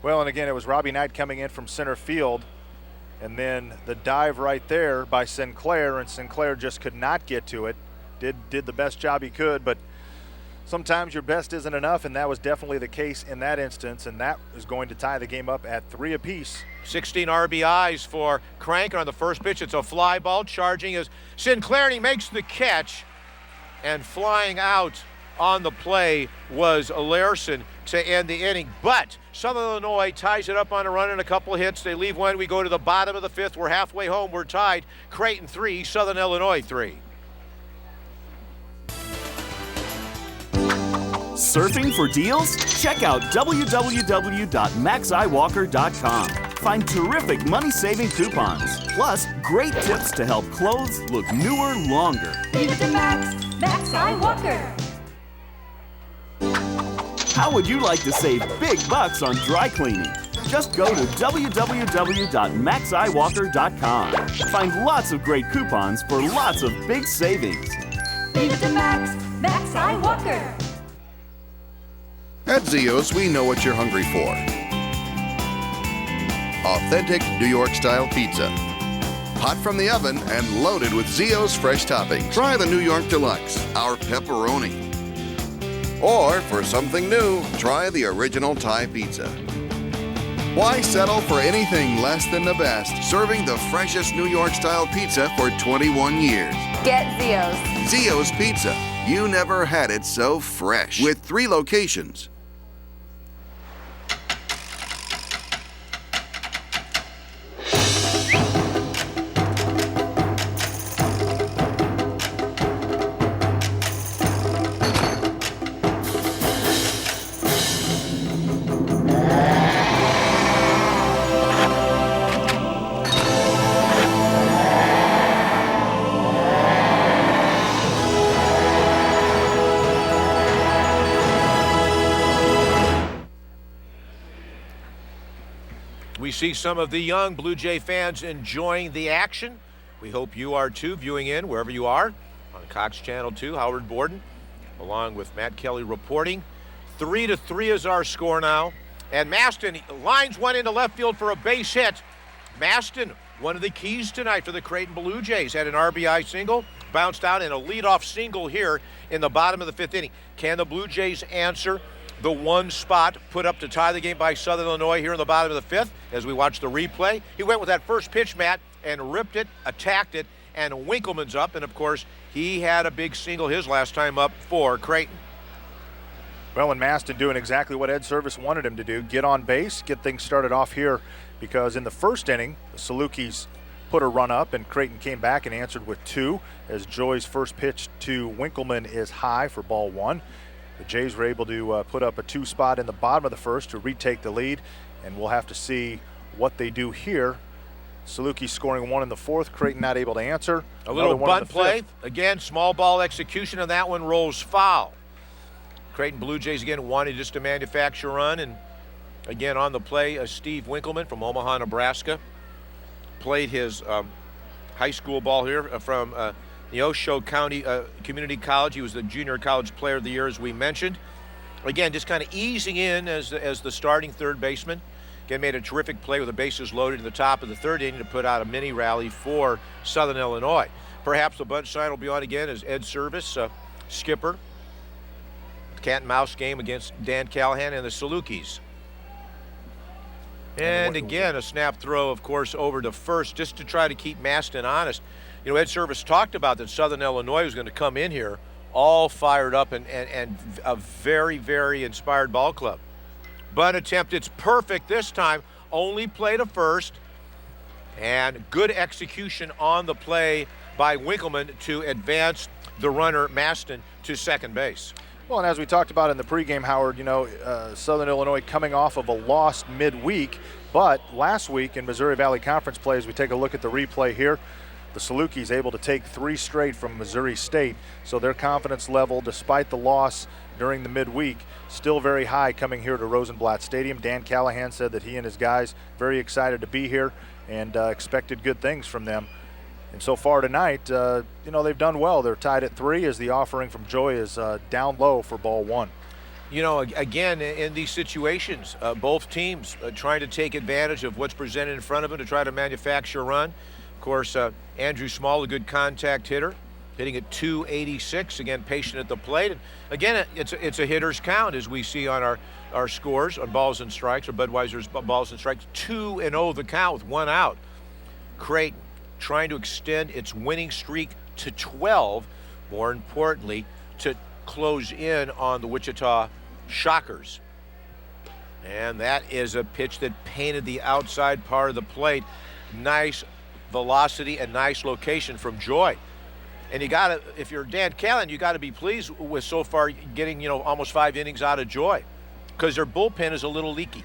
Well, and again, it was Robbie Knight coming in from center field. And then the dive right there by Sinclair, and Sinclair just could not get to it. Did the best job he could, but sometimes your best isn't enough, and that was definitely the case in that instance, and that is going to tie the game up at 3 apiece. 16 RBIs for Crank on the first pitch. It's a fly ball. Charging is Sinclair, and he makes the catch. And flying out on the play was Larson to end the inning. But Southern Illinois ties it up on a run and a couple of hits. They leave one. We go to the bottom of the 5th. We're halfway home. We're tied. Creighton 3, Southern Illinois 3. Surfing for deals? Check out www.maxiwalker.com. Find terrific money-saving coupons, plus great tips to help clothes look newer longer. Leave it to Maxi Walker. How would you like to save big bucks on dry cleaning? Just go to www.maxiwalker.com. Find lots of great coupons for lots of big savings. Leave it to Maxi Walker. At Zio's, we know what you're hungry for. Authentic New York-style pizza. Hot from the oven and loaded with Zio's fresh toppings. Try the New York Deluxe, our pepperoni. Or, for something new, try the original Thai pizza. Why settle for anything less than the best, serving the freshest New York-style pizza for 21 years? Get Zio's. Zio's Pizza. You never had it so fresh. With 3 locations. We see some of the young Blue Jay fans enjoying the action. We hope you are too, viewing in wherever you are on Cox Channel 2. Howard Borden, along with Matt Kelly reporting. 3-3 is our score now. And Maston lines one into left field for a base hit. Maston, one of the keys tonight for the Creighton Blue Jays, had an RBI single, bounced out in a leadoff single here in the bottom of the 5th inning. Can the Blue Jays answer the one spot put up to tie the game by Southern Illinois here in the bottom of the 5th as we watch the replay? He went with that first pitch, Matt, and ripped it, attacked it, and Winkleman's up. And, of course, he had a big single his last time up for Creighton. Well, and Maston doing exactly what Ed Service wanted him to do, get on base, get things started off here, because in the first inning, the Salukis put a run up, and Creighton came back and answered with 2, as Joy's first pitch to Winkleman is high for ball 1. The Jays were able to put up a 2 spot in the bottom of the first to retake the lead, and we'll have to see what they do here. Saluki scoring 1 in the 4th, Creighton not able to answer. A little bunt play. Again, small ball execution on that one, rolls foul. Creighton Blue Jays again wanted just to manufacture a run, and again on the play, Steve Winkleman from Omaha, Nebraska. Played his high school ball here from Neosho County Community College. He was the junior college player of the year, as we mentioned. Again, just kind of easing in as the starting third baseman. Again, made a terrific play with the bases loaded in the top of the 3rd inning to put out a mini rally for Southern Illinois. Perhaps the bunch sign will be on again as Ed Service, skipper. Cat and mouse game against Dan Callahan and the Salukis. And again, a snap throw, of course, over to first, just to try to keep Maston honest. You know, Ed Service talked about that Southern Illinois was going to come in here all fired up and a very, very inspired ball club. Bunt attempt, it's perfect this time. Only play to first. And good execution on the play by Winkleman to advance the runner, Maston, to second base. Well, and as we talked about in the pregame, Howard, you know, Southern Illinois coming off of a loss midweek, but last week in Missouri Valley Conference play, as we take a look at the replay here, the Salukis able to take 3 straight from Missouri State, so their confidence level, despite the loss during the midweek, still very high coming here to Rosenblatt Stadium. Dan Callahan said that he and his guys very excited to be here and expected good things from them. And so far tonight, you know, they've done well. They're tied at 3 as the offering from Joy is down low for ball 1. You know, again, in these situations, both teams trying to take advantage of what's presented in front of them to try to manufacture a run. Of course, Andrew Small, a good contact hitter, hitting at .286, again, patient at the plate. And again, it's a hitter's count, as we see on our scores on balls and strikes, or Budweiser's balls and strikes. 2-0 the count with 1 out. Creighton trying to extend its winning streak to 12, more importantly, to close in on the Wichita Shockers. And that is a pitch that painted the outside part of the plate. Nice velocity and nice location from Joy. And you gotta, if you're Dan Callahan, you gotta be pleased with so far getting, you know, almost 5 innings out of Joy, because their bullpen is a little leaky.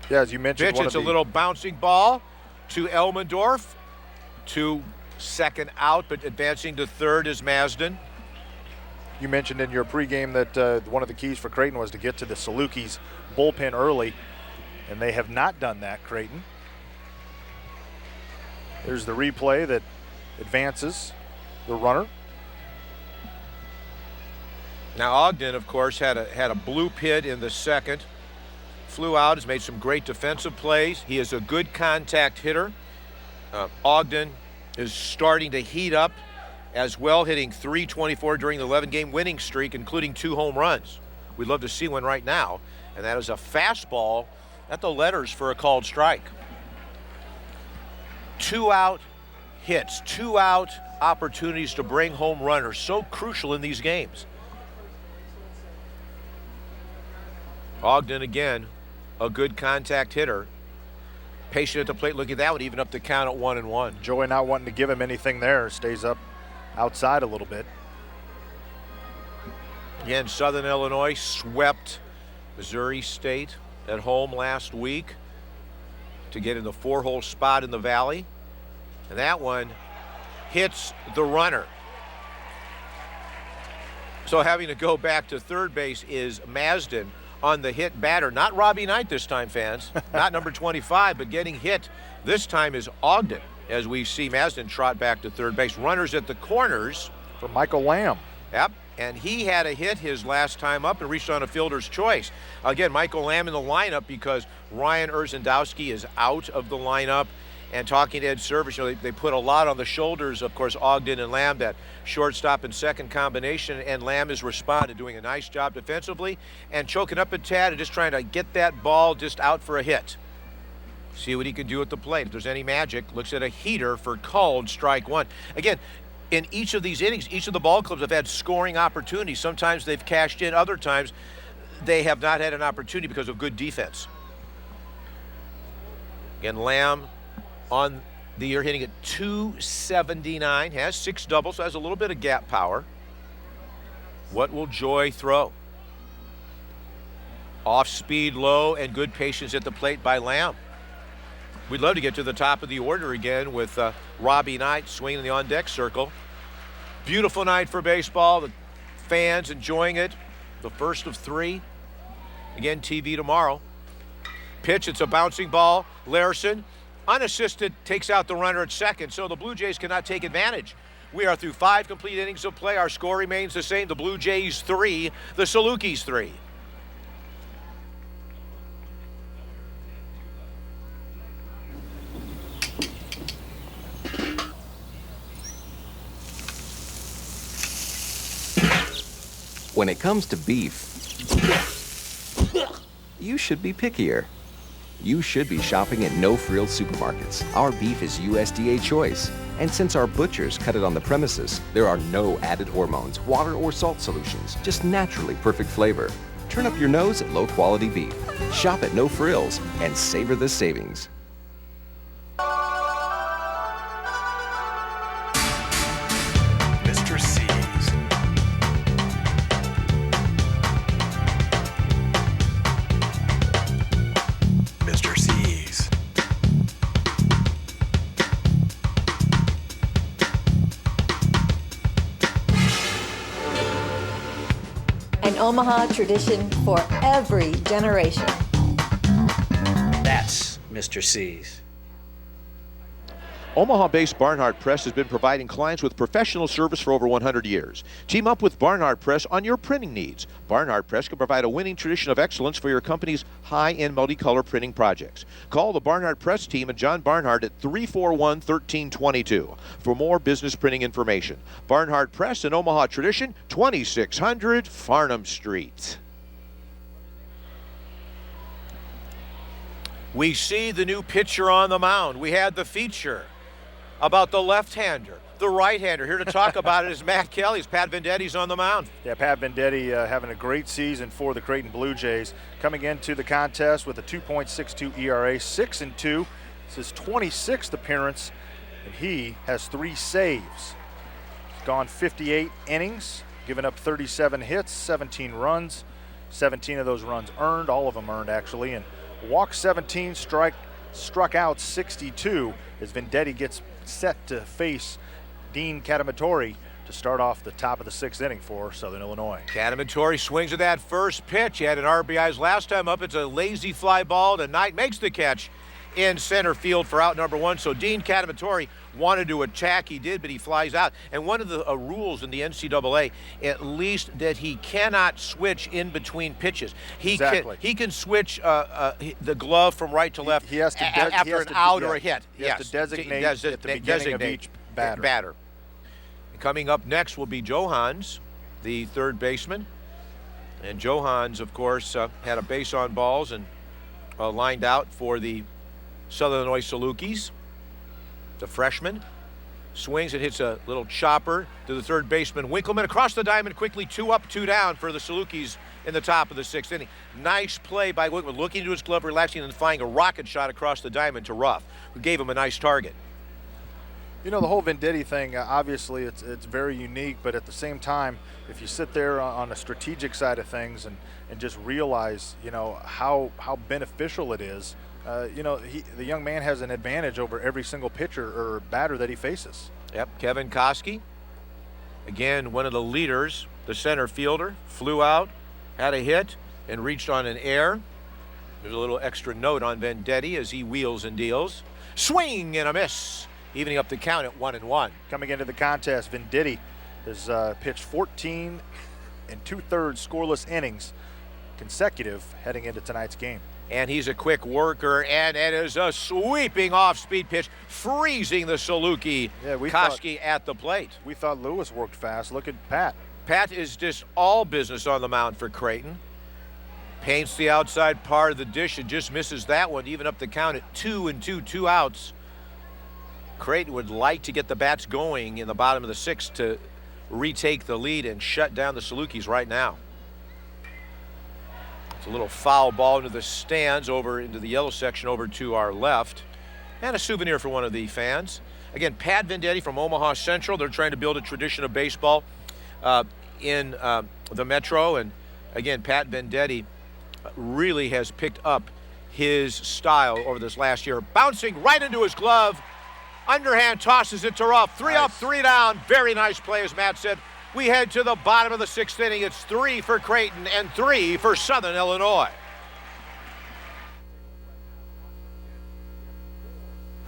Yeah, as you mentioned, pitch, it's a little bouncing ball to Elmendorf, to second out, but advancing to third is Masden. You mentioned in your pregame that one of the keys for Creighton was to get to the Salukis bullpen early, and they have not done that, Creighton. There's the replay that advances the runner. Now Ogden, of course, had a bloop hit in the second. Flew out, has made some great defensive plays. He is a good contact hitter. Ogden is starting to heat up as well, hitting .324 during the 11-game winning streak, including 2 home runs. We'd love to see one right now, and that is a fastball at the letters for a called strike. 2 out hits, 2 out opportunities to bring home runners, so crucial in these games. Ogden again, a good contact hitter. Patient at the plate, look at that one, even up the count at 1-1. Joy not wanting to give him anything there, stays up outside a little bit. Again, Southern Illinois swept Missouri State at home last week to get in the 4-hole spot in the Valley. And that one hits the runner. So having to go back to third base is Masden on the hit batter. Not Robbie Knight this time, fans. Not number 25, but getting hit this time is Ogden, as we see Masden trot back to third base. Runners at the corners. For Michael Lamb. Yep, and he had a hit his last time up and reached on a fielder's choice. Again, Michael Lamb in the lineup because Ryan Urzendowski is out of the lineup. And talking to Ed Service, you know, they put a lot on the shoulders, of course, Ogden and Lamb, that shortstop and second combination, and Lamb has responded, doing a nice job defensively and choking up a tad and just trying to get that ball just out for a hit. See what he can do at the plate. If there's any magic, looks at a heater for called strike 1. Again, in each of these innings, each of the ball clubs have had scoring opportunities. Sometimes they've cashed in, other times they have not had an opportunity because of good defense. Again, Lamb on the year hitting at .279, has 6 doubles, so has a little bit of gap power. What will Joy throw? Off speed, low, and good patience at the plate by Lamb. We'd love to get to the top of the order again with Robbie Knight swinging the on-deck circle. Beautiful night for baseball. The fans enjoying it. The first of 3. Again, TV tomorrow. Pitch, it's a bouncing ball. Larson, unassisted, takes out the runner at second, so the Blue Jays cannot take advantage. We are through 5 complete innings of play. Our score remains the same. The Blue Jays 3, the Salukis 3. When it comes to beef, you should be pickier. You should be shopping at No Frills Supermarkets. Our beef is USDA choice. And since our butchers cut it on the premises, there are no added hormones, water, or salt solutions. Just naturally perfect flavor. Turn up your nose at low-quality beef. Shop at No Frills and savor the savings. Mr. C's. Mr. C's. An Omaha tradition for every generation. That's Mr. C's. Omaha-based Barnhart Press has been providing clients with professional service for over 100 years. Team up with Barnhart Press on your printing needs. Barnhart Press can provide a winning tradition of excellence for your company's high-end multicolor printing projects. Call the Barnhart Press team and John Barnhart at 341-1322 for more business printing information. Barnhart Press, an Omaha tradition, 2600 Farnham Street. We see the new pitcher on the mound. We had the feature about the left-hander, the right-hander. Here to talk about it is Matt Kelly. Pat Vendetti's on the mound. Yeah, Pat Vendetti having a great season for the Creighton Blue Jays. Coming into the contest with a 2.62 ERA, 6-2. It's his 26th appearance, and he has 3 saves. He's gone 58 innings, given up 37 hits, 17 runs. 17 of those runs earned, all of them earned actually, and walked 17, struck out 62 as Vendetti gets set to face Dean Catamatori to start off the top of the 6th inning for Southern Illinois. Catamatori swings at that first pitch. He had an RBIs last time up. It's a lazy fly ball, and Knight makes the catch in center field for out number 1. So Dean Catamatori wanted to attack. He did, but he flies out. And one of the rules in the NCAA, at least, that he cannot switch in between pitches. He can switch the glove from right to left after an out or a hit. He has to designate at the beginning of each batter. Coming up next will be Johans, the third baseman. And Johans, of course, had a base on balls and lined out for the Southern Illinois Salukis. The freshman swings and hits a little chopper to the third baseman Winkleman across the diamond quickly, 2 up, 2 down for the Salukis in the top of the 6th inning. Nice play by Winkleman, looking into his glove, relaxing, and flying a rocket shot across the diamond to Ruff, who gave him a nice target. You know, the whole Vendetti thing, obviously it's very unique, but at the same time, if you sit there on the strategic side of things and just realize, you know, how beneficial it is, you know, the young man has an advantage over every single pitcher or batter that he faces. Yep, Kevin Koski, again, one of the leaders, the center fielder, flew out, had a hit, and reached on an error. There's a little extra note on Vendetti as he wheels and deals. Swing and a miss, evening up the count at 1-1. Coming into the contest, Vendetti has pitched 14 2/3 scoreless innings consecutive heading into tonight's game. And he's a quick worker, and it is a sweeping off-speed pitch, freezing the Saluki Koski at the plate. We thought Lewis worked fast. Look at Pat. Pat is just all business on the mound for Creighton. Paints the outside part of the dish and just misses that one, even up the count at 2-2, 2 outs. Creighton would like to get the bats going in the bottom of the 6th to retake the lead and shut down the Salukis right now. It's a little foul ball into the stands, over into the yellow section over to our left. And a souvenir for one of the fans. Again, Pat Vendetti from Omaha Central. They're trying to build a tradition of baseball in the Metro. And again, Pat Vendetti really has picked up his style over this last year. Bouncing right into his glove. Underhand tosses it to Ruff. 3 up, 3 down. Very nice play, as Matt said. We head to the bottom of the 6th inning. It's 3 for Creighton and 3 for Southern Illinois.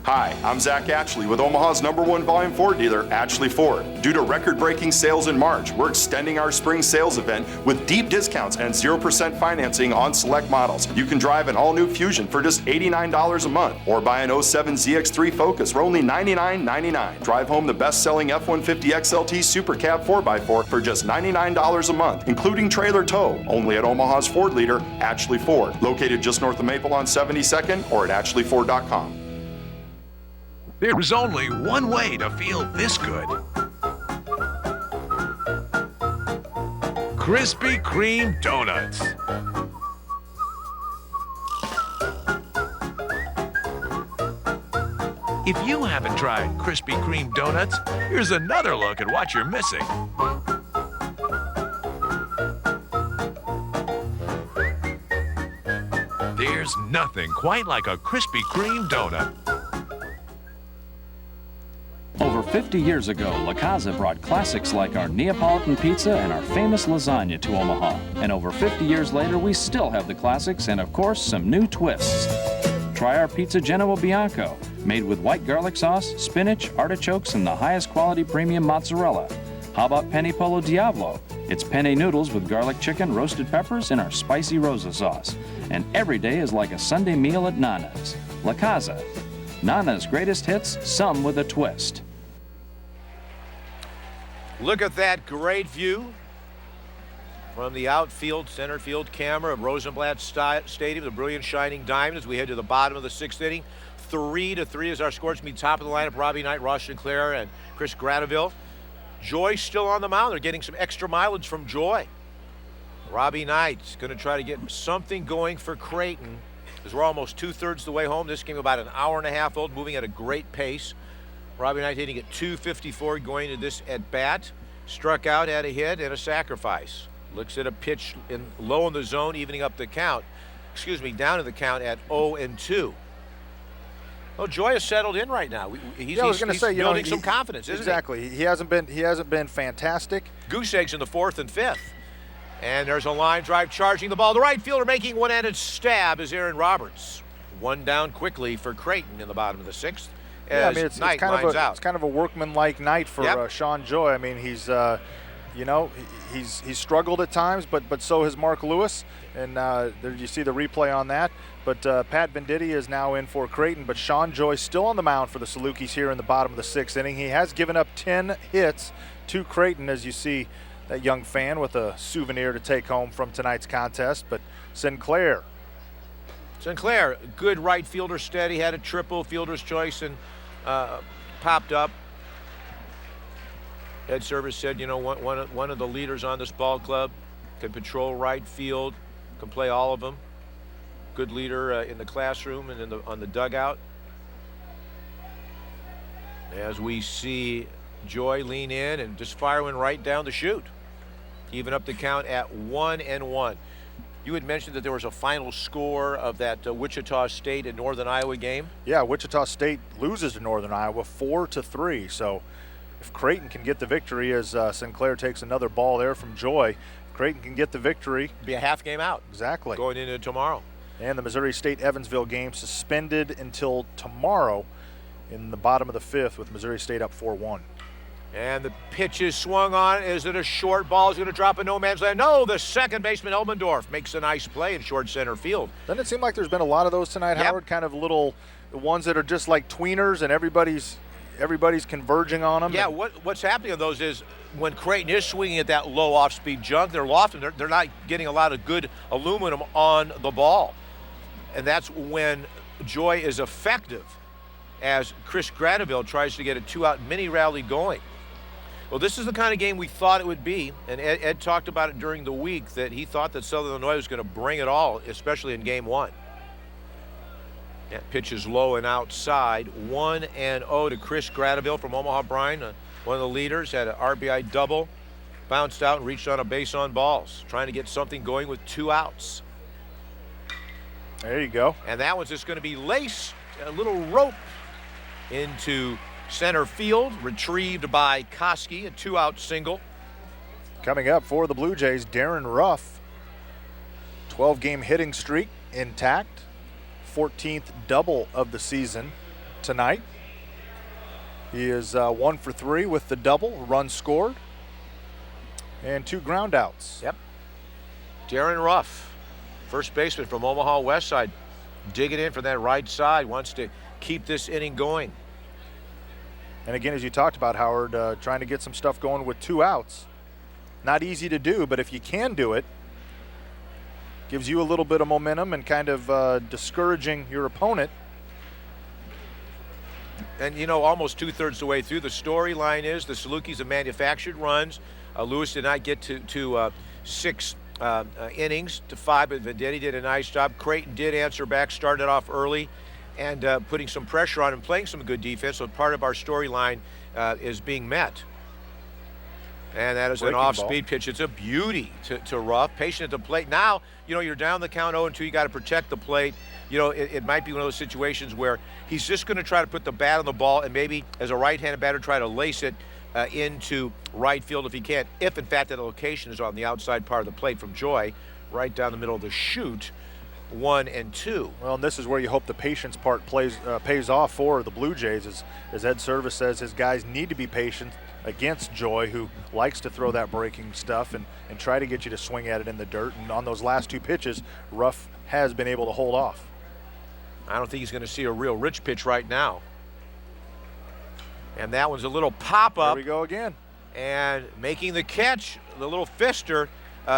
Hi, I'm Zach Atchley with Omaha's #1 volume Ford dealer, Atchley Ford. Due to record-breaking sales in March, we're extending our spring sales event with deep discounts and 0% financing on select models. You can drive an all-new Fusion for just $89 a month, or buy an 07 ZX3 Focus for only $99.99. Drive home the best-selling F-150 XLT Super Cab 4x4 for just $99 a month, including trailer tow, only at Omaha's Ford leader, Atchley Ford, located just north of Maple on 72nd or at AtchleyFord.com. There's only one way to feel this good. Krispy Kreme Donuts. If you haven't tried Krispy Kreme Donuts, here's another look at what you're missing. There's nothing quite like a Krispy Kreme donut. Over 50 years ago, La Casa brought classics like our Neapolitan pizza and our famous lasagna to Omaha. And over 50 years later, we still have the classics and, of course, some new twists. Try our Pizza Genoa Bianco, made with white garlic sauce, spinach, artichokes, and the highest quality premium mozzarella. How about Penne Polo Diavolo? It's penne noodles with garlic chicken, roasted peppers, and our spicy rosa sauce. And every day is like a Sunday meal at Nana's. La Casa. Nana's greatest hits, some with a twist. Look at that great view from the outfield, center field camera of Rosenblatt Stadium, the brilliant shining diamond, as we head to the bottom of the 6th inning. 3-3 is our score. It's going to be top of the lineup, Robbie Knight, Ross Sinclair, and Chris Gradeville. Joy still on the mound. They're getting some extra mileage from Joy. Robbie Knight's going to try to get something going for Creighton, as we're almost 2/3 the way home. This game about an hour and a half old, moving at a great pace. Robbie Knight hitting at .254 going to this at bat. Struck out, had a hit, and a sacrifice. Looks at a pitch low in the zone, evening up the count. Down in the count at 0-2. Well, Joy has settled in right now. He's building some confidence, isn't he? Exactly. He hasn't been fantastic. Goose eggs in the 4th and 5th. And there's a line drive charging the ball. The right fielder making one-handed stab is Aaron Roberts. One down quickly for Creighton in the bottom of the 6th. Yeah, I mean, it's kind of a workmanlike night for Sean Joy. I mean, he's struggled at times, but so has Mark Lewis. And there you see the replay on that. But Pat Venditti is now in for Creighton, but Sean Joy still on the mound for the Salukis here in the bottom of the 6th inning. He has given up 10 hits to Creighton, as you see that young fan with a souvenir to take home from tonight's contest. But Sinclair, good right fielder, steady, had a triple, fielder's choice, and popped up. Ed Service said, one of the leaders on this ball club, can patrol right field, can play all of them. Good leader in the classroom and on the dugout. As we see Joy lean in and just fire one right down the chute. Even up the count at 1-1. You had mentioned that there was a final score of that Wichita State and Northern Iowa game. Yeah, Wichita State loses to Northern Iowa 4-3. So if Creighton can get the victory, as Sinclair takes another ball there from Joy, if Creighton can get the victory. Be a half game out. Exactly. Going into tomorrow. And the Missouri State-Evansville game suspended until tomorrow in the bottom of the 5th with Missouri State up 4-1. And the pitch is swung on. Is it a short ball? Is going to drop in no man's land? No, the second baseman, Elmendorf, makes a nice play in short center field. Doesn't it seem like there's been a lot of those tonight, Howard? Kind of little ones that are just like tweeners and everybody's converging on them. Yeah, what's happening on those is when Creighton is swinging at that low off-speed junk, they're lofting. They're not getting a lot of good aluminum on the ball. And that's when Joy is effective. as Chris Gradeville tries to get a 2-out mini rally going. Well, this is the kind of game we thought it would be, and Ed talked about it during the week that he thought that Southern Illinois was going to bring it all, especially in game one. That pitch is low and outside. 1-0 to Chris Gradeville from Omaha Brine, one of the leaders, had an RBI double, bounced out and reached on a base on balls, trying to get something going with 2 outs. There you go. And that one's just going to be laced, a little rope into center field, retrieved by Koski, a 2-out single. Coming up for the Blue Jays, Darren Ruff, 12-game hitting streak intact, 14th double of the season tonight. He is 1 for 3 with the double, run scored, and 2 ground outs. Yep. Darren Ruff, first baseman from Omaha West Side, digging in from that right side, wants to keep this inning going. And again, as you talked about, Howard, trying to get some stuff going with 2 outs. Not easy to do, but if you can do it, gives you a little bit of momentum and kind of discouraging your opponent. And, you know, almost 2/3 the way through, the storyline is the Salukis have manufactured runs. Lewis did not get to 6 innings, to 5, but Venditti did a nice job. Creighton did answer back, started off early, and putting some pressure on and playing some good defense. So part of our storyline is being met. And that is an off-speed pitch. It's a beauty to Ruff. Patient at the plate. Now, you know, you're down the count 0-2. You got to protect the plate. You know, it might be one of those situations where he's just going to try to put the bat on the ball and maybe as a right-handed batter try to lace it into right field if he can. If, in fact, that location is on the outside part of the plate from Joy, right down the middle of the chute. 1 and 2. Well, and this is where you hope the patience part pays off for the Blue Jays. As Ed Service says, his guys need to be patient against Joy, who likes to throw that breaking stuff and try to get you to swing at it in the dirt. And on those last 2 pitches, Ruff has been able to hold off. I don't think he's going to see a real rich pitch right now. And that one's a little pop-up. Here we go again. And making the catch, the little fister,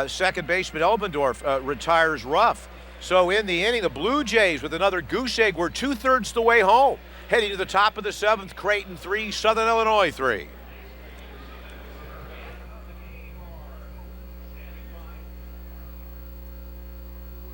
second baseman Elbendorf retires Ruff. So in the inning, the Blue Jays with another goose egg were 2/3 the way home. Heading to the top of the 7th, Creighton 3, Southern Illinois 3.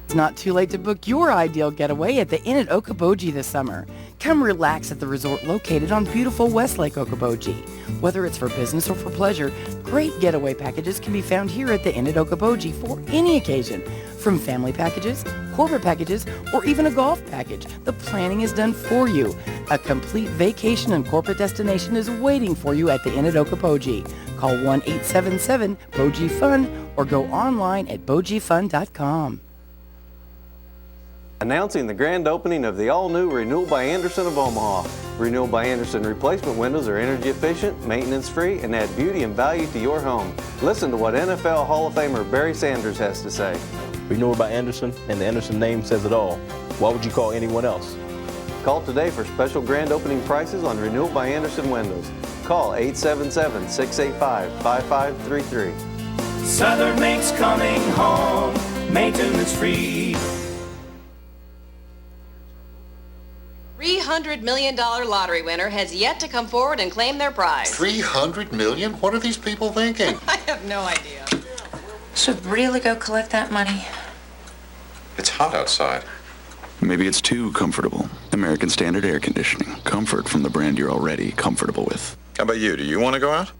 It's not too late to book your ideal getaway at the Inn at Okoboji this summer. Come relax at the resort located on beautiful Westlake Okoboji. Whether it's for business or for pleasure, great getaway packages can be found here at the Inn at Okoboji for any occasion. From family packages, corporate packages, or even a golf package, the planning is done for you. A complete vacation and corporate destination is waiting for you at the Inn at Okoboji. Call 1-877-BOJI-FUN or go online at bojifun.com. Announcing the grand opening of the all-new Renewal by Andersen of Omaha. Renewal by Andersen replacement windows are energy efficient, maintenance-free, and add beauty and value to your home. Listen to what NFL Hall of Famer Barry Sanders has to say. Renewal by Andersen, and the Andersen name says it all. Why would you call anyone else? Call today for special grand opening prices on Renewal by Andersen windows. Call 877-685-5533. Southern makes coming home maintenance-free. $300 million lottery winner has yet to come forward and claim their prize. $300 million? What are these people thinking? I have no idea. Should really go collect that money. It's hot outside. Maybe it's too comfortable. American Standard Air Conditioning. Comfort from the brand you're already comfortable with. How about you? Do you want to go out?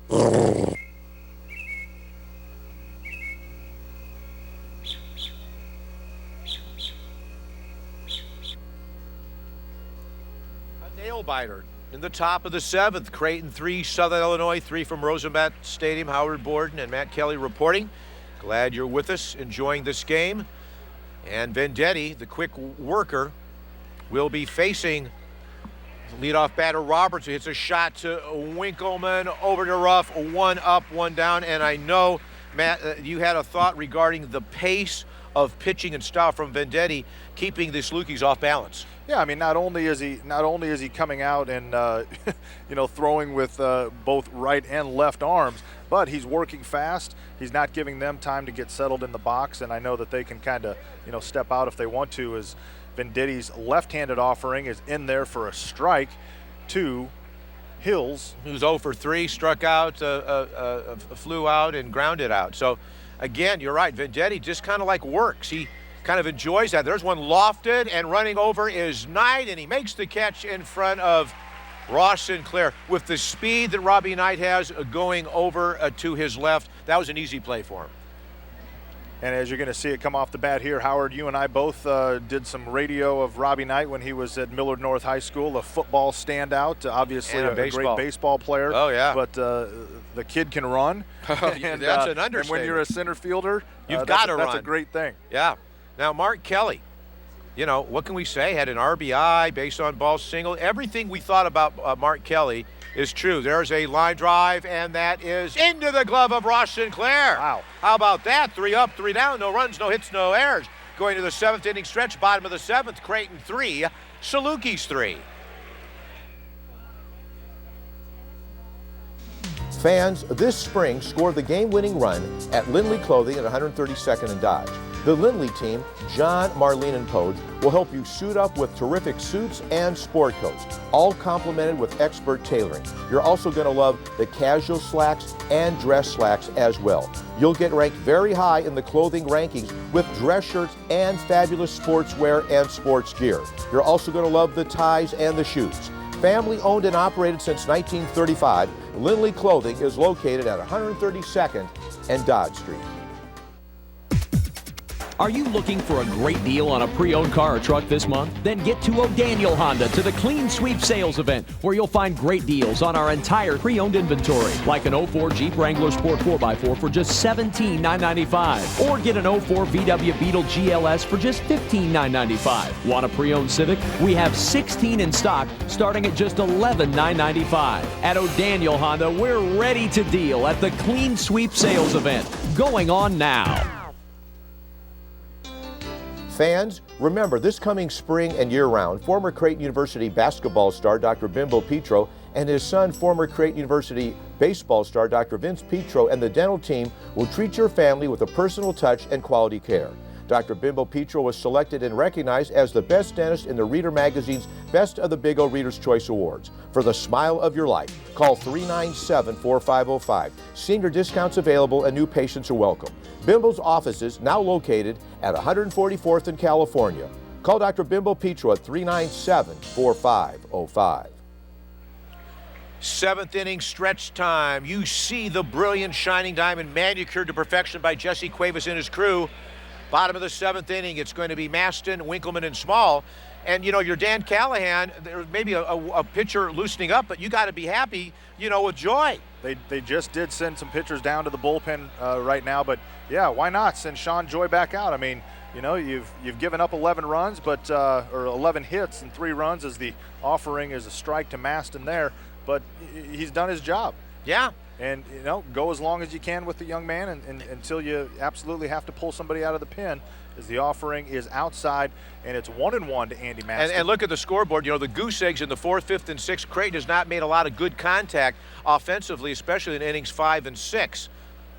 Nail-biter in the top of the 7th. Creighton 3, Southern Illinois 3 from Rosenblatt Stadium. Howard Borden and Matt Kelly reporting. Glad you're with us, enjoying this game. And Venditti, the quick worker, will be facing leadoff batter Roberts, who hits a shot to Winkleman, over to Ruff, 1 up, 1 down. And I know, Matt, you had a thought regarding the pace of pitching and style from Venditti, keeping the Salukis off balance. Yeah, I mean, not only is he coming out and throwing with both right and left arms, but he's working fast. He's not giving them time to get settled in the box, and I know that they can kind of step out if they want to. As Venditti's left-handed offering is in there for a strike, to Hills, who's 0 for 3, struck out, flew out, and grounded out. So, again, you're right. Venditti just kind of like works. He kind of enjoys that. There's one lofted, and running over is Knight, and he makes the catch in front of Ross Sinclair. With the speed that Robbie Knight has going over to his left, that was an easy play for him. And as you're going to see it come off the bat here, Howard, you and I both did some radio of Robbie Knight when he was at Millard North High School, a football standout, obviously a great baseball player. Oh, yeah. But the kid can run. And, that's an understatement. And when you're a center fielder, you've got to run. That's a great thing. Yeah. Now, Mark Kelly, you know, what can we say? Had an RBI, base on ball single. Everything we thought about Mark Kelly is true. There's a line drive, and that is into the glove of Ross Sinclair. Wow. How about that? 3 up, 3 down, no runs, no hits, no errors. Going to the 7th inning stretch, bottom of the 7th, Creighton 3, Saluki's 3. Fans, this spring scored the game-winning run at Lindley Clothing at 132nd and Dodge. The Lindley team, John, Marlene, and Poge, will help you suit up with terrific suits and sport coats, all complemented with expert tailoring. You're also going to love the casual slacks and dress slacks as well. You'll get ranked very high in the clothing rankings with dress shirts and fabulous sportswear and sports gear. You're also going to love the ties and the shoes. Family owned and operated since 1935, Lindley Clothing is located at 132nd and Dodge Street. Are you looking for a great deal on a pre-owned car or truck this month? Then get to O'Daniel Honda to the Clean Sweep Sales Event, where you'll find great deals on our entire pre-owned inventory, like an 04 Jeep Wrangler Sport 4x4 for just $17,995, or get an 04 VW Beetle GLS for just $15,995. Want a pre-owned Civic? We have 16 in stock, starting at just $11,995. At O'Daniel Honda, we're ready to deal at the Clean Sweep Sales Event, going on now. Fans, remember this coming spring and year-round, former Creighton University basketball star Dr. Bimbo Petro and his son, former Creighton University baseball star Dr. Vince Petro, and the dental team will treat your family with a personal touch and quality care. Dr. Bimbo Petro was selected and recognized as the best dentist in the Reader Magazine's Best of the Big O Reader's Choice Awards. For the smile of your life, call 397-4505. Senior discounts available and new patients are welcome. Bimbo's offices now located at 144th in California. Call Dr. Bimbo Petro at 397-4505. 7th inning stretch time. You see the brilliant shining diamond manicured to perfection by Jesse Cuevas and his crew. Bottom of the 7th inning, it's going to be Maston, Winkleman, and Small. And, you know, you're Dan Callahan. There may be a pitcher loosening up, but you got to be happy, you know, with joy. They just did send some pitchers down to the bullpen right now, but yeah, why not send Sean Joy back out? I mean, you know, you've given up 11 runs, but or 11 hits and 3 runs as the offering is a strike to Maston there, but he's done his job. Yeah. And, you know, go as long as you can with the young man and until you absolutely have to pull somebody out of the pen, as the offering is outside, and it's 1-1 to Andy Maston. And look at the scoreboard. You know, the goose eggs in the 4th, 5th, and 6th. Creighton has not made a lot of good contact offensively, especially in innings 5 and 6.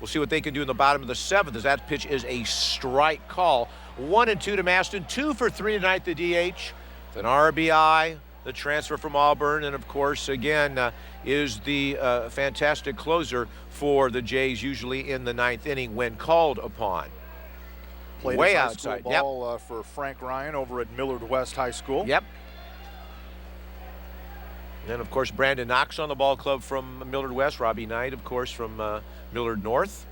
We'll see what they can do in the bottom of the 7th, as that pitch is a strike call. 1-2 to Maston, 2 for 3 tonight, the DH. An RBI, the transfer from Auburn, and of course, again, is the fantastic closer for the Jays, usually in the 9th inning when called upon. Played way high outside. School ball for Frank Ryan over at Millard West High School. Yep. And of course, Brandon Knox on the ball club from Millard West. Robbie Knight, of course, from Millard North.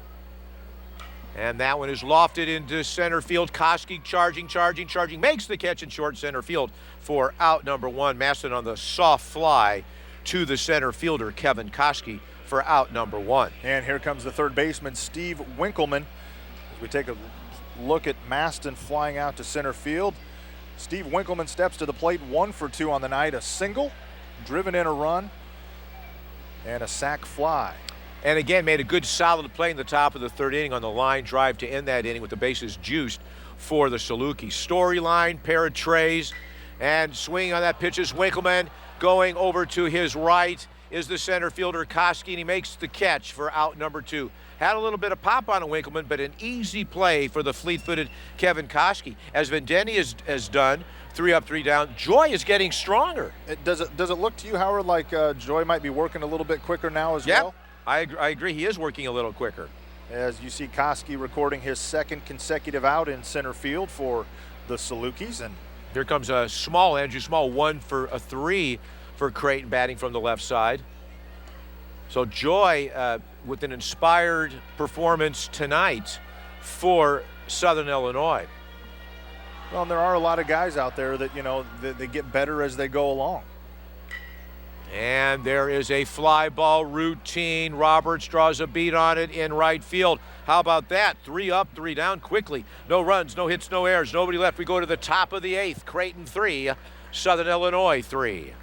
And that one is lofted into center field. Koski charging, makes the catch in short center field for out number 1. Maston on the soft fly to the center fielder, Kevin Koski, for out number 1. And here comes the third baseman, Steve Winkleman. As we take a look at Maston flying out to center field. Steve Winkleman steps to the plate, 1 for 2 on the night, a single, driven in a run, and a sac fly. And again, made a good solid play in the top of the 3rd inning on the line drive to end that inning with the bases juiced for the Saluki. Storyline, pair of trays, and swinging on that pitch is Winkleman. Going over to his right is the center fielder Koski, and he makes the catch for out number 2. Had a little bit of pop on it, Winkleman, but an easy play for the fleet-footed Kevin Koski. As Vendetti has done, 3 up, 3 down. Joy is getting stronger. Does it look to you, Howard, like Joy might be working a little bit quicker now as well? I agree. He is working a little quicker. As you see Koski recording his second consecutive out in center field for the Salukis. And here comes Andrew Small, 1 for a 3 for Creighton, batting from the left side. So Joy with an inspired performance tonight for Southern Illinois. Well, and there are a lot of guys out there that, they get better as they go along. And there is a fly ball routine. Roberts draws a beat on it in right field. How about that? 3 up, 3 down quickly. No runs, no hits, no errors, nobody left. We go to the top of the 8th. Creighton 3, Southern Illinois 3.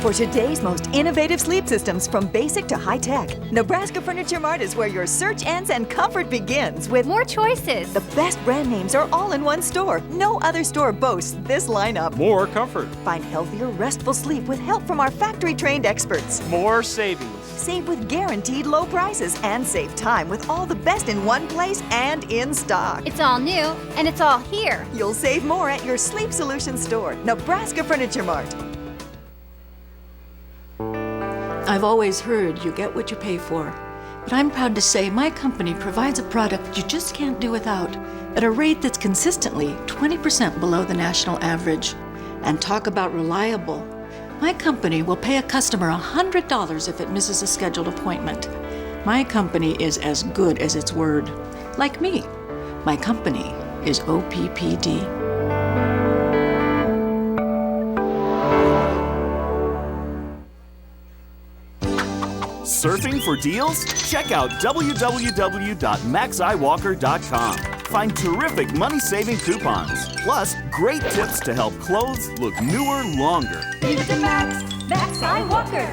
For today's most innovative sleep systems, from basic to high-tech, Nebraska Furniture Mart is where your search ends and comfort begins. With more choices, the best brand names are all in one store. No other store boasts this lineup. More comfort. Find healthier, restful sleep with help from our factory-trained experts. More savings. Save with guaranteed low prices and save time with all the best in one place and in stock. It's all new and it's all here. You'll save more at your Sleep Solutions store, Nebraska Furniture Mart. I've always heard you get what you pay for, but I'm proud to say my company provides a product you just can't do without at a rate that's consistently 20% below the national average. And talk about reliable. My company will pay a customer $100 if it misses a scheduled appointment. My company is as good as its word. Like me, my company is OPPD. Surfing for deals? Check out www.maxiwalker.com. Find terrific money-saving coupons, plus great tips to help clothes look newer longer. Leave it to Max iWalker.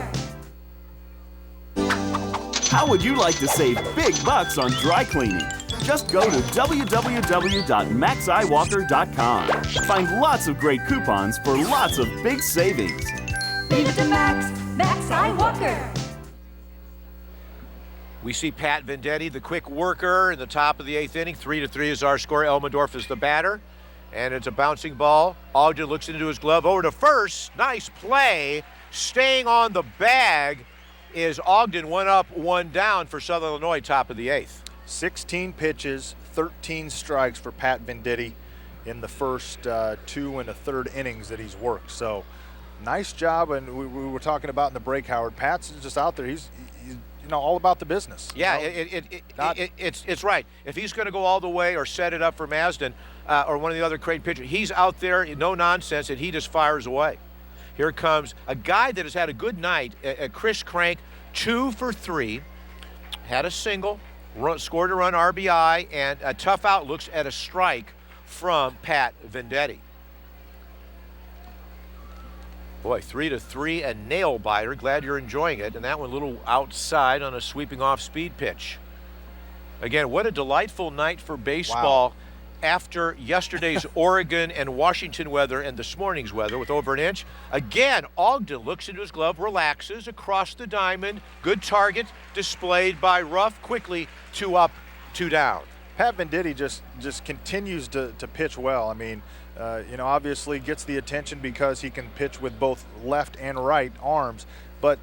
How would you like to save big bucks on dry cleaning? Just go to www.maxiwalker.com. Find lots of great coupons for lots of big savings. Leave it to Max iWalker. We see Pat Vendetti, the quick worker, in the top of the 8th inning. 3-3 is our score. Elmendorf is the batter. And it's a bouncing ball. Ogden looks into his glove. Over to first. Nice play. Staying on the bag is Ogden. 1 up, 1 down for Southern Illinois, top of the 8th. 16 pitches, 13 strikes for Pat Vendetti in the first 2 and a third innings that he's worked. So nice job. And we were talking about in the break, Howard, Pat's just out there. He's all about the business. Yeah, it's right. If he's going to go all the way or set it up for Masden or one of the other Creighton pitchers, he's out there, no nonsense, and he just fires away. Here comes a guy that has had a good night, Chris Crank, 2 for 3, had a single, scored a run RBI, and a tough out. Looks at a strike from Pat Vendetti. Boy, 3-3, a nail biter. Glad you're enjoying it. And that one a little outside on a sweeping off speed pitch. Again, what a delightful night for baseball. Wow. After yesterday's Oregon and Washington weather and this morning's weather with over an inch. Again, Ogden looks into his glove, relaxes across the diamond. Good target displayed by Ruff. Quickly 2 up, 2 down. Pat Vendetti just continues to pitch well. I mean, obviously gets the attention because he can pitch with both left and right arms, but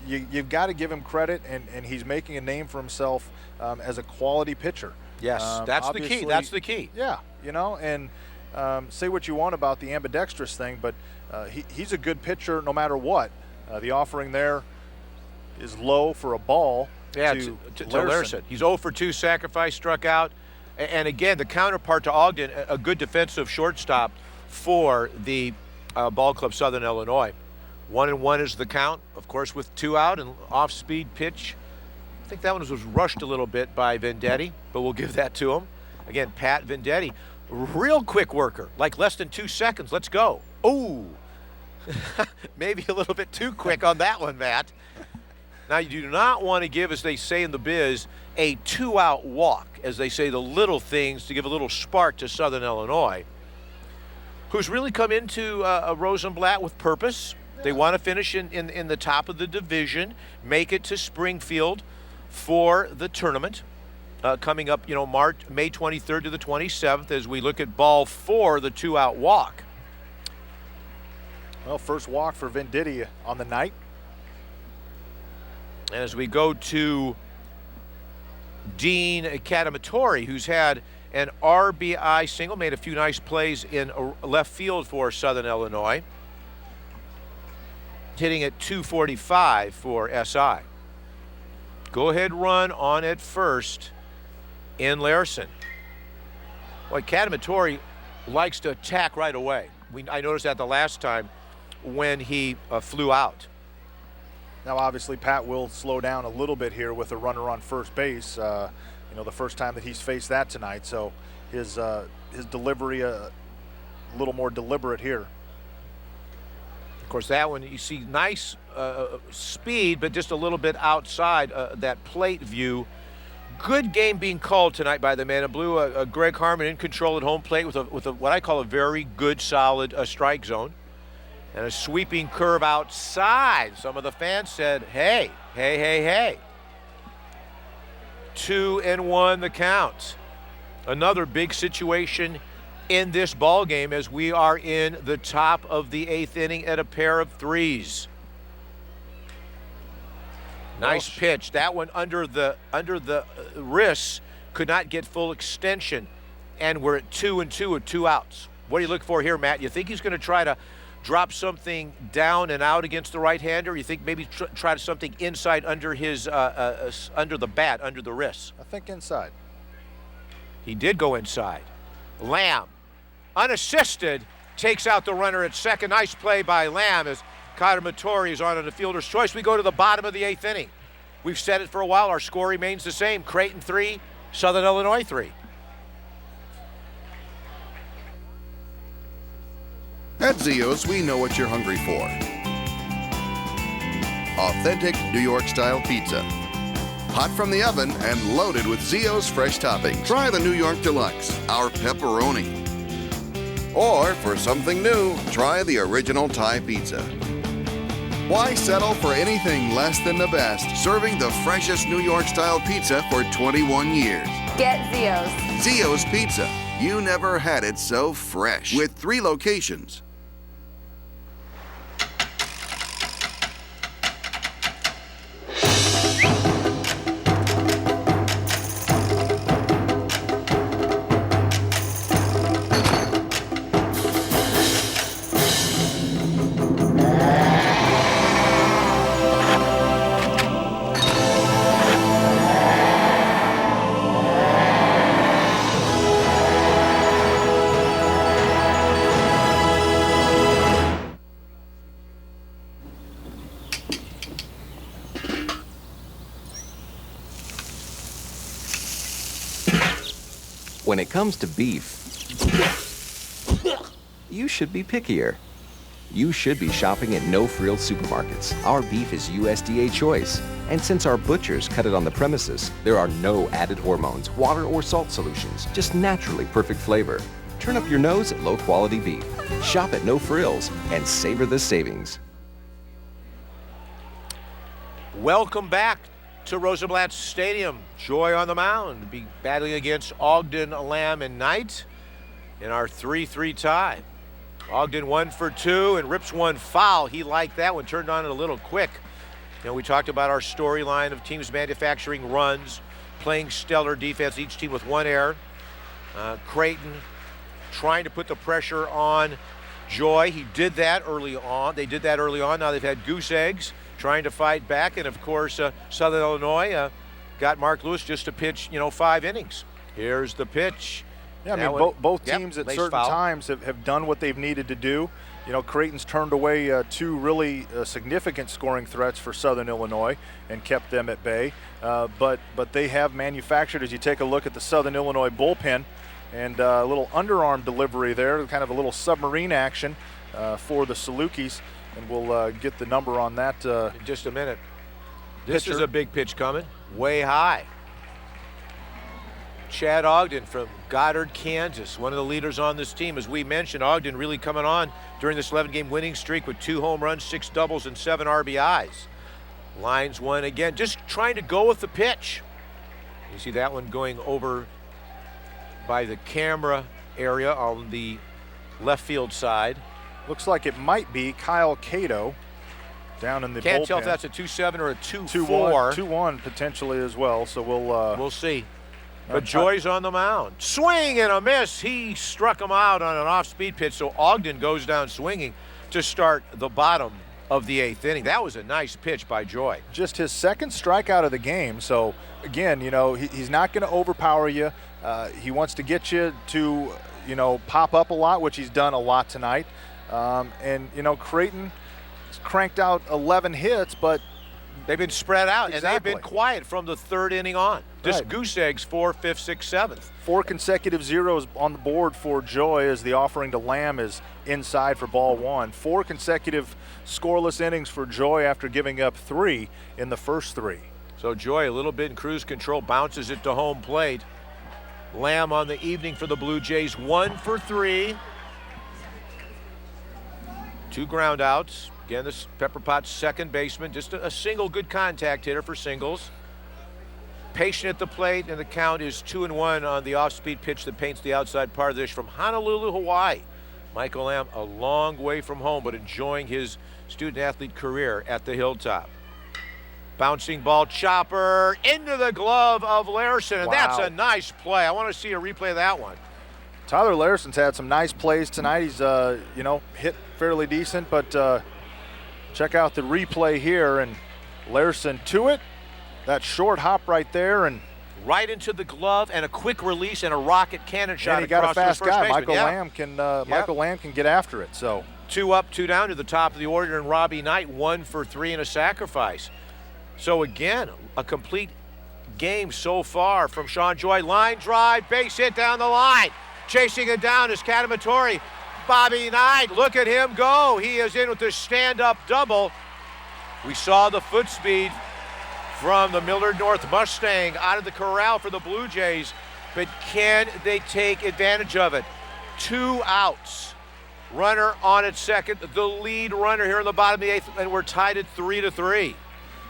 you've got to give him credit, and he's making a name for himself as a quality pitcher. Yes, that's the key. That's the key. Yeah, and say what you want about the ambidextrous thing, but he's a good pitcher no matter what. The offering there is low for a ball. Yeah, to Larson. He's 0 for 2, sacrifice, struck out. And again, the counterpart to Ogden, a good defensive shortstop for the ball club Southern Illinois. 1-1 is the count, of course, with 2 out and off-speed pitch. I think that one was rushed a little bit by Vendetti, but we'll give that to him. Again, Pat Vendetti, real quick worker, like less than 2 seconds. Let's go. Ooh, maybe a little bit too quick on that one, Matt. Now, you do not want to give, as they say in the biz, a 2-out walk, as they say, the little things to give a little spark to Southern Illinois, who's really come into Rosenblatt with purpose. They want to finish in the top of the division, make it to Springfield for the tournament. Coming up, May 23rd to the 27th as we look at ball 4, the 2-out walk. Well, first walk for Venditti on the night. And as we go to Dean Cadamatori, who's had an RBI single, made a few nice plays in left field for Southern Illinois, hitting at 245 for SI. Go-ahead run on at first in Larson. Boy, Cadamatori likes to attack right away. I noticed that the last time when he flew out. Now, obviously, Pat will slow down a little bit here with a runner on first base. The first time that he's faced that tonight, so his delivery a little more deliberate here. Of course, that one you see nice speed, but just a little bit outside that plate view. Good game being called tonight by the man in blue. Greg Harmon in control at home plate with what I call a very good, solid strike zone. And a sweeping curve outside. Some of the fans said, hey, hey, hey, hey. 2-1 the count. Another big situation in this ball game as we are in the top of the 8th inning at a pair of 3s. Nice pitch. That one under the wrists could not get full extension. And we're at 2-2 with 2 outs. What do you look for here, Matt? You think he's going to try to drop something down and out against the right-hander? Or you think maybe try something inside under his under the bat, under the wrist? I think inside. He did go inside. Lamb, unassisted, takes out the runner at second. Nice play by Lamb as Cadamatori is on the fielder's choice. We go to the bottom of the 8th inning. We've said it for a while. Our score remains the same. Creighton 3, Southern Illinois 3. At Zio's, we know what you're hungry for. Authentic New York-style pizza. Hot from the oven and loaded with Zio's fresh toppings. Try the New York Deluxe, our pepperoni. Or, for something new, try the original Thai pizza. Why settle for anything less than the best? Serving the freshest New York-style pizza for 21 years. Get Zio's. Zio's Pizza. You never had it so fresh. With 3 locations. When it comes to beef, you should be pickier. You should be shopping at No Frills supermarkets. Our beef is USDA choice. And since our butchers cut it on the premises, there are no added hormones, water, or salt solutions. Just naturally perfect flavor. Turn up your nose at low-quality beef. Shop at No Frills and savor the savings. Welcome back to Rosenblatt Stadium. Joy on the mound. Be battling against Ogden, Lamb, and Knight in our 3-3 tie. Ogden 1 for 2 and rips one foul. He liked that one, turned on it a little quick. We talked about our storyline of teams manufacturing runs, playing stellar defense, each team with 1 error. Creighton trying to put the pressure on Joy. He did that early on. They did that early on. Now they've had goose eggs trying to fight back. And, of course, Southern Illinois got Mark Lewis just to pitch, 5 innings. Here's the pitch. Yeah, I mean, both teams at certain times have done what they've needed to do. Creighton's turned away 2 really significant scoring threats for Southern Illinois and kept them at bay. But they have manufactured, as you take a look at the Southern Illinois bullpen, and a little underarm delivery there, kind of a little submarine action for the Salukis. And we'll get the number on that in just a minute. This is a big pitch coming, way high. Chad Ogden from Goddard, Kansas, one of the leaders on this team. As we mentioned, Ogden really coming on during this 11-game winning streak with 2 home runs, 6 doubles, and 7 RBIs. Lines one again, just trying to go with the pitch. You see that one going over by the camera area on the left field side. Looks like it might be Kyle Cato down in the Can't bullpen. tell if that's a 2-7 or a 2-4. 2-1 potentially as well, so we'll see. But Joy's on the mound. Swing and a miss. He struck him out on an off-speed pitch, so Ogden goes down swinging to start the bottom of the 8th inning. That was a nice pitch by Joy. Just his second strikeout of the game, so again, you know, he's not going to overpower you. He wants to get you to, you know, pop up a lot, which he's done a lot tonight. And, you know, Creighton cranked out 11 hits, but they've been spread out, exactly. And they've been quiet from the 3rd inning on. Just right. goose eggs, 4th, 5th, 6th, 7th. 4 consecutive zeros on the board for Joy as the offering to Lamb is inside for ball 1. 4 consecutive scoreless innings for Joy after giving up 3 in the first 3. So Joy a little bit in cruise control, bounces it to home plate. Lamb on the evening for the Blue Jays, 1 for 3. 2 ground outs. Again, this Pepper Potts second baseman, just a single good contact hitter for singles. Patient at the plate, and the count is 2-1 on the off-speed pitch that paints the outside part of the dish from Honolulu, Hawaii. Michael Lamb a long way from home, but enjoying his student-athlete career at the Hilltop. Bouncing ball chopper into the glove of Larson, and Wow. that's a nice play. I want to see a replay of that one. Tyler Larson's had some nice plays tonight. He's, you know, hit fairly decent, but check out the replay here, and Larson to it. That short hop right there, and right into the glove, and a quick release and a rocket cannon shot. And he got a fast guy. Michael Lamb can get after it. So 2 up, 2 down to the top of the order, and Robbie Knight 1 for 3 and a sacrifice. So again, a complete game so far from Sean Joy. Line drive, base hit down the line. Chasing it down is Kadamatori. Bobby Knight, look at him go. He is in with the stand-up double. We saw the foot speed from the Millard North Mustang out of the corral for the Blue Jays, but can they take advantage of it? 2 outs. Runner on at second, the lead runner here in the bottom of the 8th, and we're tied at 3-3.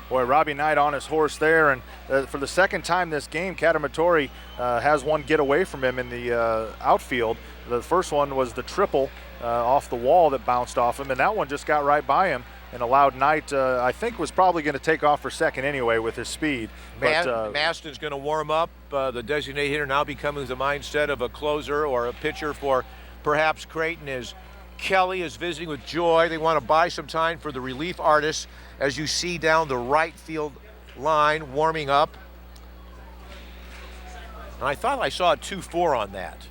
Boy, Robbie Knight on his horse there, and for the second time this game, Kadamatori has one get away from him in the outfield. The first one was the triple off the wall that bounced off him, and that one just got right by him and allowed Knight, I think, was probably going to take off for second anyway with his speed. Maston's going to warm up. The designated hitter now becoming the mindset of a closer or a pitcher for perhaps Creighton, as Kelly is visiting with Joy. They want to buy some time for the relief artists, as you see down the right field line warming up. And I thought I saw a 2-4 on that,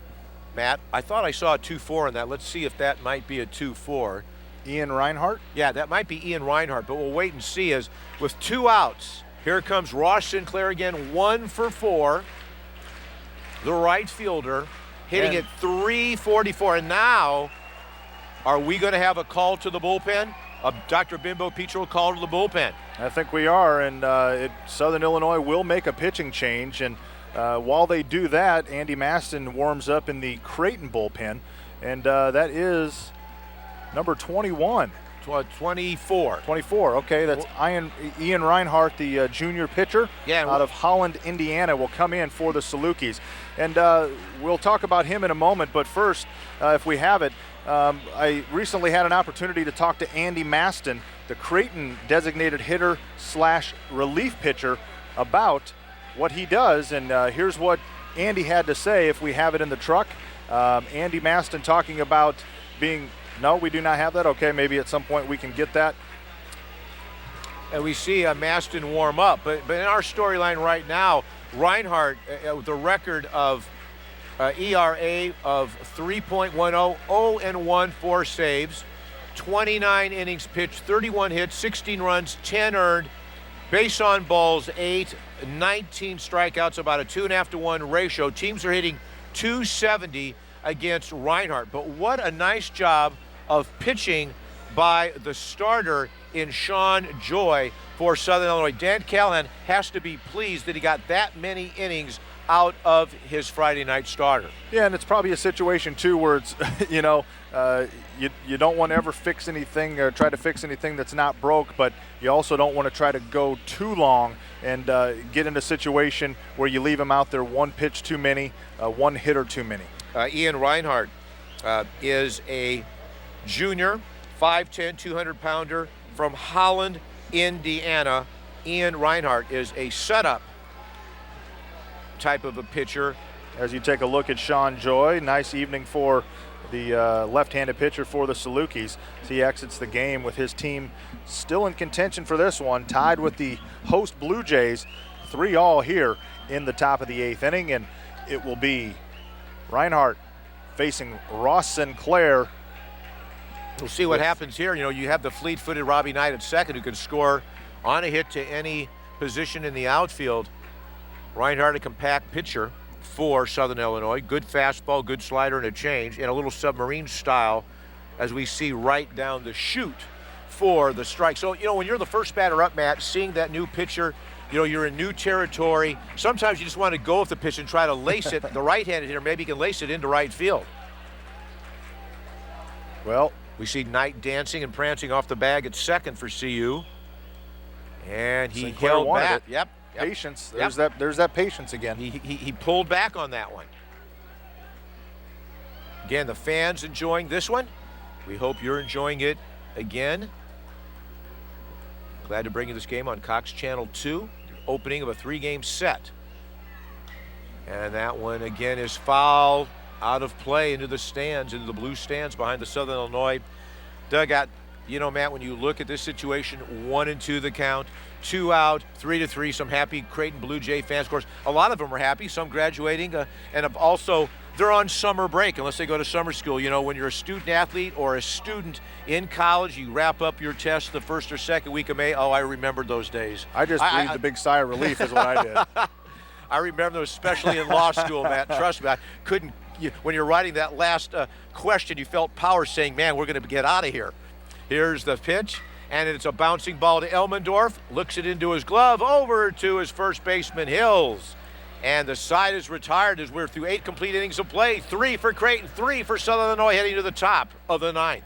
Matt. I thought I saw a 2-4 on that. Let's see if that might be a 2-4. Ian Reinhardt? Yeah, that might be Ian Reinhardt, but we'll wait and see. As with 2 outs, here comes Ross Sinclair again, 1 for 4. The right fielder hitting at .344. And now, are we going to have a call to the bullpen? Dr. Bimbo Petro call to the bullpen. I think we are, and Southern Illinois will make a pitching change. And while they do that, Andy Maston warms up in the Creighton bullpen, and that is number 21. 24. 24, okay. That's Ian Reinhardt, the junior pitcher out of Holland, Indiana, will come in for the Salukis. And we'll talk about him in a moment, but first, if we have it, I recently had an opportunity to talk to Andy Maston, the Creighton designated hitter / relief pitcher, about what he does. And here's what Andy had to say if we have it in the truck. Andy Maston talking about being... No, we do not have that. Okay, maybe at some point we can get that. And we see Maston warm up. But in our storyline right now, Reinhardt, with a record of ERA of 3.10, 0-1, 4 saves, 29 innings pitched, 31 hits, 16 runs, 10 earned, base on balls 8, 19 strikeouts, about a 2.5-to-1 ratio. Teams are hitting .270 against Reinhardt. But what a nice job of pitching by the starter in Sean Joy for Southern Illinois. Dan Callahan has to be pleased that he got that many innings out of his Friday night starter. Yeah, and it's probably a situation too where it's, you don't want to ever fix anything or try to fix anything that's not broke, but you also don't want to try to go too long and get in a situation where you leave him out there one pitch too many, one hitter too many. Ian Reinhardt is a junior, 5'10", 200-pounder from Holland, Indiana. Ian Reinhardt is a setup type of a pitcher. As you take a look at Sean Joy, nice evening for the left-handed pitcher for the Salukis. So he exits the game with his team still in contention for this one, tied with the host Blue Jays, 3-all here in the top of the 8th inning, and it will be Reinhardt facing Ross Sinclair. We'll see what happens here. You have the fleet-footed Robbie Knight at second who can score on a hit to any position in the outfield. Reinhardt, a compact pitcher for Southern Illinois. Good fastball, good slider, and a change, and a little submarine style as we see right down the chute for the strike. So, when you're the first batter up, Matt, seeing that new pitcher, you're in new territory. Sometimes you just want to go with the pitch and try to lace it. The right-handed hitter maybe can lace it into right field. Well, we see Knight dancing and prancing off the bag at second for CU. And he Sinclair held wanted back. it. Yep. Patience. There's that patience again. He pulled back on that one. Again, the fans enjoying this one. We hope you're enjoying it again. Glad to bring you this game on Cox Channel 2, the opening of a 3-game set. And that one again is fouled out of play into the stands, into the blue stands behind the Southern Illinois dugout. Matt, when you look at this situation, 1-2 the count, 2 out, 3-3. Some happy Creighton Blue Jay fans. Of course, a lot of them are happy, some graduating, and also they're on summer break unless they go to summer school. When you're a student athlete or a student in college, you wrap up your test the first or second week of May. Oh, I remember those days. I just breathed a big sigh of relief is what I did. I remember those, especially in law school, Matt. Trust me, I couldn't. When you're writing that last question, you felt power saying, man, we're going to get out of here. Here's the pitch, and it's a bouncing ball to Elmendorf. Looks it into his glove, over to his first baseman, Hills. And the side is retired as we're through 8 complete innings of play. 3 for Creighton, 3 for Southern Illinois, heading to the top of the 9th.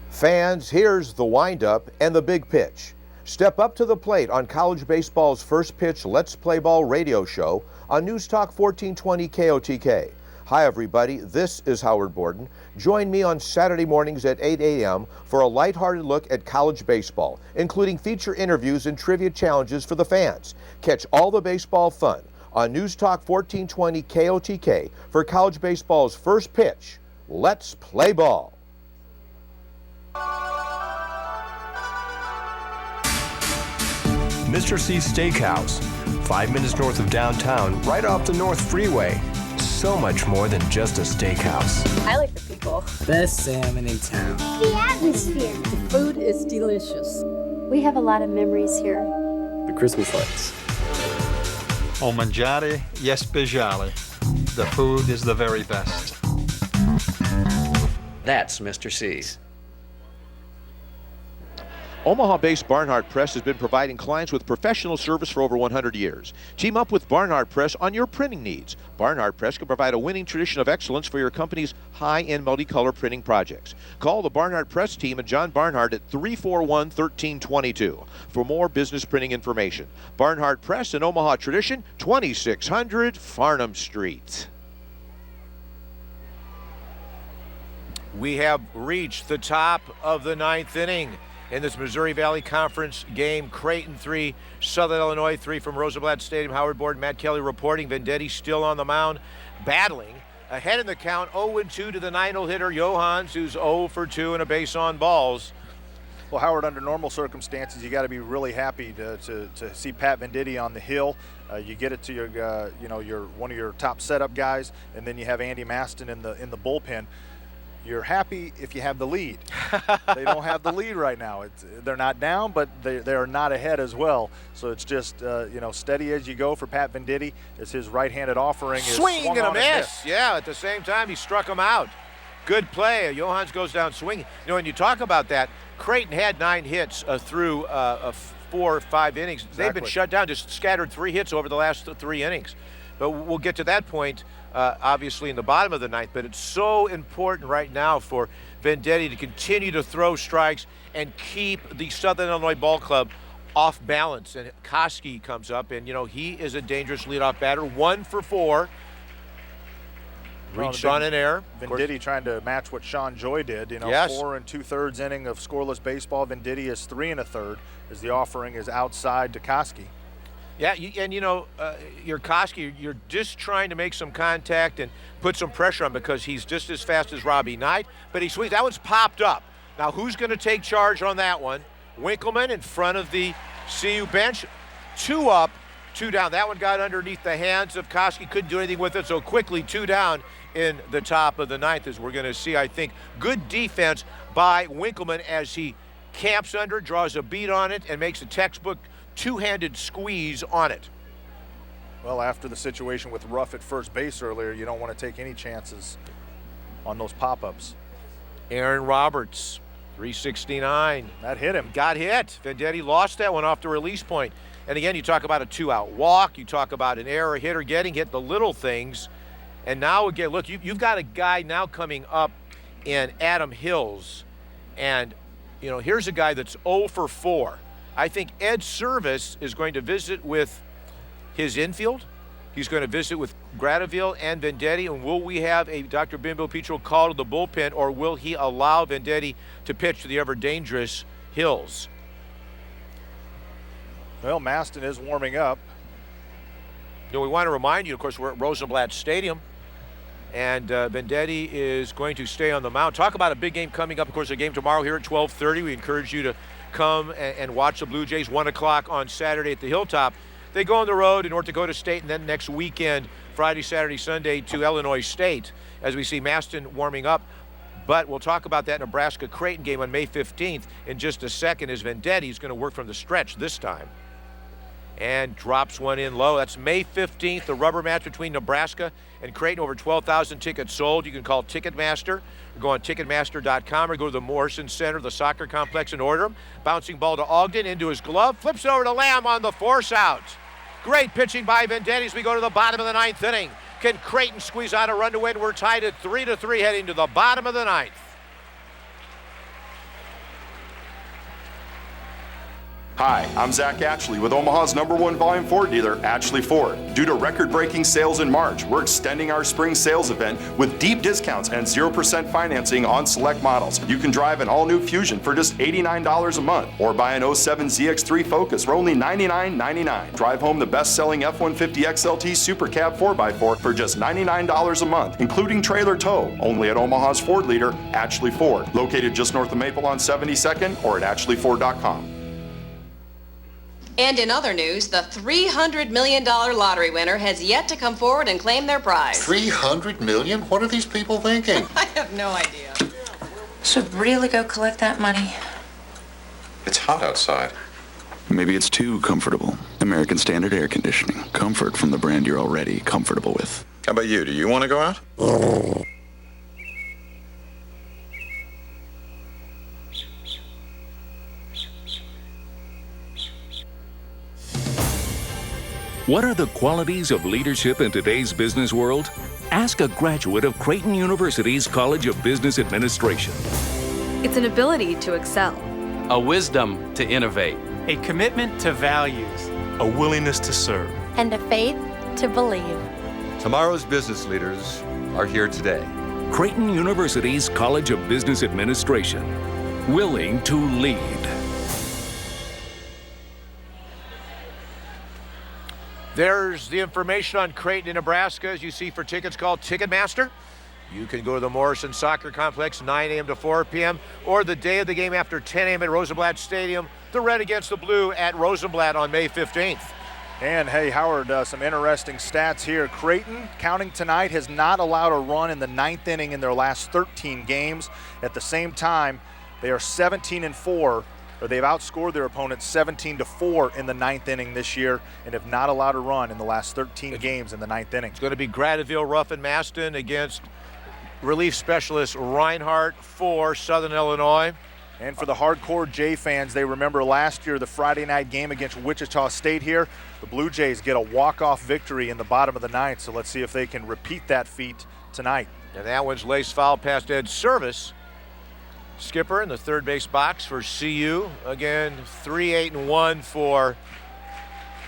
Fans, here's the windup and the big pitch. Step up to the plate on college baseball's first pitch Let's Play Ball radio show on News Talk 1420 KOTK. Hi everybody, this is Howard Borden. Join me on Saturday mornings at 8 a.m. for a lighthearted look at college baseball, including feature interviews and trivia challenges for the fans. Catch all the baseball fun on News Talk 1420 KOTK for college baseball's first pitch, Let's Play Ball. Mr. C's Steakhouse, 5 minutes north of downtown, right off the North Freeway. So much more than just a steakhouse. I like the people. Best salmon in town. The atmosphere. The food is delicious. We have a lot of memories here. The Christmas lights. O mangiare è speciale. The food is the very best. That's Mr. C's. Omaha-based Barnhart Press has been providing clients with professional service for over 100 years. Team up with Barnhart Press on your printing needs. Barnhart Press can provide a winning tradition of excellence for your company's high-end multicolor printing projects. Call the Barnhart Press team and John Barnhart at 341-1322 for more business printing information. Barnhart Press, an Omaha tradition, 2600 Farnham Street. We have reached the top of the 9th inning in this Missouri Valley Conference game. Creighton 3, Southern Illinois 3 from Rosenblatt Stadium. Howard Borden, Matt Kelly reporting. Vendetti still on the mound, battling. Ahead in the count, 0-2 to the 9-hole hitter, Johans, who's 0 for 2 and a base on balls. Well, Howard, under normal circumstances, you got to be really happy to see Pat Venditti on the hill. You get it to your, your one of your top setup guys, and then you have Andy Maston in the bullpen. You're happy if you have the lead. They don't have the lead right now. They're not down, but they are not ahead as well. So it's just steady as you go for Pat Venditti as his right-handed offering is swing and a miss. miss. Yeah, at the same time he struck him out. Good play. Johans goes down swinging. When you talk about that, Creighton had 9 hits through 4 or 5 innings. Exactly. They've been shut down, just scattered 3 hits over the last 3 innings. But we'll get to that point, obviously, in the bottom of the 9th. But it's so important right now for Venditti to continue to throw strikes and keep the Southern Illinois Ball Club off balance. And Koski comes up, and, he is a dangerous leadoff batter. 1 for 4. Reached on an error. Venditti trying to match what Sean Joy did. Yes. 4 2/3 inning of scoreless baseball. Venditti is 3 1/3 as the offering is outside to Koski. Yeah, you're Koski, you're just trying to make some contact and put some pressure on because he's just as fast as Robbie Knight, but he swings. That one's popped up. Now, who's going to take charge on that one? Winkleman in front of the CU bench. 2 up, 2 down. That one got underneath the hands of Koski, couldn't do anything with it, so quickly 2 down in the top of the 9th as we're going to see, I think, good defense by Winkleman as he camps under, draws a beat on it, and makes a textbook two-handed squeeze on it. Well, after the situation with Ruff at first base earlier, you don't want to take any chances on those pop-ups. Aaron Roberts, 369. That hit him. Got hit. Venditti lost that one off the release point. And again, you talk about a 2-out walk. You talk about an error hitter getting hit, the little things. And now again, look, you've got a guy now coming up in Adam Hills. And, here's a guy that's 0 for 4. I think Ed Service is going to visit with his infield. He's going to visit with Gradeville and Venditti. And will we have a Dr. Bimbo Petro call to the bullpen, or will he allow Venditti to pitch to the ever-dangerous Hills? Well, Maston is warming up. We want to remind you, of course, we're at Rosenblatt Stadium. And Venditti is going to stay on the mound. Talk about a big game coming up. Of course, a game tomorrow here at 12:30. We encourage you to come and watch the Blue Jays 1 o'clock on Saturday at the Hilltop. They go on the road to North Dakota State, and then next weekend, Friday, Saturday, Sunday, to Illinois State, as we see Maston warming up. But we'll talk about that Nebraska-Creighton game on May 15th in just a second, as Venditti is going to work from the stretch this time. And drops one in low. That's May 15th, the rubber match between Nebraska and Creighton. Over 12,000 tickets sold. You can call Ticketmaster or go on Ticketmaster.com or go to the Morrison Center, the soccer complex, and order them. Bouncing ball to Ogden into his glove. Flips over to Lamb on the force out. Great pitching by Venditti as we go to the bottom of the 9th inning. Can Creighton squeeze out a run to win? We're tied at 3-3 heading to the bottom of the 9th. Hi, I'm Zach Atchley with Omaha's #1 volume Ford dealer, Atchley Ford. Due to record-breaking sales in March, we're extending our spring sales event with deep discounts and 0% financing on select models. You can drive an all-new Fusion for just $89 a month, or buy an 07 ZX3 Focus for only $99.99. Drive home the best-selling F-150 XLT Super Cab 4x4 for just $99 a month, including trailer tow, only at Omaha's Ford leader, Atchley Ford, located just north of Maple on 72nd or at AtchleyFord.com. And in other news, the $300 million lottery winner has yet to come forward and claim their prize. $300 million? What are these people thinking? I have no idea. Should really go collect that money. It's hot outside. Maybe it's too comfortable. American Standard Air Conditioning. Comfort from the brand you're already comfortable with. How about you? Do you want to go out? What are the qualities of leadership in today's business world? Ask a graduate of Creighton University's College of Business Administration. It's an ability to excel. A wisdom to innovate. A commitment to values. A willingness to serve. And a faith to believe. Tomorrow's business leaders are here today. Creighton University's College of Business Administration. Willing to lead. There's the information on Creighton in Nebraska. As you see, for tickets, call Ticketmaster. You can go to the Morrison Soccer Complex 9 a.m. to 4 p.m. or the day of the game after 10 a.m. at Rosenblatt Stadium. The red against the blue at Rosenblatt on May 15th. And hey, Howard, some interesting stats here. Creighton, counting tonight, has not allowed a run in the 9th inning in their last 13 games. At the same time, they are 17-4, or they've outscored their opponents 17-4 in the 9th inning this year and have not allowed a run in the last 13 games in the 9th inning. It's going to be Gradeville, Ruff, and Maston against relief specialist Reinhardt for Southern Illinois. And for the hardcore Jay fans, they remember last year the Friday night game against Wichita State here. The Blue Jays get a walk-off victory in the bottom of the 9th, so let's see if they can repeat that feat tonight. And that one's laced foul past Ed Service. Skipper in the third base box for CU. Again, 3-8-1 for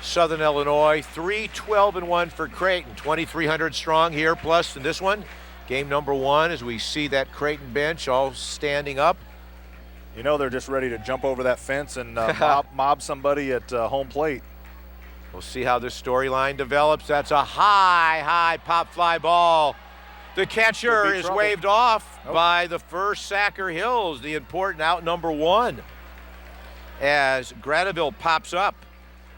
Southern Illinois, 3-12-1 for Creighton. 2,300 strong here, plus in this one, game number 1, as we see that Creighton bench all standing up. You know they're just ready to jump over that fence and mob somebody at home plate. We'll see how this storyline develops. That's a high pop fly ball. The catcher is waved off by the first Sacker Hills, the important out number 1, as Gradeville pops up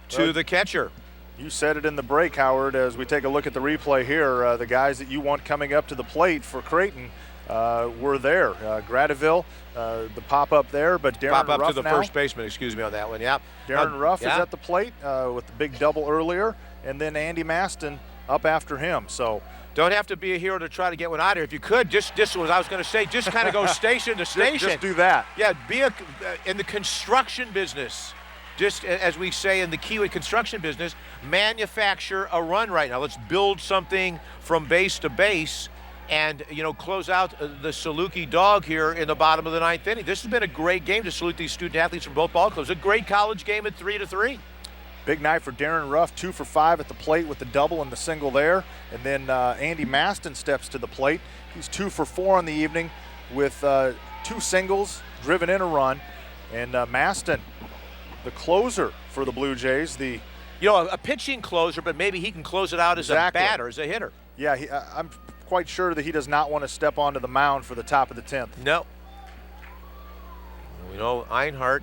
to the catcher. You said it in the break, Howard, as we take a look at the replay here. The guys that you want coming up to the plate for Creighton were there. Gradeville, the pop-up there, but Darren Pop up Ruff to the first baseman, excuse me on that one, yeah. Darren Ruff is at the plate with the big double earlier, and then Andy Maston up after him. So don't have to be a hero to try to get one out of here. If you could, just what I was going to say, just kind of go station to station. Just do that. Yeah, be in the construction business. Just as we say in the Kiwi construction business, manufacture a run right now. Let's build something from base to base and, close out the Saluki dog here in the bottom of the 9th inning. This has been a great game to salute these student athletes from both ball clubs. A great college game at 3-3. Big night for Darren Ruff, 2 for 5 at the plate with the double and the single there. And then Andy Maston steps to the plate. He's 2 for 4 on the evening with 2 singles, driven in a run. And Maston, the closer for the Blue Jays. A pitching closer, but maybe he can close it out as a batter, as a hitter. Yeah, I'm quite sure that he does not want to step onto the mound for the top of the 10th. No. Einhardt.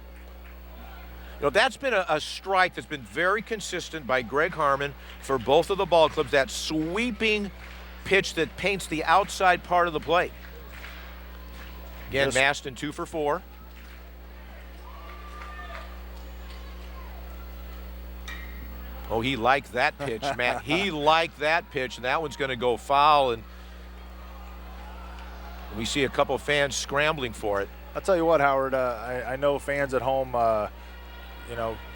That's been a strike that's been very consistent by Greg Harmon for both of the ball clubs, that sweeping pitch that paints the outside part of the plate. Again, Maston 2 for 4. Oh, he liked that pitch, Matt. He liked that pitch, and that one's going to go foul, and we see a couple of fans scrambling for it. I'll tell you what, Howard, I know fans at home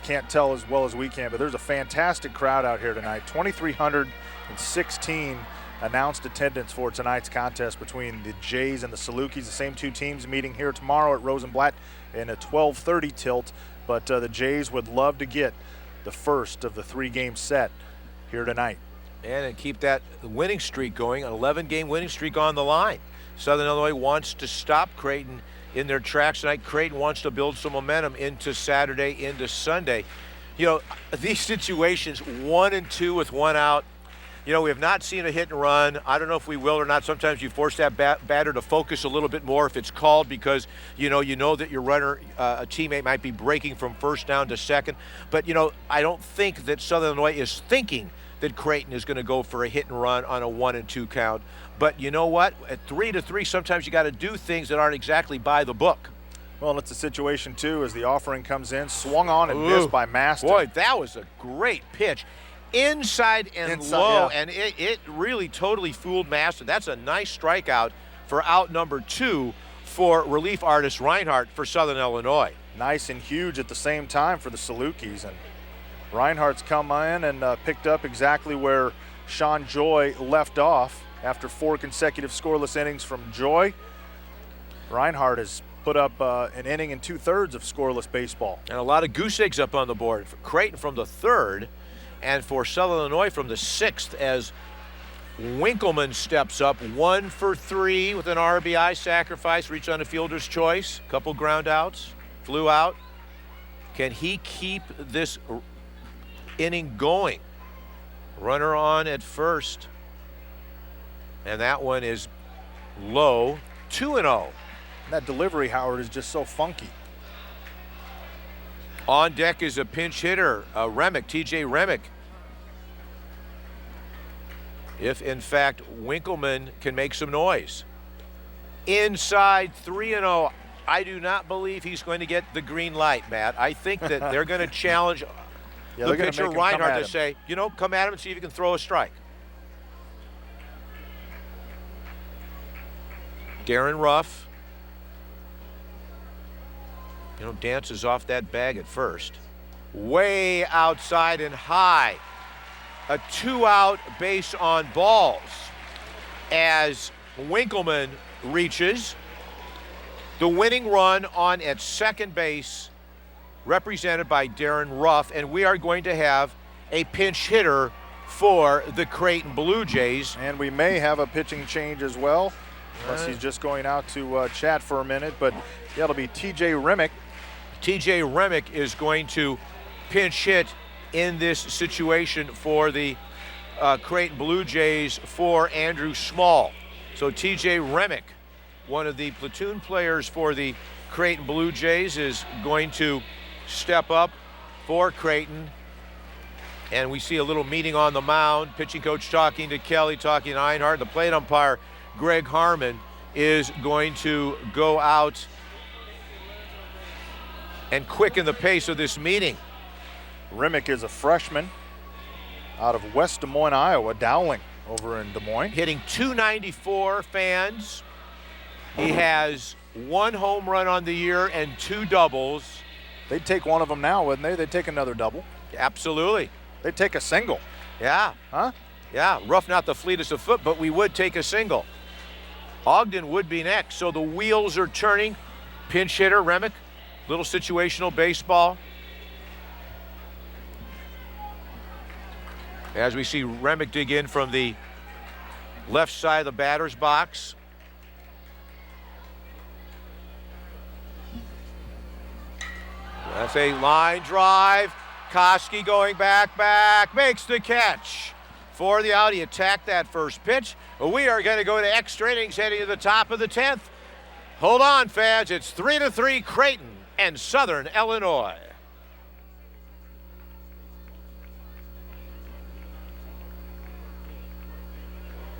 can't tell as well as we can, but there's a fantastic crowd out here tonight. 2,316 announced attendance for tonight's contest between the Jays and the Salukis, the same 2 teams meeting here tomorrow at Rosenblatt in a 12:30 tilt, but the Jays would love to get the first of the 3-game set here tonight. And keep that winning streak going, an 11-game winning streak on the line. Southern Illinois wants to stop Creighton in their tracks tonight. Creighton wants to build some momentum into Saturday, into Sunday. These situations, 1 and 2 with 1 out, we have not seen a hit and run. I don't know if we will or not. Sometimes you force that batter to focus a little bit more if it's called because you know that your runner, a teammate might be breaking from first down to second. But I don't think that Southern Illinois is thinking that Creighton is going to go for a hit and run on a 1 and 2 count. But you know what? At 3-3, sometimes you got to do things that aren't exactly by the book. Well, it's a situation too as the offering comes in, swung on and missed by Maston. Boy, that was a great pitch. Inside low, yeah. And it really totally fooled Maston. That's a nice strikeout for out number 2 for relief artist Reinhardt for Southern Illinois. Nice and huge at the same time for the Salukis. And Reinhardt's come in and picked up exactly where Sean Joy left off after 4 consecutive scoreless innings from Joy. Reinhardt has put up an inning and 2/3 of scoreless baseball. And a lot of goose eggs up on the board for Creighton from the 3rd. And for Southern Illinois from the 6th as Winkleman steps up, 1 for 3 with an RBI sacrifice, reached on a fielder's choice, couple ground outs, flew out. Can he keep this inning going? Runner on at first. And that one is low, 2-0. That delivery, Howard, is just so funky. On deck is a pinch hitter, Remick, TJ Remick, if in fact Winkleman can make some noise. Inside 3-0. I do not believe he's going to get the green light, Matt. I think that they're going to challenge the pitcher Reinhardt to say, you know, come at him and see if you can throw a strike. Darren Ruff, you know, dances off that bag at first. Way outside and high. A 2-out base on balls as Winkleman reaches. The winning run on at second base, represented by Darren Ruff, and we are going to have a pinch hitter for the Creighton Blue Jays. And we may have a pitching change as well, unless he's just going out to chat for a minute, but that'll be TJ Remick. TJ Remick is going to pinch hit in this situation for the Creighton Blue Jays for Andrew Small. So TJ Remick, one of the platoon players for the Creighton Blue Jays, is going to step up for Creighton. And we see a little meeting on the mound. Pitching coach talking to Kelly, talking to Einhardt. The plate umpire, Greg Harmon, is going to go out and quicken the pace of this meeting. Remick is a freshman out of West Des Moines, Iowa, Dowling over in Des Moines. Hitting .294, fans. He has 1 home run on the year and 2 doubles. They'd take one of them now, wouldn't they? They'd take another double. Absolutely. They'd take a single. Yeah. Huh? Yeah, Ruff not the fleetest of foot, but we would take a single. Ogden would be next, so the wheels are turning. Pinch hitter, Remick, little situational baseball. As we see Remick dig in from the left side of the batter's box. That's a line drive. Koski going back, makes the catch for the out. He attacked that first pitch. We are going to go to extra innings heading to the top of the 10th. Hold on, fans. It's 3-3 Creighton and Southern Illinois.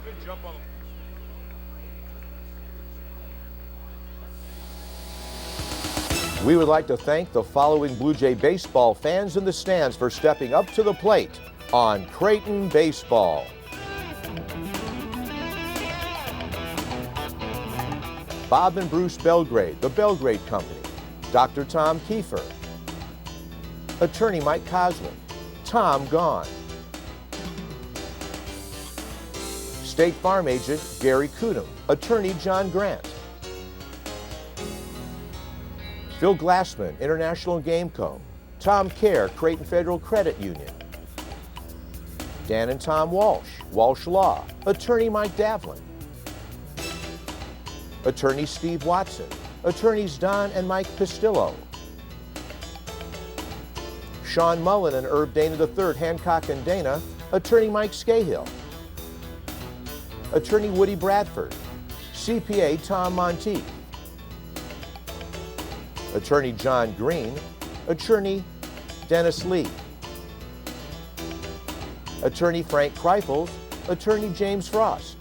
Good jump on the We would like to thank the following Blue Jay baseball fans in the stands for stepping up to the plate on Creighton Baseball. Bob and Bruce Belgrade, the Belgrade Company. Dr. Tom Kiefer. Attorney Mike Coslin. Tom Gahn. State Farm Agent Gary Kudum. Attorney John Grant. Phil Glassman, International Game Co. Tom Kerr, Creighton Federal Credit Union. Dan and Tom Walsh, Walsh Law. Attorney Mike Davlin. Attorney Steve Watson. Attorneys Don and Mike Pistillo. Sean Mullen and Herb Dana III, Hancock and Dana. Attorney Mike Scahill. Attorney Woody Bradford. CPA Tom Monteith. Attorney John Green. Attorney Dennis Lee. Attorney Frank Kreifels. Attorney James Frost.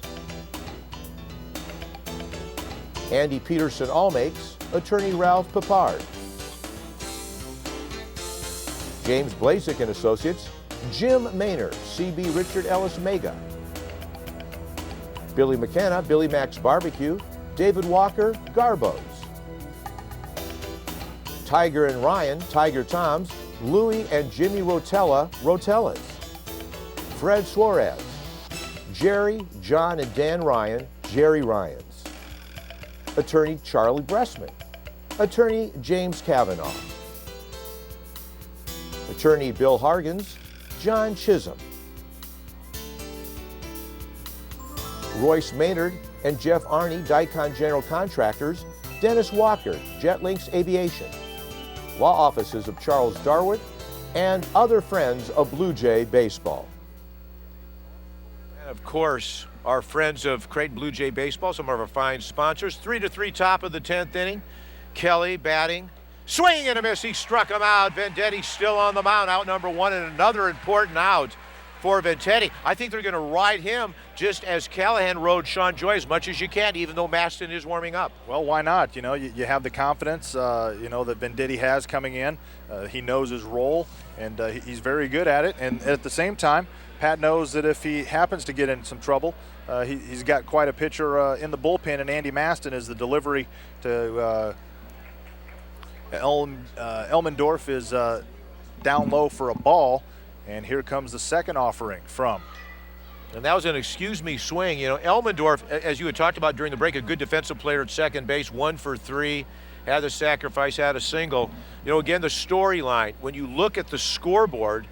Andy Peterson Allmakes. Attorney Ralph Papard. James Blazek and Associates. Jim Maynard, CB Richard Ellis Mega. Billy McKenna, Billy Max Barbecue. David Walker, Garbos. Tiger and Ryan, Tiger Toms. Louie and Jimmy Rotella, Rotellas. Fred Suarez. Jerry, John and Dan Ryan, Jerry Ryans. Attorney Charlie Bressman. Attorney James Kavanaugh. Attorney Bill Hargens, John Chisholm. Royce Maynard and Jeff Arney, Dicon General Contractors. Dennis Walker, Jetlinks Aviation. Law offices of Charles Darwood and other friends of Blue Jay Baseball. And of course, our friends of Creighton Blue Jay Baseball, some of our fine sponsors. 3-3 top of the 10th inning. Kelly batting. Swing and a miss. He struck him out. Vendetti still on the mound. Out number 1 and another important out for Vendetti. I think they're going to ride him just as Callahan rode Sean Joy as much as you can, even though Maston is warming up. Well, why not? You know, you have the confidence, that Vendetti has coming in. He knows his role, and he's very good at it. And at the same time, Pat knows that if he happens to get in some trouble, he's got quite a pitcher in the bullpen, and Andy Maston is the delivery to Elmendorf is down low for a ball, and here comes the second offering from. And that was an excuse me swing. You know, Elmendorf, as you had talked about during the break, a good defensive player at second base, 1 for 3, had the sacrifice, had a single. You know, again, the storyline, when you look at the scoreboard,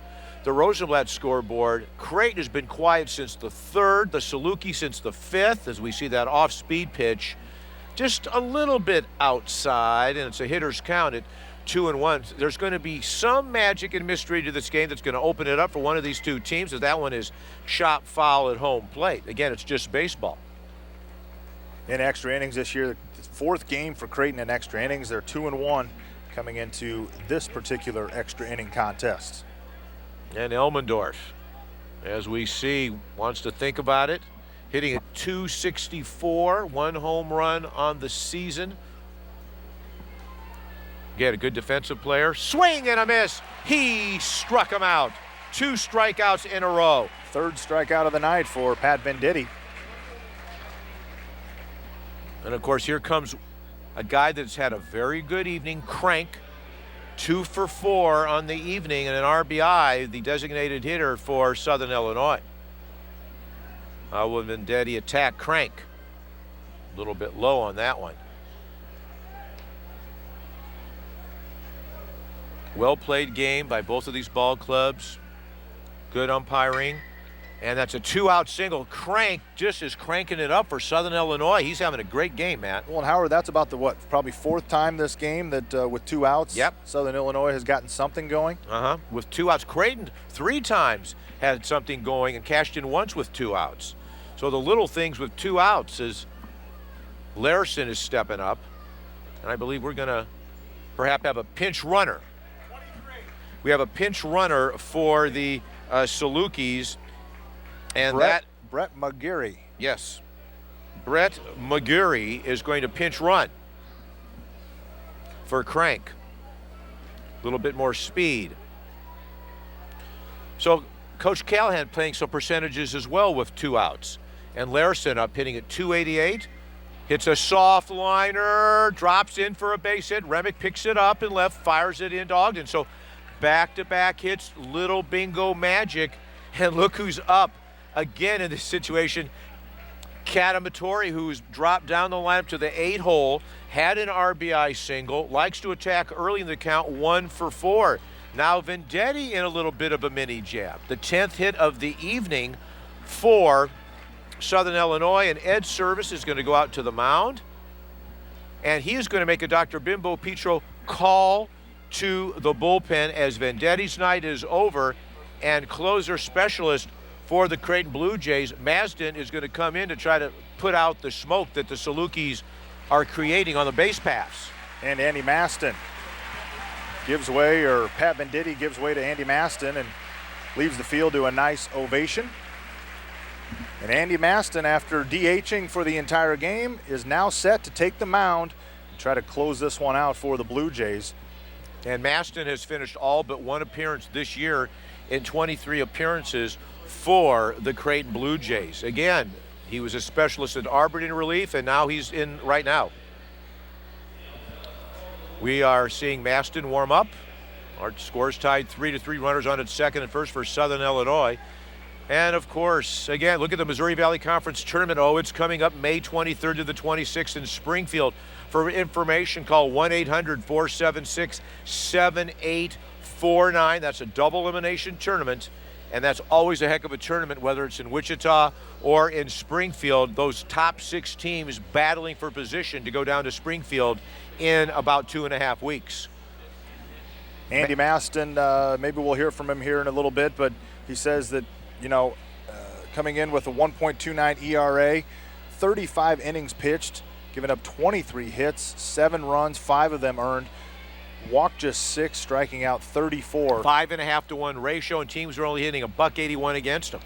the Rosenblatt scoreboard, Creighton has been quiet since the 3rd, the Saluki since the 5th, as we see that off-speed pitch. Just a little bit outside, and it's a hitter's count at 2-1. There's going to be some magic and mystery to this game that's going to open it up for one of these two teams, as that one is shot foul at home plate. Again, it's just baseball. In extra innings this year, the 4th game for Creighton in extra innings. They're 2-1 coming into this particular extra inning contest. And Elmendorf, as we see, wants to think about it. Hitting at 264, 1 home run on the season. Again, a good defensive player. Swing and a miss. He struck him out. 2 strikeouts in a row. 3rd strikeout of the night for Pat Vendetti. And of course, here comes a guy that's had a very good evening, Crank. 2 for 4 on the evening and an RBI, the designated hitter for Southern Illinois. Will Vendetti attack Crank? A little bit low on that one. Well played game by both of these ball clubs. Good umpiring. And that's a 2-out single. Crank just is cranking it up for Southern Illinois. He's having a great game, Matt. Well, and Howard, that's about the, probably 4th time this game that with 2 outs, yep, Southern Illinois has gotten something going. With 2 outs. Creighton 3 times had something going and cashed in once with 2 outs. So the little things with 2 outs is Larison is stepping up. And I believe we're going to perhaps have a pinch runner. We have a pinch runner for the Salukis. And Brett McGarry. Yes. Brett McGarry is going to pinch run for Crank. A little bit more speed. So Coach Callahan playing some percentages as well with 2 outs. And Larison up hitting at 288. Hits a soft liner, drops in for a base hit. Remick picks it up and left, fires it into Ogden. So back-to-back hits, little bingo magic. And look who's up again in this situation. Catamatori, who's dropped down the lineup to the 8 hole, had an RBI single, likes to attack early in the count, 1 for 4. Now Vendetti in a little bit of a mini jab. The 10th hit of the evening for Southern Illinois, and Ed Service is going to go out to the mound, and he is going to make a Dr. Bimbo Petro call to the bullpen as Vendetti's night is over, and closer specialist for the Creighton Blue Jays, Masden, is going to come in to try to put out the smoke that the Salukis are creating on the base paths. And Andy Masden gives way, or Pat Vendetti gives way to Andy Masden and leaves the field to a nice ovation. And Andy Masden, after DHing for the entire game, is now set to take the mound and try to close this one out for the Blue Jays. And Masden has finished all but 1 appearance this year in 23 appearances for the Creighton Blue Jays. Again, he was a specialist at Arborton relief, and now he's in right now. We are seeing Masden warm up. Our score's tied 3-3, runners on at second and first for Southern Illinois. And of course, again, look at the Missouri Valley Conference Tournament. Oh, it's coming up May 23rd to the 26th in Springfield. For information, call 1-800-476-7849. That's a double elimination tournament, and that's always a heck of a tournament, whether it's in Wichita or in Springfield. Those top 6 teams battling for position to go down to Springfield in about 2.5 weeks. Andy Masden, maybe we'll hear from him here in a little bit, but he says that, coming in with a 1.29 ERA, 35 innings pitched, giving up 23 hits, 7 runs, 5 of them earned. Walked just 6, striking out 34. 5.5 to 1 ratio, and teams are only hitting $181 against him.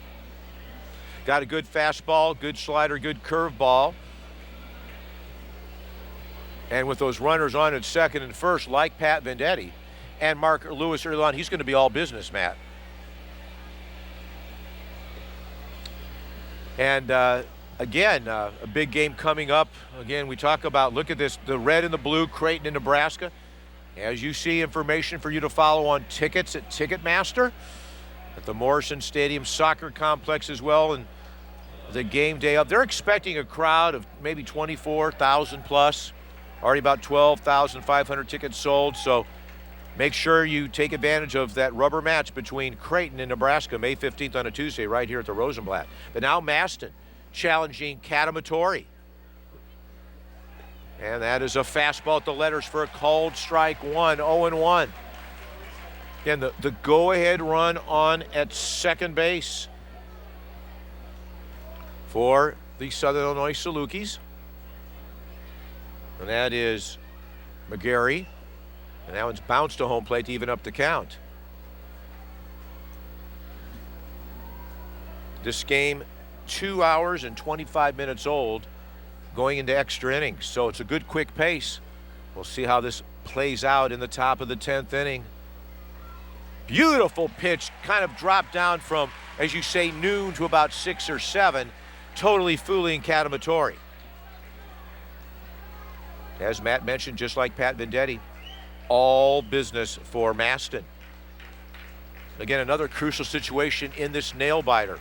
Got a good fastball, good slider, good curveball. And with those runners on at second and first, like Pat Vendetti and Mark Lewis early on, he's going to be all business, Matt. And again, a big game coming up. Again, we talk about, look at this, the red and the blue, Creighton in Nebraska. As you see, information for you to follow on tickets at Ticketmaster, at the Morrison Stadium Soccer Complex as well, and the game day up. They're expecting a crowd of maybe 24,000 plus. Already about 12,500 tickets sold, so make sure you take advantage of that rubber match between Creighton and Nebraska, May 15th on a Tuesday, right here at the Rosenblatt. But now Maston challenging Katamatori. And that is a fastball at the letters for a called strike one, 0-1. Again, the go-ahead run on at second base for the Southern Illinois Salukis. And that is McGarry. And that one's bounced to home plate to even up the count. This game, 2 hours and 25 minutes old, going into extra innings. So it's a good quick pace. We'll see how this plays out in the top of the 10th inning. Beautiful pitch, kind of dropped down from, as you say, noon to about 6 or 7, totally fooling Katamatori. As Matt mentioned, just like Pat Vendetti, all business for Maston. Again, another crucial situation in this nail-biter.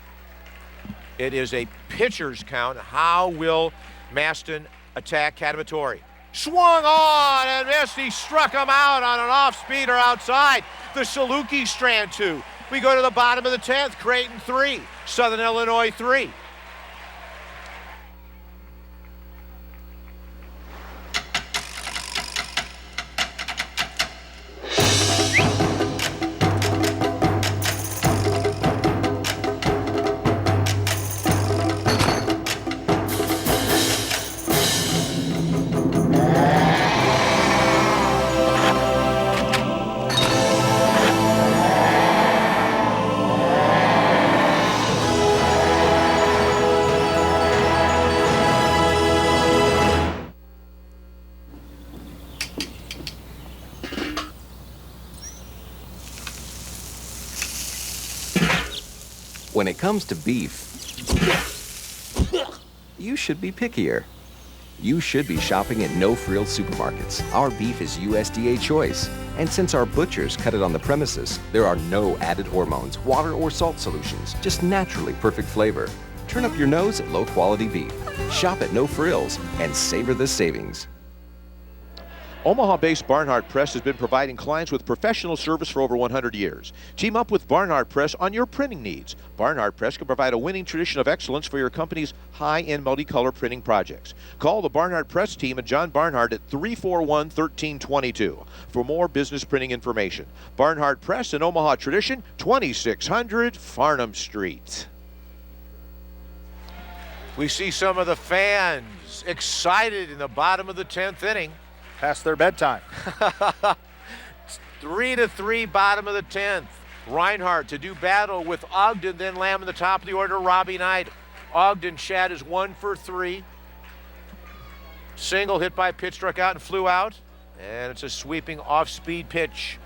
It is a pitcher's count. How will Maston attack Katamatori? Swung on and missed. He struck him out on an off-speeder outside. The Saluki strand 2. We go to the bottom of the 10th. Creighton 3, Southern Illinois 3. When it comes to beef, you should be pickier. You should be shopping at No Frills Supermarkets. Our beef is USDA choice. And since our butchers cut it on the premises, there are no added hormones, water, or salt solutions, just naturally perfect flavor. Turn up your nose at low-quality beef. Shop at No Frills and savor the savings. Omaha-based Barnhart Press has been providing clients with professional service for over 100 years. Team up with Barnhart Press on your printing needs. Barnhart Press can provide a winning tradition of excellence for your company's high-end multicolor printing projects. Call the Barnhart Press team and John Barnhart at 341-1322 for more business printing information. Barnhart Press in Omaha Tradition, 2600 Farnham Street. We see some of the fans excited in the bottom of the 10th inning. Past their bedtime. 3-3, bottom of the 10th. Reinhardt to do battle with Ogden, then Lamb in the top of the order, Robbie Knight. Ogden, Chad is 1 for 3. Single hit by pitch, struck out and flew out. And it's a sweeping off-speed pitch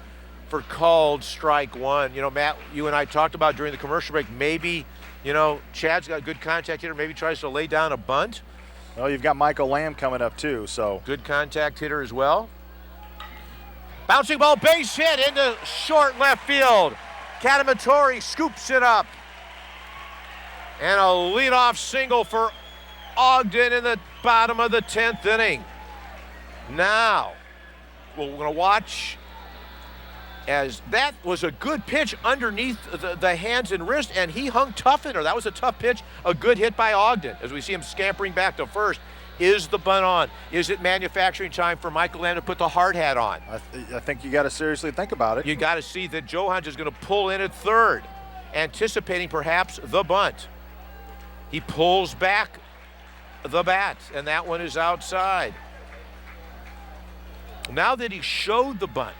for called strike one. You know, Matt, you and I talked about during the commercial break, maybe, you know, Chad's got good contact hitter, maybe tries to lay down a bunt. Well, you've got Michael Lamb coming up too, so. Good contact hitter as well. Bouncing ball, base hit into short left field. Katamatori scoops it up. And a leadoff single for Ogden in the bottom of the 10th inning. Now, we're going to watch as that was a good pitch underneath the hands and wrist, and he hung tough in there. That was a tough pitch, a good hit by Ogden. As we see him scampering back to first, is the bunt on? Is it manufacturing time for Michael Lamb to put the hard hat on? I think you got to seriously think about it. You got to see that Johans is going to pull in at third, anticipating perhaps the bunt. He pulls back the bat, and that one is outside. Now that he showed the bunt,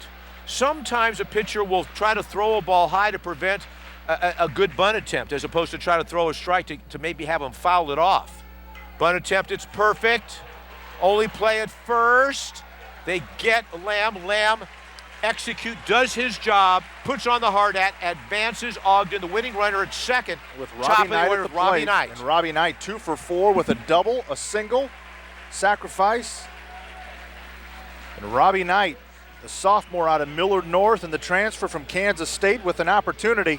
sometimes a pitcher will try to throw a ball high to prevent a good bunt attempt as opposed to try to throw a strike to maybe have him foul it off. Bunt attempt, it's perfect. Only play at first. They get Lamb. Lamb execute, does his job, puts on the hard hat, advances Ogden, the winning runner at second. With Robbie Knight at the plate. And Robbie Knight 2 for 4 with a double, a single, sacrifice. And Robbie Knight, the sophomore out of Millard North and the transfer from Kansas State, with an opportunity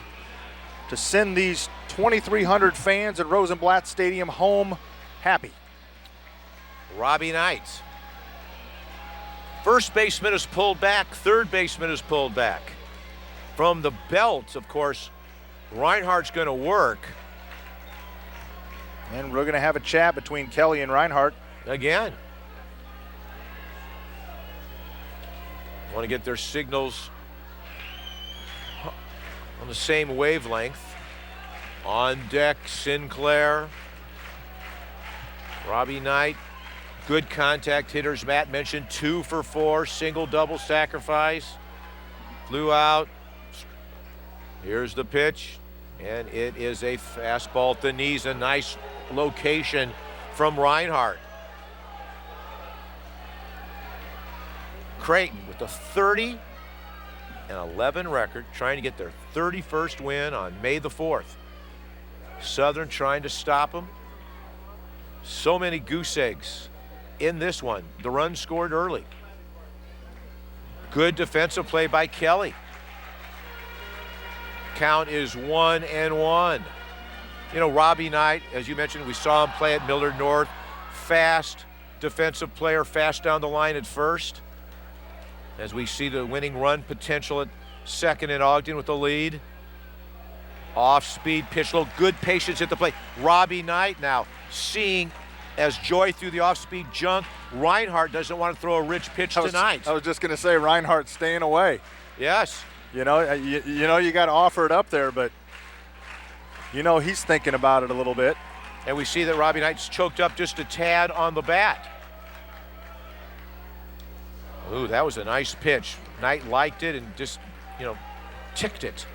to send these 2,300 fans at Rosenblatt Stadium home happy. Robbie Knight. First baseman is pulled back, third baseman is pulled back. From the belt, of course, Reinhardt's going to work. And we're going to have a chat between Kelly and Reinhardt. Again. Want to get their signals on the same wavelength. On deck, Sinclair. Robbie Knight. Good contact hitters. Matt mentioned 2 for 4, single, double, sacrifice. Flew out. Here's the pitch, and it is a fastball at the knees. A nice location from Reinhardt. Creighton with a 30-11 record, trying to get their 31st win on May the 4th. Southern trying to stop them. So many goose eggs in this one. The run scored early. Good defensive play by Kelly. Count is 1-1. You know, Robbie Knight, as you mentioned, we saw him play at Millard North. Fast defensive player, fast down the line at first. As we see the winning run potential at second in Ogden with the lead. Off-speed pitch, low, good patience at the plate. Robbie Knight now seeing as Joy threw the off-speed junk. Reinhardt doesn't want to throw a rich pitch tonight. I was just going to say Reinhardt staying away. Yes. You know, you got to offer it up there, but you know he's thinking about it a little bit. And we see that Robbie Knight's choked up just a tad on the bat. Ooh, that was a nice pitch. Knight liked it and just, ticked it.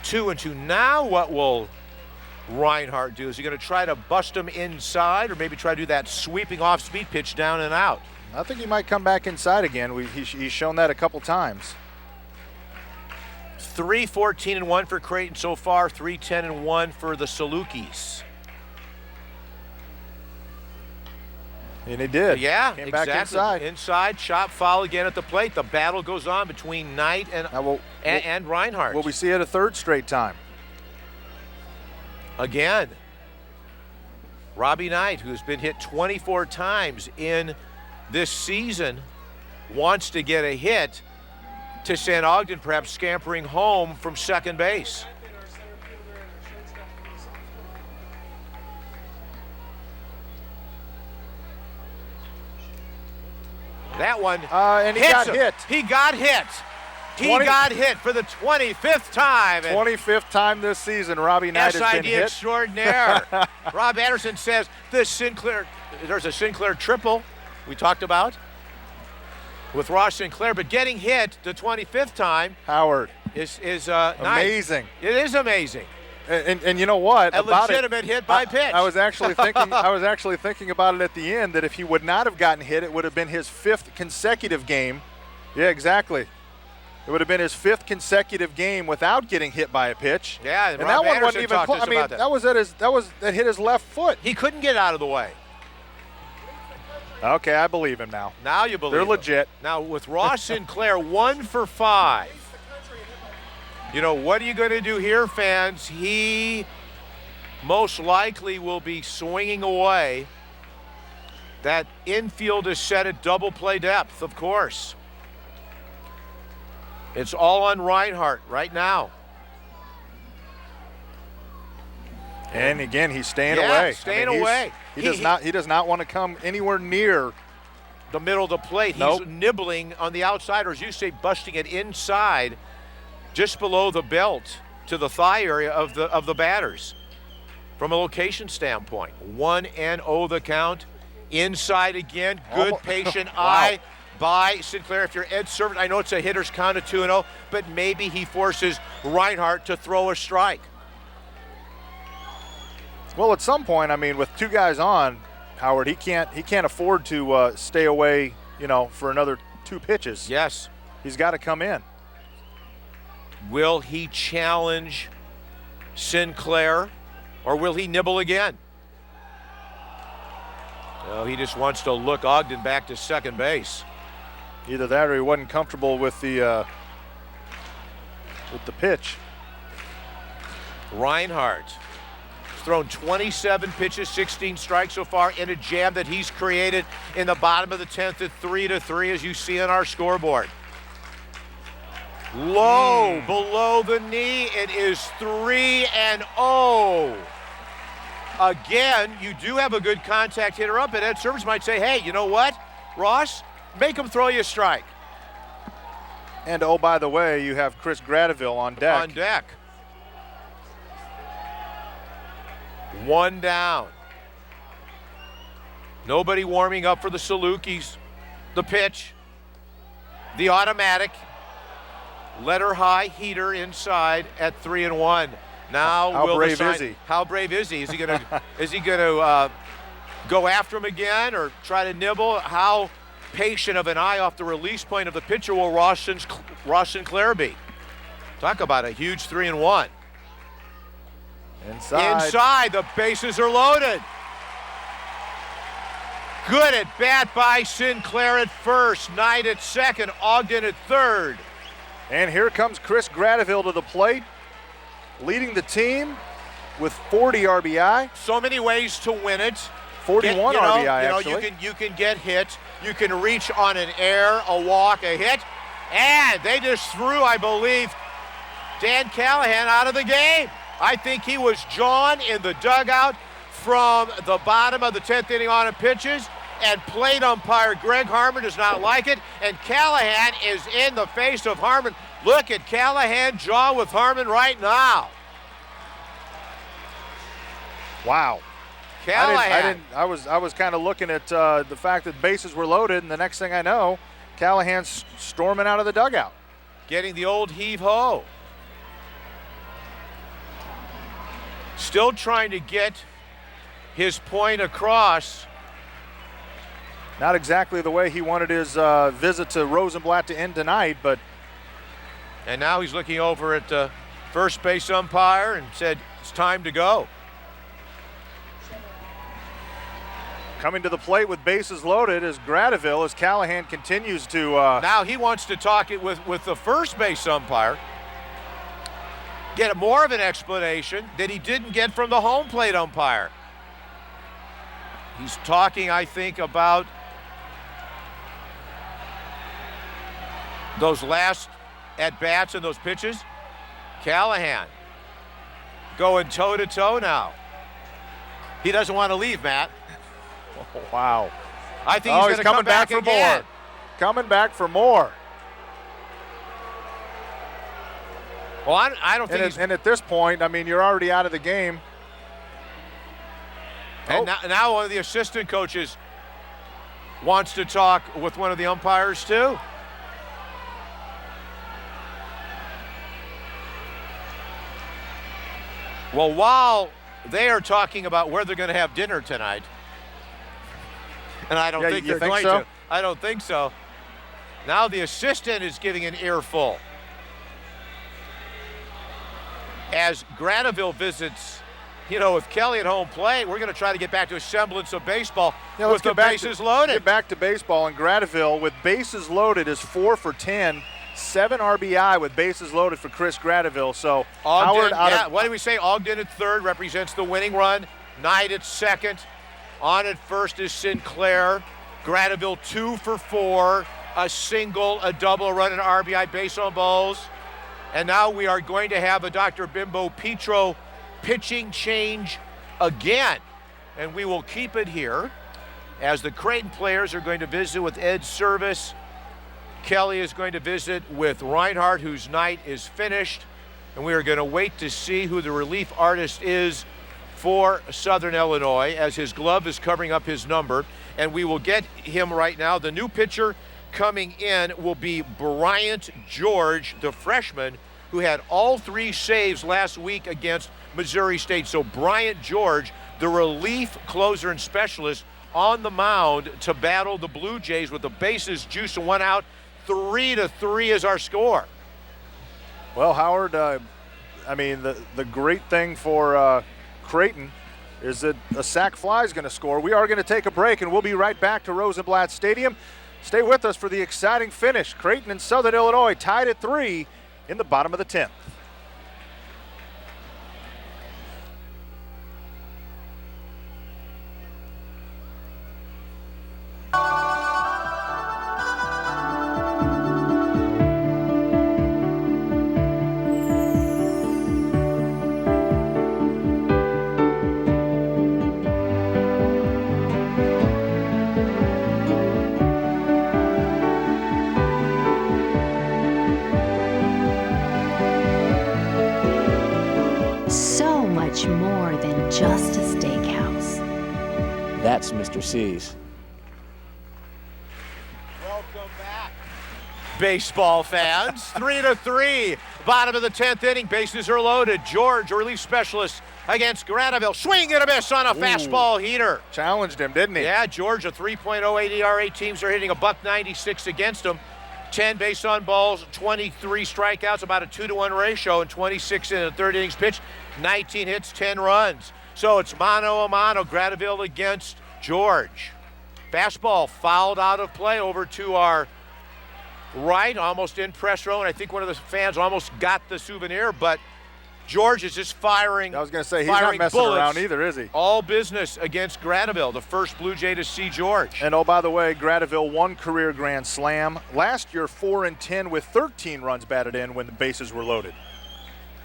2-2. Now what will Reinhardt do? Is he going to try to bust him inside or maybe try to do that sweeping off-speed pitch down and out? I think he might come back inside again. He's shown that a couple times. 3-14-1 for Creighton so far, 3-10-1 for the Salukis. And he did. Yeah, Came exactly. back inside. Inside, shot foul again at the plate. The battle goes on between Knight and Reinhardt. Will we see it a third straight time? Again. Robbie Knight, who's been hit 24 times in this season, wants to get a hit to send Ogden perhaps scampering home from second base. That one, and he got hit. He got hit. He got hit for the 25th time. 25th time this season, Robbie Knight has been hit. SID extraordinaire. Rob Anderson says there's a Sinclair triple we talked about with Ross Sinclair, but getting hit the 25th time, Howard, is amazing. Nice. It is amazing. And you know what? A legitimate hit by pitch. I was actually thinking about it at the end that if he would not have gotten hit, it would have been his 5th consecutive game. Yeah, exactly. It would have been his 5th consecutive game without getting hit by a pitch. Yeah, and that one wasn't even close. I mean, that hit his left foot. He couldn't get out of the way. Okay, I believe him now. Now you believe they're him. legit. Now with Ross Sinclair, 1 for 5. What are you going to do here, fans? He most likely will be swinging away. That infield is set at double play depth, of course. It's all on Reinhardt right now. And again, he's staying away. Staying away. He does not want to come anywhere near the middle of the plate. He's nibbling on the outside, or as you say, busting it inside, just below the belt to the thigh area of the batters. From a location standpoint, 1-0 the count. Inside again, good patient eye. by Sinclair. If you're Ed Servant, I know it's a hitter's count of 2-0, but maybe he forces Reinhardt to throw a strike. Well, at some point, I mean, with two guys on, Howard, he can't afford to stay away, for another 2 pitches. Yes. He's got to come in. Will he challenge Sinclair, or will he nibble again? No, he just wants to look Ogden back to second base. Either that or he wasn't comfortable with the pitch. Reinhardt has thrown 27 pitches, 16 strikes so far in a jam that he's created in the bottom of the 10th at 3-3, as you see on our scoreboard. Low, below the knee, it is 3-0. Again, you do have a good contact hitter up, and Ed Servers might say, hey, you know what, Ross? Make him throw you a strike. And oh, by the way, you have Chris Gradeville on deck. On deck. 1 down. Nobody warming up for the Salukis. The pitch. The automatic. Letter high heater inside at 3-1. Now, how brave is he? How brave is he? Is he gonna go after him again or try to nibble? How patient of an eye off the release point of the pitcher will Ross Sinclair be? Talk about a huge 3-1. Inside, the bases are loaded. Good at bat by Sinclair at first, Knight at second, Ogden at third. And here comes Chris Gradeville to the plate, leading the team with 40 RBI. So many ways to win it. 41 RBI, actually. You can get hit. You can reach on an error, a walk, a hit. And they just threw, I believe, Dan Callahan out of the game. I think he was drawn in the dugout from the bottom of the 10th inning on pitches, and plate umpire Greg Harmon does not like it, and Callahan is in the face of Harmon. Look at Callahan jaw with Harmon right now. Wow. Callahan. I was kind of looking at the fact that bases were loaded, and the next thing I know, Callahan's storming out of the dugout. Getting the old heave-ho. Still trying to get his point across. Not exactly the way he wanted his visit to Rosenblatt to end tonight, but. And now he's looking over at the first base umpire and said, it's time to go. Coming to the plate with bases loaded is Gradeville as Callahan continues to. Now he wants to talk it with the first base umpire. Get more of an explanation that he didn't get from the home plate umpire. He's talking, I think, about those last at-bats and those pitches. Callahan going toe-to-toe now. He doesn't want to leave, Matt. Oh, wow. I think he's coming back for again. more. Coming back for more. Well, I don't think and at this point, I mean, you're already out of the game. And now one of the assistant coaches wants to talk with one of the umpires too. Well, while they are talking about where they're going to have dinner tonight, and I don't think they're going to. I don't think so. Now the assistant is giving an earful. As Gradeville visits, with Kelly at home plate, we're going to try to get back to a semblance of baseball with the bases loaded. Get back to baseball, and Gradeville with bases loaded is 4 for 10, 7 RBI with bases loaded for Chris Gradeville. So Ogden, what did we say? Ogden at third represents the winning run. Knight at second. On at first is Sinclair. Gradeville 2 for 4, a single, a double, a run, and RBI base on balls. And now we are going to have a Dr. Bimbo Petro pitching change again. And we will keep it here as the Creighton players are going to visit with Ed Service. Kelly is going to visit with Reinhardt, whose night is finished. And we are going to wait to see who the relief artist is for Southern Illinois as his glove is covering up his number. And we will get him right now. The new pitcher coming in will be Bryant George, the freshman, who had all 3 saves last week against Missouri State. So Bryant George, the relief closer and specialist, on the mound to battle the Blue Jays with the bases juiced and 1 out. 3-3 is our score. Well, Howard, I mean, the great thing for Creighton is that a sac fly is going to score. We are going to take a break, and we'll be right back to Rosenblatt Stadium. Stay with us for the exciting finish. Creighton and Southern Illinois tied at 3 in the bottom of the 10th. So much more than just a steakhouse. That's Mr. C's. Welcome back, baseball fans. 3-3, bottom of the 10th inning. Bases are loaded. George, a relief specialist against Granville. Swing and a miss on a fastball heater. Challenged him, didn't he? Yeah, George, a 3.08 ERA. Teams are hitting a .196 against him. 10 base on balls, 23 strikeouts, about a 2-to-1 ratio, and 26 in the 3rd innings pitch. 19 hits, 10 runs. So it's mano a mano, Granville against George. Fastball fouled out of play over to our right, almost in press row, and I think one of the fans almost got the souvenir, but George is just firing. I was going to say, he's not messing around either, is he? All business against Granville, the first Blue Jay to see George. And oh, by the way, Granville, 1 career grand slam. Last year, 4-10 with 13 runs batted in when the bases were loaded.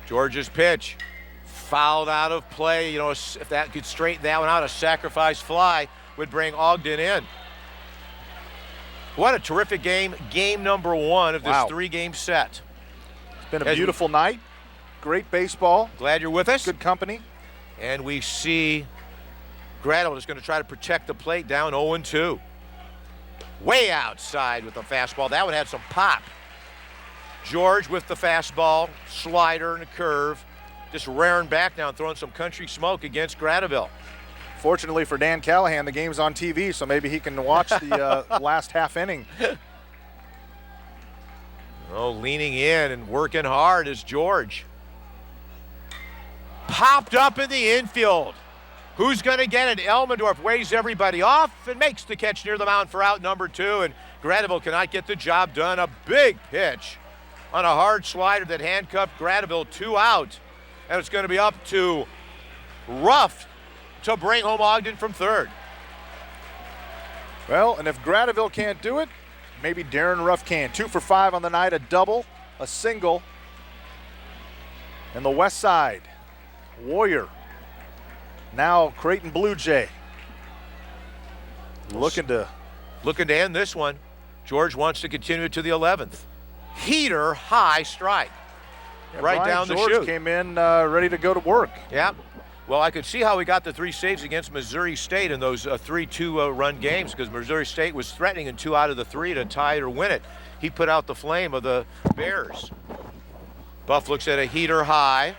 George's pitch, fouled out of play. You know, if that could straighten that one out, a sacrifice fly would bring Ogden in. What a terrific game. Game number 1 of this 3-game set. It's been a beautiful night. Great baseball. Glad you're with us. Good company. And we see Granville is going to try to protect the plate, down 0-2. Way outside with the fastball. That one had some pop. George with the fastball, slider and a curve. Just rearing back now and throwing some country smoke against Granville. Fortunately for Dan Callahan, the game's on TV, so maybe he can watch the last half inning. Oh, leaning in and working hard is George. Popped up in the infield. Who's going to get it? Elmendorf weighs everybody off and makes the catch near the mound for out number 2, and Granville cannot get the job done. A big pitch on a hard slider that handcuffed Granville. 2 out, and it's going to be up to Ruff to bring home Ogden from 3rd. Well, and if Granville can't do it, maybe Darren Ruff can. 2 for 5 on the night, a double, a single. And the west side, Warrior. Now Creighton Blue Jay. Looking to end this one. George wants to continue it to the 11th. Heater, high strike. Right Brian down the George chute. Came in ready to go to work. Yeah. Well, I could see how he got the 3 saves against Missouri State in those 3-2 run games, because Missouri State was threatening in 2 out of the 3 to tie it or win it. He put out the flame of the Bears. Buff looks at a heater high.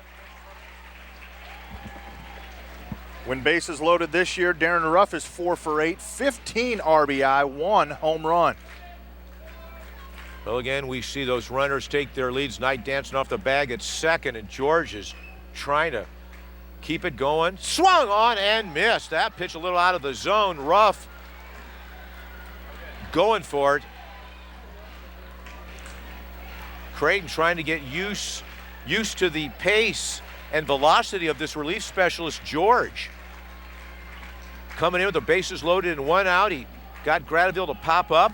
When bases loaded this year, Darren Ruff is 4 for 8, 15 RBI, 1 home run. Well, again, we see those runners take their leads. Knight dancing off the bag at second, and George is trying to keep it going. Swung on and missed. That pitch a little out of the zone. Ruff going for it. Creighton trying to get used to the pace and velocity of this relief specialist, George. Coming in with the bases loaded and 1 out. He got Granville to pop up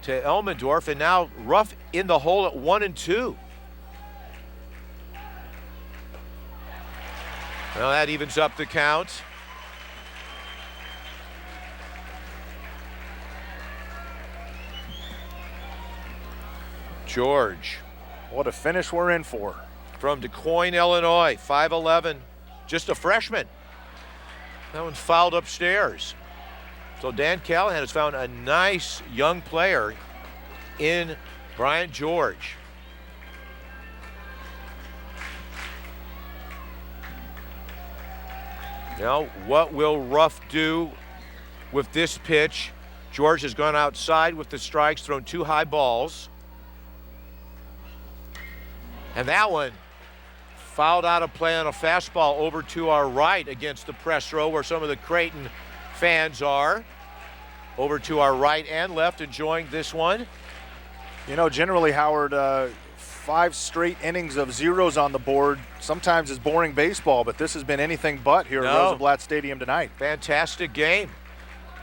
to Elmendorf, and now Ruff in the hole at 1-2. Well, that evens up the count. George. What a finish we're in for. From DeQuoin, Illinois, 5'11", just a freshman. That one's fouled upstairs. So Dan Callahan has found a nice young player in Bryant George. Now, what will Ruff do with this pitch? George has gone outside with the strikes, thrown 2 high balls. And that one fouled out of play on a fastball over to our right against the press row where some of the Creighton fans are. Over to our right and left enjoying this one. You know, generally, Howard, 5 straight innings of zeros on the board sometimes is boring baseball, but this has been anything but here at Rosenblatt Stadium tonight. Fantastic game.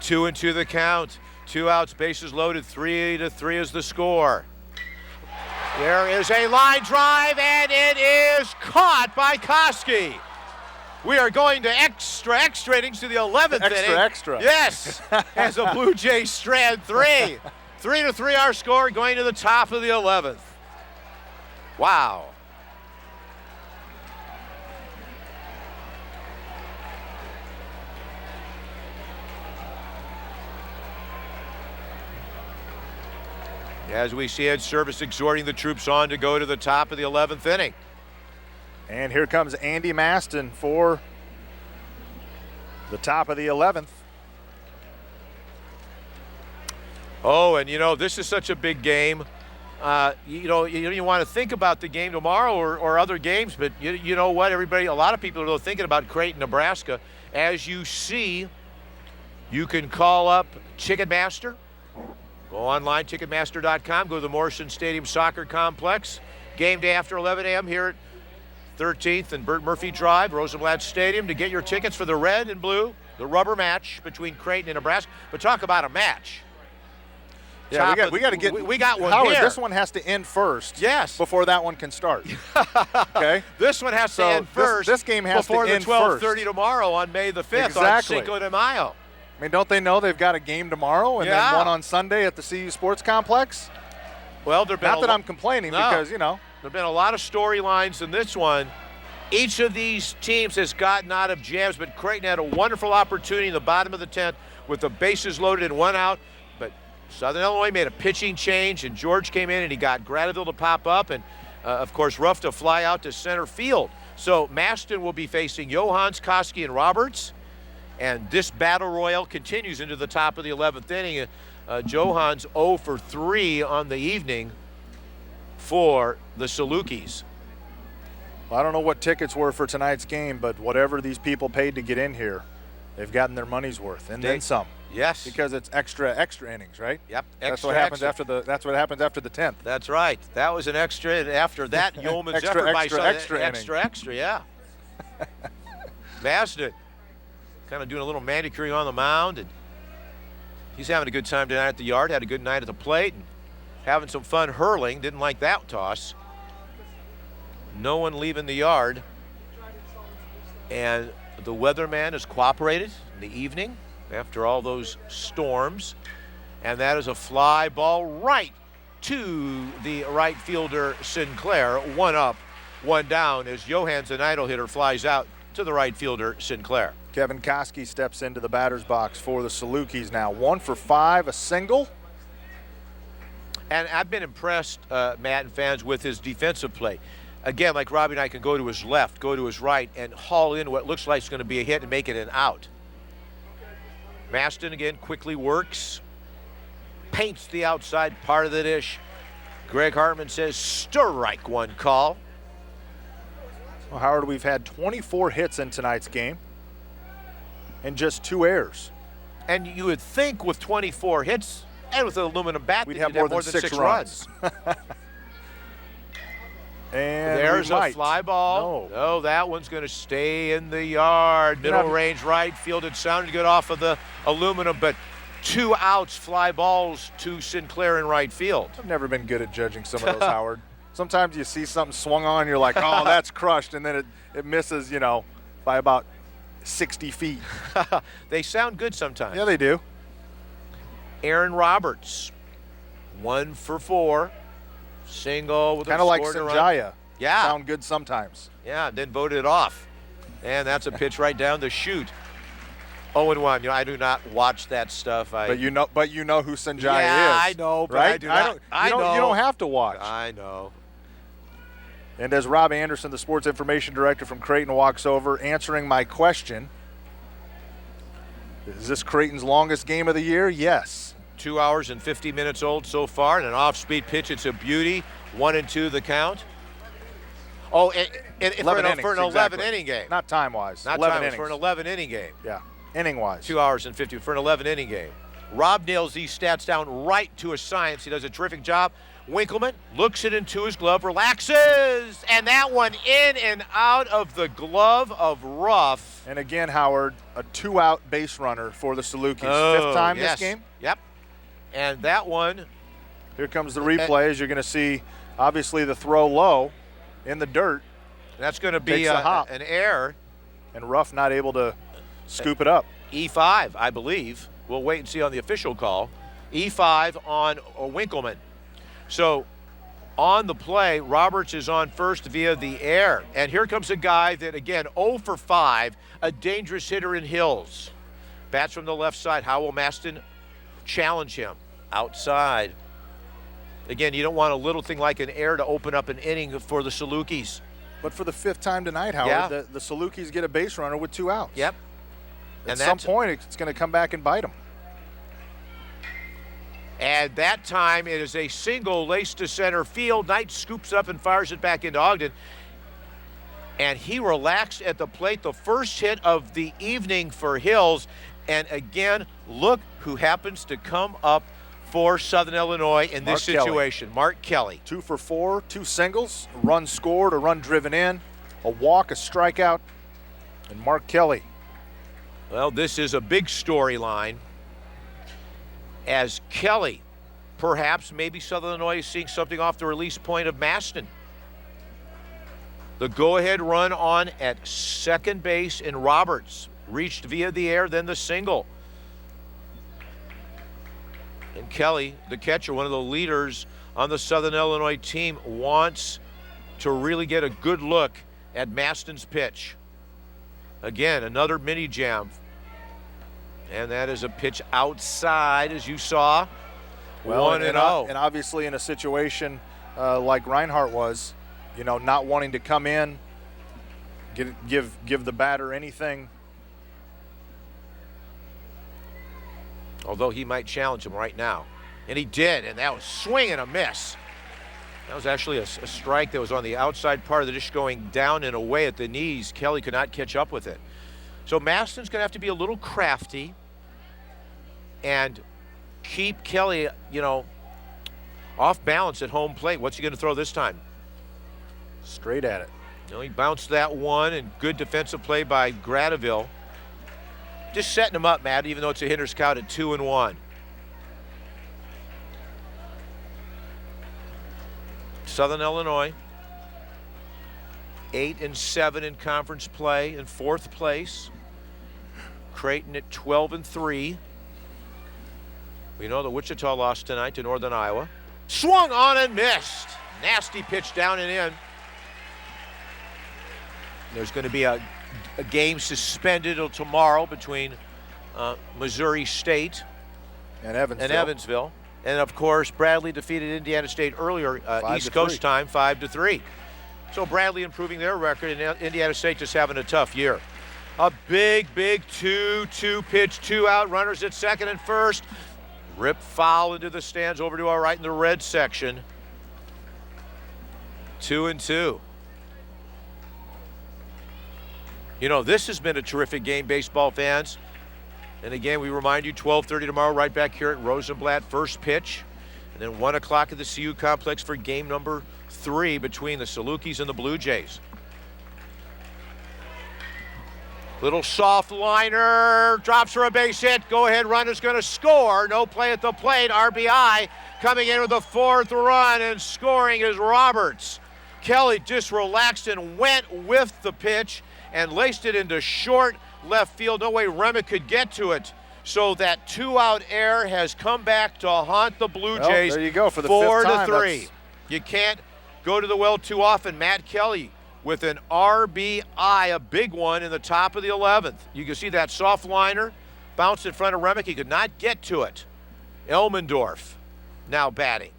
2-2 the count. 2 outs, bases loaded, 3-3 is the score. There is a line drive, and it is caught by Koski. We are going to extra innings to the 11th inning. Extra. Yes, as the Blue Jays strand 3. 3-3 our score, going to the top of the 11th. Wow. As we see Ed Service exhorting the troops on to go to the top of the 11th inning. And here comes Andy Maston for the top of the 11th. Oh, and you know, this is such a big game. You don't even want to think about the game tomorrow or other games, but you know what, everybody, a lot of people are thinking about Creighton, Nebraska. As you see, you can call up Ticketmaster. Go online, Ticketmaster.com. Go to the Morrison Stadium Soccer Complex. Game day after 11 a.m. here at 13th and Burt Murphy Drive, Rosenblatt Stadium, to get your tickets for the red and blue, the rubber match between Creighton and Nebraska. But talk about a match. Yeah, we got to get. We got one Howard, here. This one has to end first. Yes. Before that one can start. Okay. This one has to end first. This game has to end before the first. 12:30 tomorrow on May the 5th Exactly. on Cinco de Mayo. I mean, don't they know they've got a game tomorrow and then one on Sunday at the CU Sports Complex? Well, not that I'm complaining because, you know. There have been a lot of storylines in this one. Each of these teams has gotten out of jams, but Creighton had a wonderful opportunity in the bottom of the 10th with the bases loaded and 1 out. But Southern Illinois made a pitching change, and George came in and he got Gradeville to pop up, and of course Ruff to fly out to center field. So Maston will be facing Johans, Koski, and Roberts. And this battle royal continues into the top of the 11th inning. Johans 0 for 3 on the evening for the Salukis. Well, I don't know what tickets were for tonight's game, but whatever these people paid to get in here, they've gotten their money's worth and then some. Yes. Because it's extra innings, right? Yep. That's what happens after the 10th. That's right. That was an extra, and after that, Yeoman's effort by extra, yeah. Maston kind of doing a little manicuring on the mound, and he's having a good time tonight at the yard. Had a good night at the plate and having some fun hurling. Didn't like that toss. No one leaving the yard, and the weatherman has cooperated in the evening after all those storms, and that is a fly ball right to the right fielder Sinclair. 1 up, 1 down as Johans, an idle hitter, flies out to the right fielder Sinclair. Kevin Koski steps into the batter's box for the Salukis now. 1 for 5, a single. And I've been impressed, Matt and fans, with his defensive play. Again, like Robbie and I can go to his left, go to his right, and haul in what looks like it's going to be a hit and make it an out. Maston again quickly works, paints the outside part of the dish. Greg Hartman says strike 1 call. Well, Howard, we've had 24 hits in tonight's game and just 2 errors. And you would think with 24 hits and with an aluminum bat, we'd have more than 6 runs. And there's a fly ball. No, that one's going to stay in the yard. Middle range right field. It sounded good off of the aluminum, but 2 outs, fly balls to Sinclair in right field. I've never been good at judging some of those, Howard. Sometimes you see something swung on, you're like, oh, that's crushed, and then it misses, by about 60 feet. They sound good sometimes. Yeah, they do. Aaron Roberts, 1 for 4. Single with kind of like Sanjaya. Yeah. Sound good sometimes. Yeah, then voted it off. And that's a pitch right down the chute. 0-1. I do not watch that stuff. But you know who Sanjaya is. Yeah, I know, but right? I do not. You don't have to watch. I know. And as Rob Anderson, the sports information director from Creighton, walks over, answering my question, is this Creighton's longest game of the year? Yes. 2 hours and 50 minutes old so far, and an off-speed pitch. It's a beauty. 1-2 the count. Oh, and for an 11-inning game. Not time-wise. Not 11 time innings. for an 11-inning game. Yeah, inning-wise. 2 hours and 50 for an 11-inning game. Rob nails these stats down right to a science. He does a terrific job. Winkleman looks it into his glove, relaxes, and that one in and out of the glove of Ruff. And again, Howard, a 2-out base runner for the Salukis. Fifth time this game? Yep. And that one. Here comes the replay, as you're going to see, obviously, the throw low in the dirt. That's going to be an error. And Ruff not able to scoop it up. E5, I believe. We'll wait and see on the official call. E5 on Winkleman. So on the play, Roberts is on first via the air. And here comes a guy that, again, 0 for 5, a dangerous hitter in Hills. Bats from the left side. How will Maston challenge him? Outside. Again, you don't want a little thing like an error to open up an inning for the Salukis. But for the fifth time tonight, Howard, the Salukis get a base runner with 2 outs. Yep. At some point, it's going to come back and bite them. And that time, it is a single laced to center field. Knight scoops up and fires it back into Ogden. And he relaxed at the plate. The first hit of the evening for Hills. And again, look who happens to come up for Southern Illinois in this situation. Mark Kelly. 2 for 4, 2 singles, a run scored, a run driven in, a walk, a strikeout, and Mark Kelly. Well, this is a big storyline, as Kelly, perhaps, maybe Southern Illinois is seeing something off the release point of Maston. The go-ahead run on at second base in Roberts, reached via the air, then the single. And Kelly, the catcher, one of the leaders on the Southern Illinois team, wants to really get a good look at Maston's pitch. Again, another mini jam. And that is a pitch outside, as you saw. Well, 1-0. And obviously in a situation like Reinhardt was, not wanting to come in, give the batter anything. Although he might challenge him right now. And he did, and that was swing and a miss. That was actually a strike that was on the outside part of the dish going down and away at the knees. Kelly could not catch up with it. So Maston's going to have to be a little crafty and keep Kelly, off balance at home plate. What's he going to throw this time? Straight at it. He bounced that one, and good defensive play by Gradeville. Just setting him up, Matt, even though it's a hitter's count at 2-1. Southern Illinois, 8-7 in conference play, in 4th place. Creighton at 12-3. We know that Wichita lost tonight to Northern Iowa. Swung on and missed. Nasty pitch down and in. There's going to be a game suspended till tomorrow between Missouri State and Evansville. And of course, Bradley defeated Indiana State earlier, East Coast time, 5-3. So Bradley improving their record, and Indiana State just having a tough year. A big 2-2 pitch, 2 out, runners at second and first. Rip foul into the stands over to our right in the red section. 2-2. This has been a terrific game, baseball fans. And again, we remind you, 12:30 tomorrow, right back here at Rosenblatt, first pitch. And then 1 o'clock at the CU complex for game number 3 between the Salukis and the Blue Jays. Little soft liner, drops for a base hit. Go-ahead runner's going to score. No play at the plate. RBI coming in with the 4th run, and scoring is Roberts. Kelly just relaxed and went with the pitch and laced it into short left field. No way Remick could get to it. So that 2-out error has come back to haunt the Blue Jays. There you go for the 5th time. 4-3. You can't go to the well too often. Matt Kelly with an RBI, a big one in the top of the 11th. You can see that soft liner bounced in front of Remick. He could not get to it. Elmendorf now batting.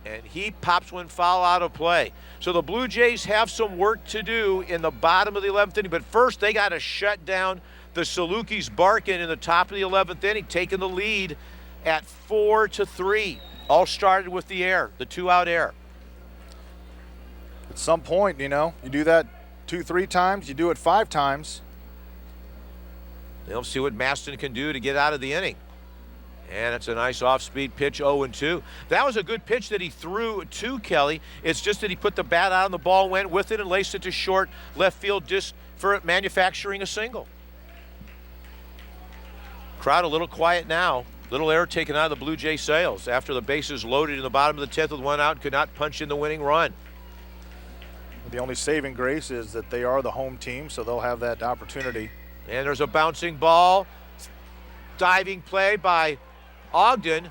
And he pops one foul out of play. So the Blue Jays have some work to do in the bottom of the 11th inning, but first they got to shut down the Salukis barking in the top of the 11th inning, taking the lead at 4-3. All started with the error, the 2-out error. At some point, you do that 2-3 times, you do it 5 times. They'll see what Maston can do to get out of the inning. And it's a nice off-speed pitch, 0-2. That was a good pitch that he threw to Kelly. It's just that he put the bat out and the ball went with it and laced it to short left field just for manufacturing a single. Crowd a little quiet now. Little air taken out of the Blue Jay sails after the bases loaded in the bottom of the 10th with 1 out and could not punch in the winning run. The only saving grace is that they are the home team, so they'll have that opportunity. And there's a bouncing ball. Diving play by Ogden.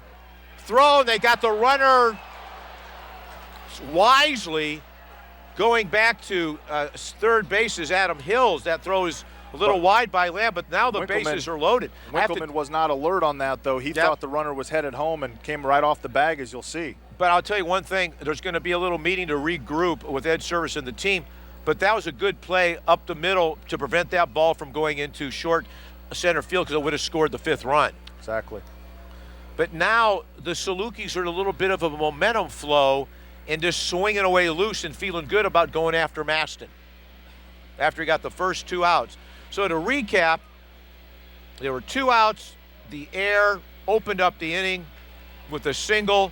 Throw, and they got the runner wisely going back to third base is Adam Hills. That throw is a little wide by Lamb, but now the bases are loaded. Winkleman was not alert on that, though. He thought the runner was headed home and came right off the bag, as you'll see. But I'll tell you one thing, there's going to be a little meeting to regroup with Ed Service and the team, but that was a good play up the middle to prevent that ball from going into short center field because it would have scored the 5th run. Exactly. But now the Salukis are in a little bit of a momentum flow and just swinging away loose and feeling good about going after Maston after he got the first 2 outs. So to recap, there were 2 outs. The air opened up the inning with a single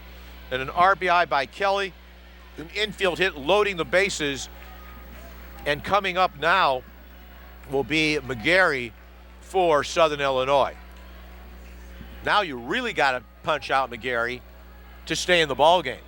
and an RBI by Kelly. An infield hit loading the bases. And coming up now will be McGarry for Southern Illinois. Now you really got to punch out McGarry to stay in the ball game.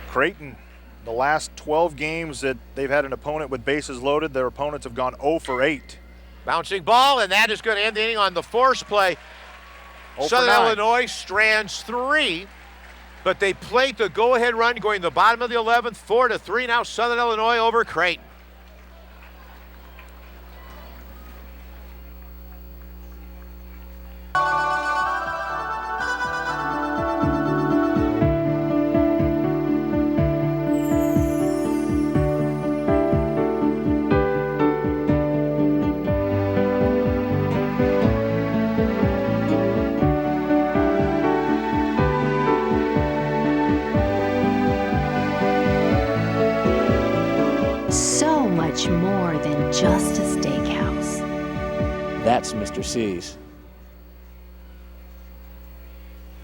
Creighton, the last 12 games that they've had an opponent with bases loaded, their opponents have gone 0 for 8. Bouncing ball, and that is going to end the inning on the force play. Southern Illinois strands 3, but they played the go-ahead run going to the bottom of the 11th, 4-3. Now Southern Illinois over Creighton. So much more than just a steakhouse. That's Mr. C's.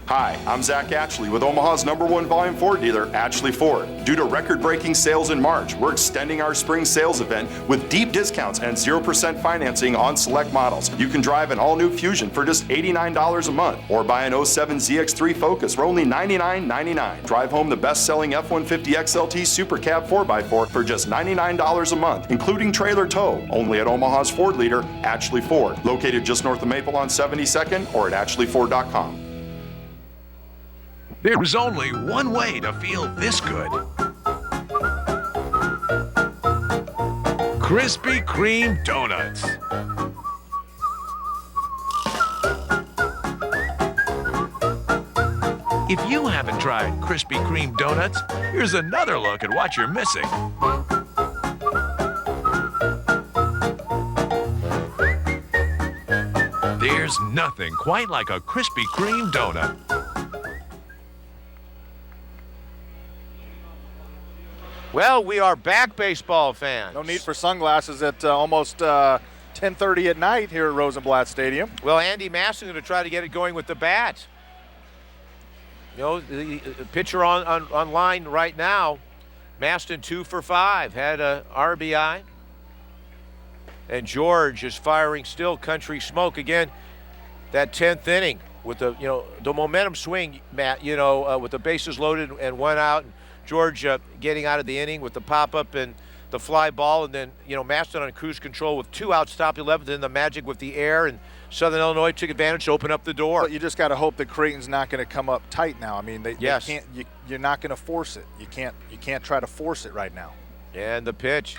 Hi, I'm Zach Ashley with Omaha's #1 volume Ford dealer, Ashley Ford. Due to record-breaking sales in March, we're extending our spring sales event with deep discounts and 0% financing on select models. You can drive an all-new Fusion for just $89 a month, or buy an 07 ZX3 Focus for only $99.99. Drive home the best-selling F-150 XLT Super Cab 4x4 for just $99 a month, including trailer tow, only at Omaha's Ford leader, Ashley Ford, located just north of Maple on 72nd or at ashleyford.com. There's only one way to feel this good. Krispy Kreme donuts. If you haven't tried Krispy Kreme donuts, here's another look at what you're missing. There's nothing quite like a Krispy Kreme donut. Well, we are back, baseball fans. No need for sunglasses at almost 10:30 at night here at Rosenblatt Stadium. Well, Andy Maston going to try to get it going with the bat. You know, the pitcher on line right now, Maston 2 for 5, had a RBI. And George is firing still, country smoke again. That 10th inning with the momentum swing, Matt. With the bases loaded and 1 out. George getting out of the inning with the pop-up and the fly ball, and then, Maston on cruise control with 2 outs, top 11th, and the Magic with the air, and Southern Illinois took advantage to open up the door. But you just got to hope that Creighton's not going to come up tight now. I mean, they can't. You're not going to force it. You can't try to force it right now. And the pitch,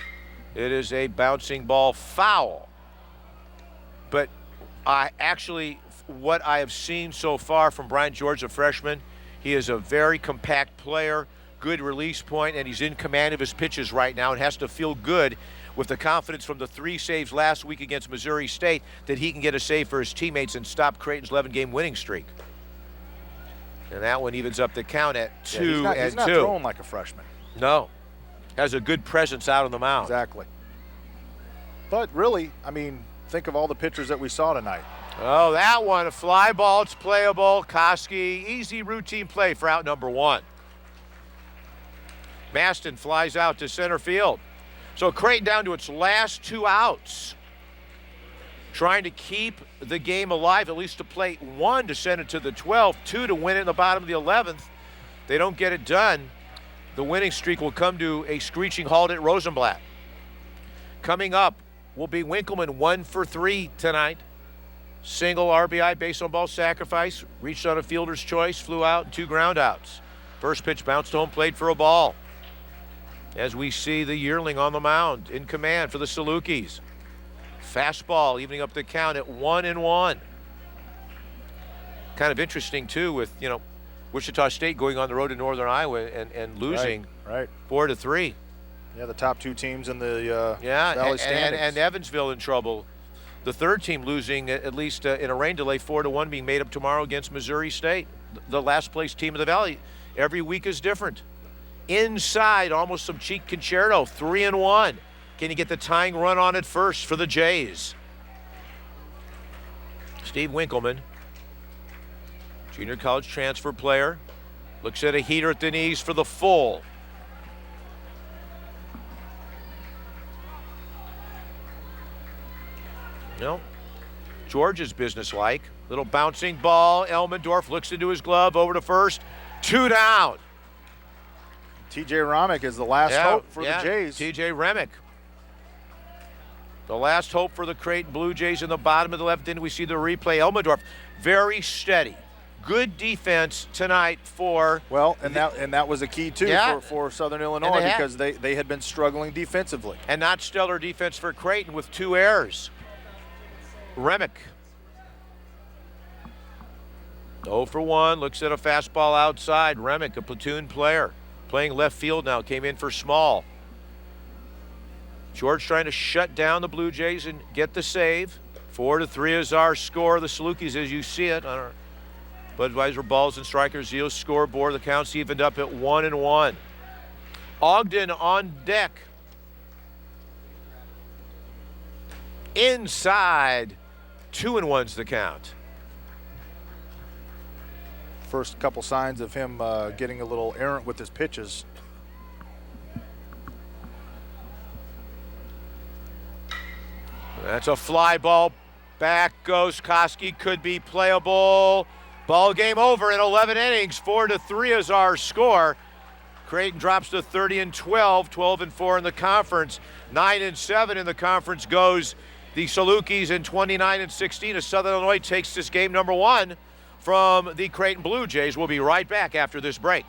it is a bouncing ball foul. But what I have seen so far from Brian George, the freshman, he is a very compact player, good release point, and he's in command of his pitches right now and has to feel good with the confidence from the 3 saves last week against Missouri State that he can get a save for his teammates and stop Creighton's 11-game winning streak. And that one evens up the count at 2-2. He's not throwing like a freshman. No. Has a good presence out on the mound. Exactly. But really, I mean, think of all the pitchers that we saw tonight. Oh, that one, a fly ball, it's playable. Koski, easy routine play for out number 1. Maston flies out to center field. So Creighton down to its last 2 outs. Trying to keep the game alive, at least to plate 1 to send it to the 12th, 2 to win it in the bottom of the 11th. They don't get it done. The winning streak will come to a screeching halt at Rosenblatt. Coming up will be Winkleman, 1 for 3 tonight. Single RBI, base on ball sacrifice, reached on a fielder's choice, flew out, and 2 ground outs. First pitch bounced home plate for a ball. As we see the yearling on the mound in command for the Salukis. Fastball evening up the count at 1-1. Kind of interesting too with, Wichita State going on the road to Northern Iowa and losing 4-3. Yeah, the top 2 teams in the Valley standings. And Evansville in trouble. The 3rd team losing at least in a rain delay, 4-1, being made up tomorrow against Missouri State. The last place team of the Valley. Every week is different. Inside, almost some cheek concerto, 3-1. Can you get the tying run on it first for the Jays? Steve Winkleman, junior college transfer player, looks at a heater at the knees for the full. George is businesslike. Little bouncing ball. Elmendorf looks into his glove, over to first. 2 down. T.J. Remick is the last hope for the Jays. T.J. Remick. The last hope for the Creighton Blue Jays in the bottom of the 11th inning. We see the replay. Elmendorf, very steady. Good defense tonight for... Well, and that was a key, too, for Southern Illinois because they had been struggling defensively. And not stellar defense for Creighton with 2 errors. Remick. 0 for 1, looks at a fastball outside. Remick, a platoon player, playing left field now, came in for Small. George trying to shut down the Blue Jays and get the save. 4-3 is our score. The Salukis, as you see it on our Budweiser Balls and Strikers Zeo scoreboard. The count's evened up at 1-1. Ogden on deck. Inside, 2-1's the count. First couple signs of him getting a little errant with his pitches. That's a fly ball. Back goes Koski. Could be playable. Ball game over in 11 innings. 4-3 is our score. Creighton drops to 30-12, 12-4 in the conference. 9-7 in the conference goes the Salukis, in 29-16 as Southern Illinois takes this game number 1 from the Creighton Blue Jays. We'll be right back after this break.